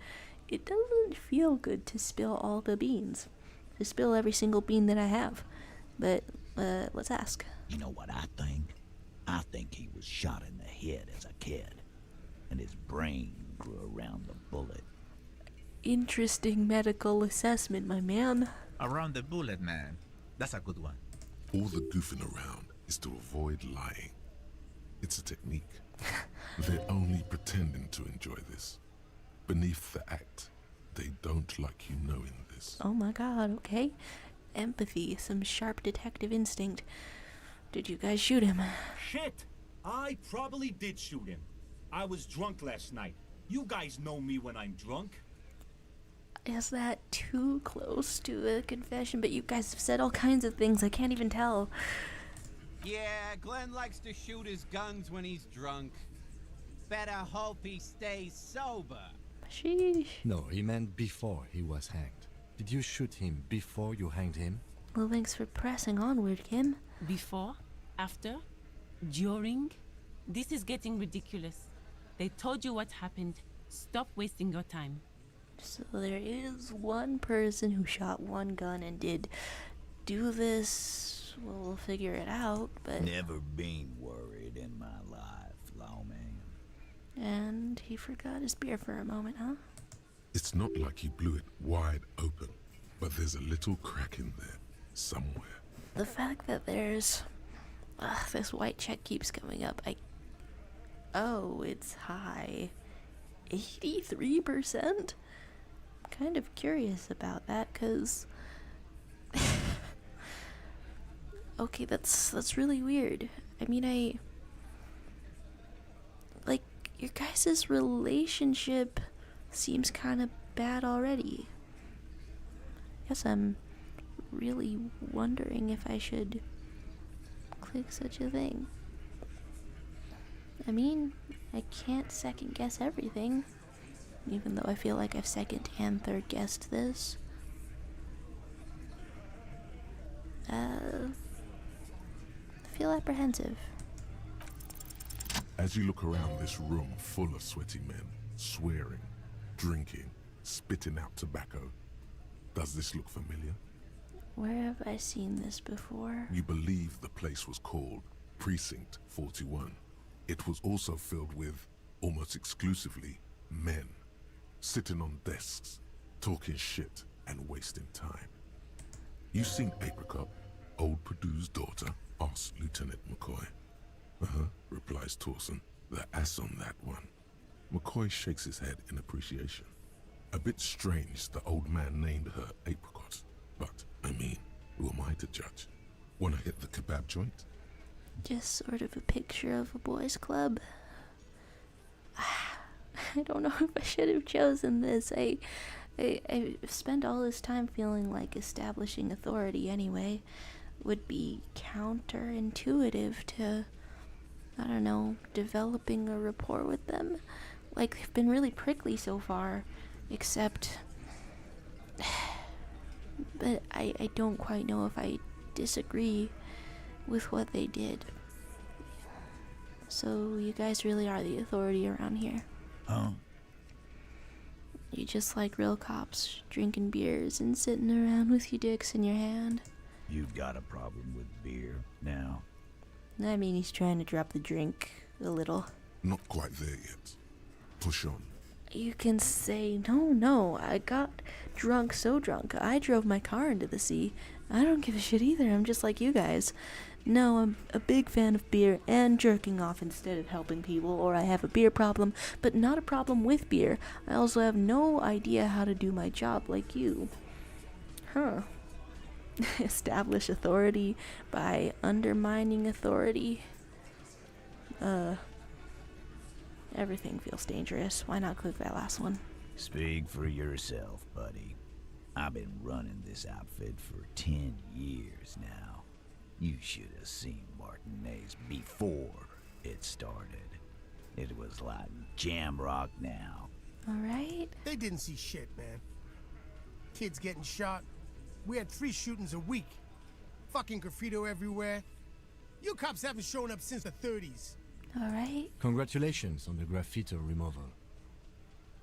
Speaker 1: it doesn't feel good to spill all the beans. To spill every single bean that I have. But, let's ask.
Speaker 13: You know what I think? I think he was shot in the head as a kid, and his brain grew around the bullet.
Speaker 1: Interesting medical assessment, my man.
Speaker 14: Around the bullet, man. That's a good one.
Speaker 4: All the goofing around is to avoid lying. It's a technique. They're only pretending to enjoy this. Beneath the act, they don't like you knowing this.
Speaker 1: Oh my god, okay. Empathy, some sharp detective instinct. Did you guys shoot him?
Speaker 15: Shit! I probably did shoot him. I was drunk last night. You guys know me when I'm drunk.
Speaker 1: Is that too close to a confession? But you guys have said all kinds of things. I can't even tell.
Speaker 10: Yeah, Glenn likes to shoot his guns when he's drunk. Better hope he stays sober.
Speaker 1: Sheesh.
Speaker 3: No, he meant before he was hanged. Did you shoot him before you hanged him?
Speaker 1: Well, thanks for pressing onward, Kim.
Speaker 12: Before? After? During? This is getting ridiculous. They told you what happened. Stop wasting your time.
Speaker 1: So there is one person who shot one gun and did do this. Well, we'll figure it out, but...
Speaker 13: Never been worried in my life, lawman.
Speaker 1: And he forgot his beer for a moment, huh?
Speaker 4: It's not like he blew it wide open, but there's a little crack in there, somewhere.
Speaker 1: The fact that there's... this white check keeps coming up. Oh, it's high. 83%? Kind of curious about that, because... okay, that's really weird. I mean, like, your guys' relationship seems kind of bad already. Guess I'm really wondering if I should click such a thing. I mean, I can't second guess everything, even though I feel like I've second and third guessed this. I feel apprehensive.
Speaker 4: As you look around this room full of sweaty men, swearing, drinking, spitting out tobacco, does this look familiar?
Speaker 1: Where have I seen this before?
Speaker 4: You believe the place was called Precinct 41. It was also filled with, almost exclusively, men, sitting on desks, talking shit and wasting time. You seen Apricot, old Purdue's daughter? Asks Lieutenant McCoy. Replies Torson. The ass on that one. McCoy shakes his head in appreciation. A bit strange the old man named her Apricot, but, I mean, who am I to judge? Wanna hit the kebab joint?
Speaker 1: Just sort of a picture of a boys' club. I don't know if I should have chosen this. I spent all this time feeling like establishing authority anyway would be counterintuitive to, I don't know, developing a rapport with them. Like, they've been really prickly so far, except... but I don't quite know if I disagree with what they did. So you guys really are the authority around here. You just like real cops, drinking beers and sitting around with your dicks in your hand.
Speaker 13: You've got a problem with beer now?
Speaker 1: I mean, he's trying to drop the drink a little.
Speaker 4: Not quite there yet. Push on.
Speaker 1: You can say, no, I got drunk, so drunk, I drove my car into the sea. I don't give a shit either, I'm just like you guys. No, I'm a big fan of beer and jerking off instead of helping people, or I have a beer problem, but not a problem with beer. I also have no idea how to do my job like you. Establish authority by undermining authority. Everything feels dangerous. Why not click that last one?
Speaker 13: Speak for yourself, buddy. I've been running this outfit for 10 years now. You should have seen Martinez before it started. It was like jam rock now.
Speaker 1: Alright.
Speaker 7: They didn't see shit, man. Kids getting shot. We had 3 shootings a week. Fucking graffito everywhere. You cops haven't shown up since the 30s.
Speaker 1: Alright.
Speaker 3: Congratulations on the graffiti removal.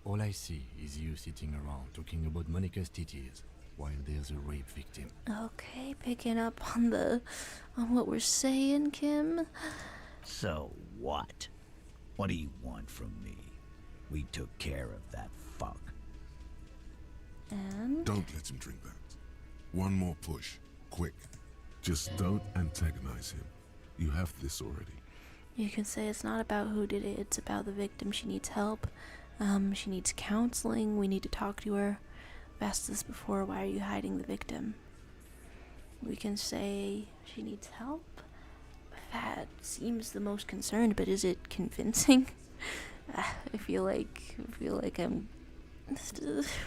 Speaker 3: All I see is you sitting around talking about Monica's titties while there's a rape victim.
Speaker 1: Okay, picking up on what we're saying, Kim.
Speaker 13: So what? What do you want from me? We took care of that fuck.
Speaker 1: And?
Speaker 4: Don't let him drink that. One more push. Quick. Just don't antagonize him. You have this already.
Speaker 1: You can say it's not about who did it, it's about the victim. She needs help. She needs counseling. We need to talk to her. I've asked this before. Why are you hiding the victim? We can say she needs help. That seems the most concerned, but is it convincing? I feel like I'm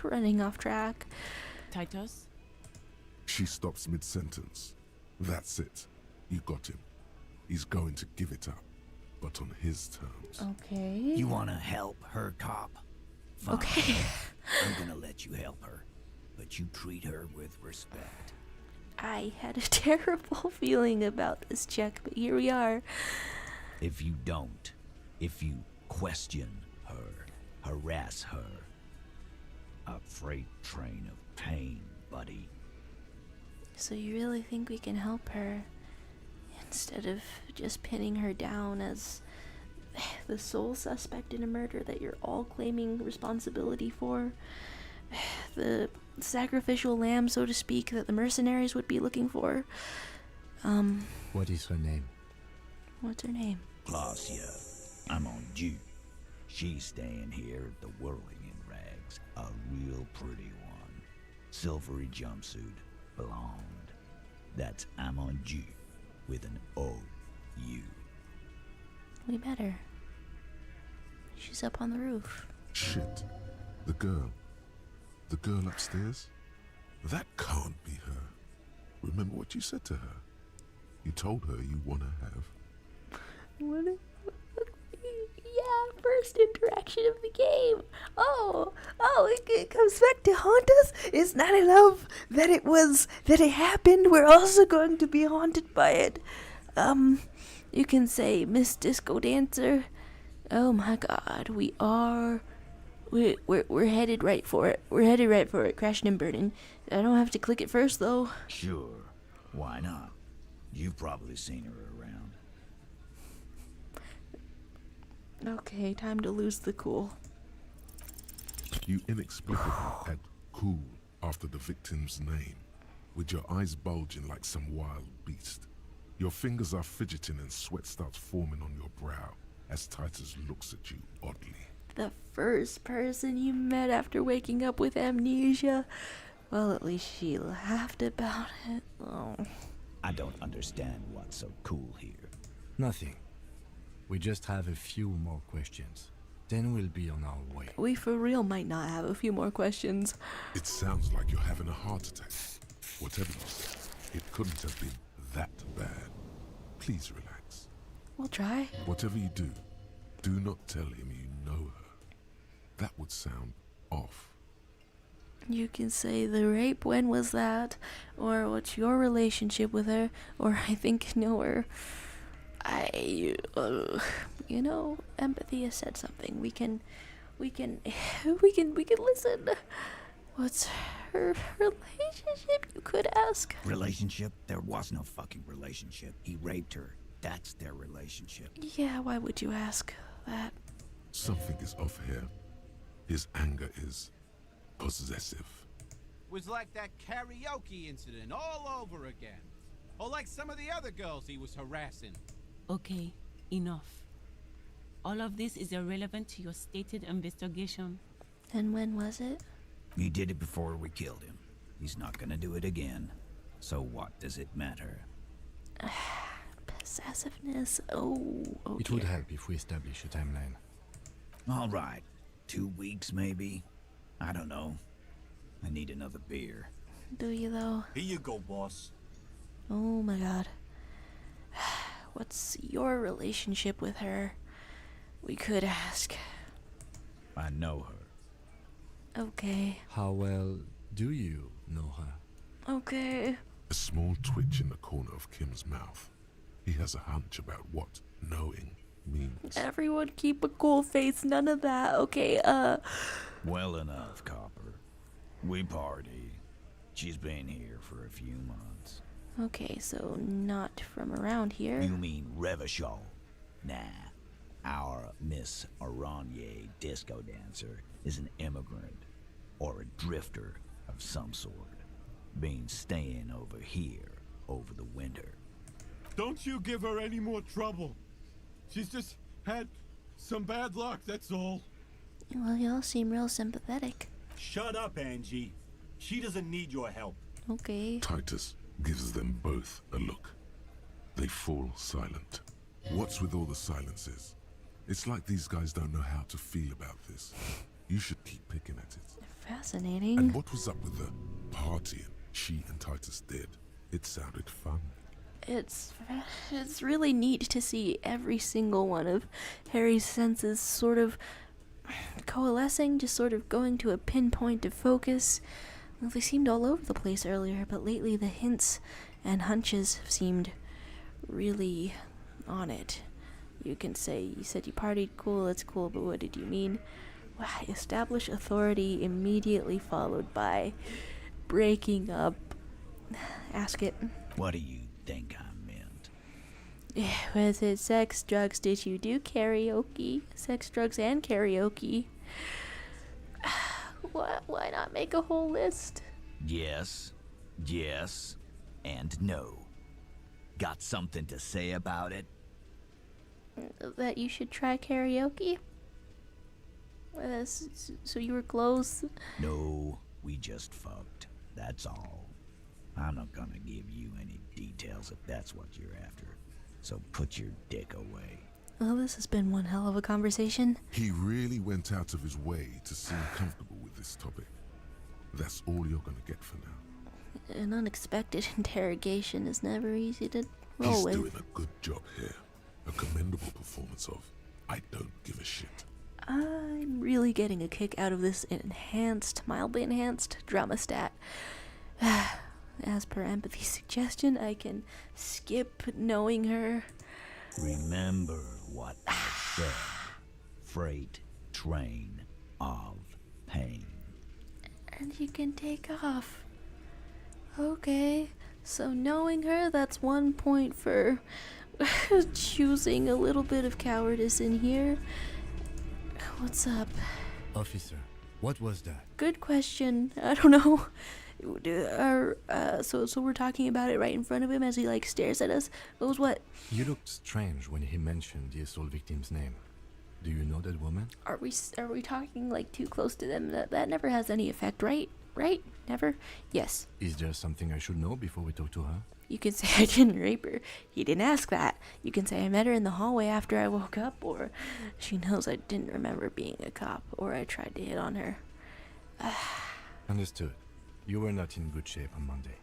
Speaker 1: running off track.
Speaker 12: Titus?
Speaker 4: She stops mid-sentence. That's it. You got him. He's going to give it up, but on his terms.
Speaker 1: Okay.
Speaker 13: You wanna help her, cop? Fine.
Speaker 1: Okay.
Speaker 13: I'm gonna let you help her, but you treat her with respect.
Speaker 1: I had a terrible feeling about this check, but here we are.
Speaker 13: If you don't, if you question her, harass her, a freight train of pain, buddy.
Speaker 1: So you really think we can help her instead of just pinning her down as the sole suspect in a murder that you're all claiming responsibility for? The sacrificial lamb, so to speak, that the mercenaries would be looking for.
Speaker 3: What is her name?
Speaker 1: What's her name?
Speaker 13: Glacia, I'm on due. She's staying here at the Whirling in Rags, a real pretty one. Silvery jumpsuit, blonde. That's I'm on due, with an O-U.
Speaker 1: We met her. She's up on the roof.
Speaker 4: Shit. The girl. The girl upstairs? That can't be her. Remember what you said to her? You told her you want to have.
Speaker 1: What? Yeah, first interaction of the game. Oh, it comes back to haunt us. It's not enough that it happened. We're also going to be haunted by it. You can say, Miss Disco Dancer. Oh my God, we're headed right for it. We're headed right for it, crashing and burning. I don't have to click it first though.
Speaker 13: Sure, why not? You've probably seen her around.
Speaker 1: Okay, time to lose the cool.
Speaker 4: You inexplicably add cool after the victim's name, with your eyes bulging like some wild beast. Your fingers are fidgeting and sweat starts forming on your brow as Titus looks at you oddly.
Speaker 1: The first person you met after waking up with amnesia. Well, at least she laughed about it. Oh.
Speaker 13: I don't understand what's so cool here.
Speaker 3: Nothing. We just have a few more questions. Then we'll be on our way.
Speaker 1: We for real might not have a few more questions.
Speaker 4: It sounds like you're having a heart attack. Whatever you say, it couldn't have been that bad. Please relax.
Speaker 1: We'll try.
Speaker 4: Whatever you do, do not tell him you know her. That would sound off.
Speaker 1: You can say the rape, when was that? Or what's your relationship with her? Or I think I know her. Empathy has said something. We can listen. What's her relationship, you could ask?
Speaker 13: Relationship? There was no fucking relationship. He raped her. That's their relationship.
Speaker 1: Yeah, why would you ask that?
Speaker 4: Something is off here. His anger is possessive.
Speaker 10: Was like that karaoke incident all over again. Or like some of the other girls he was harassing.
Speaker 12: Okay, enough. All of this is irrelevant to your stated investigation.
Speaker 1: And when was it?
Speaker 13: He did it before we killed him. He's not gonna do it again. So what does it matter?
Speaker 1: Possessiveness. Oh, okay.
Speaker 3: It would help if we establish a timeline.
Speaker 13: All right. 2 weeks, maybe? I don't know. I need another beer.
Speaker 1: Do you, though?
Speaker 15: Here you go, boss.
Speaker 1: Oh, my God. What's your relationship with her? We could ask.
Speaker 13: I know her.
Speaker 1: Okay.
Speaker 3: How well do you know her?
Speaker 1: Okay.
Speaker 4: A small twitch in the corner of Kim's mouth. He has a hunch about what knowing means.
Speaker 1: Everyone keep a cool face. None of that. Okay,
Speaker 13: Well enough, Copper. We party. She's been here for a few months.
Speaker 1: Okay, so not from around here.
Speaker 13: You mean Revachol? Nah. Our Miss Aranye disco dancer is an immigrant or a drifter of some sort. Been staying over here over the winter.
Speaker 16: Don't you give her any more trouble. She's just had some bad luck, that's all.
Speaker 1: Well, y'all seem real sympathetic.
Speaker 15: Shut up, Angie. She doesn't need your help.
Speaker 1: Okay.
Speaker 4: Titus gives them both a look. They fall silent. What's with all the silences? It's like these guys don't know how to feel about this. You should keep picking at it.
Speaker 1: Fascinating.
Speaker 4: And what was up with the party she and Titus did? It sounded fun.
Speaker 1: It's really neat to see every single one of Harry's senses sort of coalescing, just sort of going to a pinpoint of focus. Well, they seemed all over the place earlier, but lately the hints and hunches have seemed really on it. You can say, you said you partied, cool, that's cool, but what did you mean? Well, establish authority immediately followed by breaking up. Ask it.
Speaker 13: What do you think I meant?
Speaker 1: Was it sex, drugs? Did you do karaoke? Sex, drugs, and karaoke. Why not make a whole list?
Speaker 13: Yes, yes, and no. Got something to say about it?
Speaker 1: That you should try karaoke? So you were close?
Speaker 13: No, we just fucked. That's all. I'm not gonna give you any details if that's what you're after. So put your dick away.
Speaker 1: Well, this has been one hell of a conversation.
Speaker 4: He really went out of his way to seem comfortable with this topic. That's all you're gonna get for now.
Speaker 1: An unexpected interrogation is never easy to roll with.
Speaker 4: He's doing a good job here. A commendable performance of I don't give a shit.
Speaker 1: I'm really getting a kick out of this mildly enhanced drama stat. As per empathy's suggestion, I can skip knowing her.
Speaker 13: Remember what I said. Freight train of pain.
Speaker 1: And you can take off. Okay, so knowing her, that's 1 point for choosing a little bit of cowardice in here. What's up?
Speaker 3: Officer, what was that?
Speaker 1: Good question. I don't know. So we're talking about it right in front of him as he like stares at us. What was what?
Speaker 3: You looked strange when he mentioned the assault victim's name. Do you know that woman?
Speaker 1: Are we talking like too close to them? That never has any effect, right? Right? Never? Yes.
Speaker 3: Is there something I should know before we talk to her?
Speaker 1: You can say I didn't rape her. He didn't ask that. You can say I met her in the hallway after I woke up, or she knows I didn't remember being a cop, or I tried to hit on her.
Speaker 3: Understood. You were not in good shape on Monday.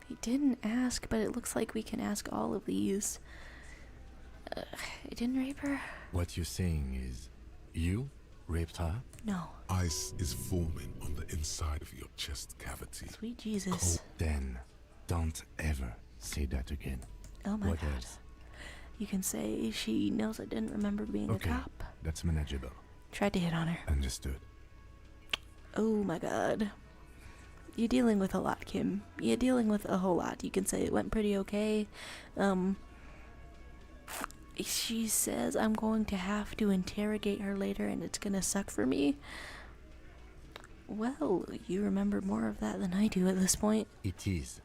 Speaker 1: He didn't ask, but it looks like we can ask all of these. I didn't rape her.
Speaker 3: What you're saying is, you raped her?
Speaker 1: No.
Speaker 4: Ice is forming on the inside of your chest cavity.
Speaker 1: Sweet Jesus.
Speaker 3: Then, don't ever say that again.
Speaker 1: Oh my
Speaker 3: what
Speaker 1: God.
Speaker 3: Else?
Speaker 1: You can say she knows I didn't remember being a cop.
Speaker 3: That's manageable.
Speaker 1: Tried to hit on her.
Speaker 3: Understood.
Speaker 1: Oh my God. You're dealing with a lot, Kim. You're dealing with a whole lot. You can say it went pretty okay. She says I'm going to have to interrogate her later and it's gonna suck for me. Well, you remember more of that than I do at this point.
Speaker 3: It is.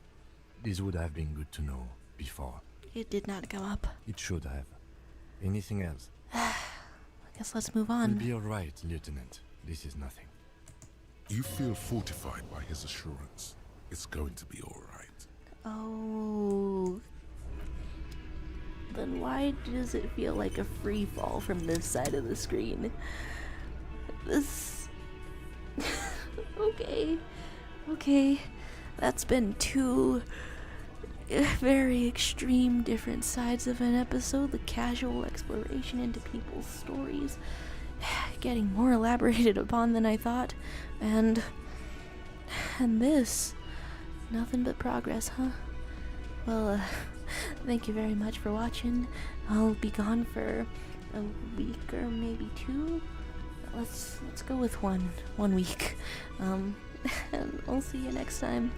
Speaker 3: This would have been good to know before.
Speaker 1: It did not come up.
Speaker 3: It should have. Anything else?
Speaker 1: I guess let's move on.
Speaker 3: We'll be alright, Lieutenant. This is nothing.
Speaker 4: You feel fortified by his assurance. It's going to be alright.
Speaker 1: Oh. Then why does it feel like a free fall from this side of the screen? This... Okay. That's been two very extreme different sides of an episode. The casual exploration into people's stories getting more elaborated upon than I thought. And this. Nothing but progress, huh? Well, thank you very much for watching. I'll be gone for a week or maybe two. Let's go with one week. And I'll see you next time.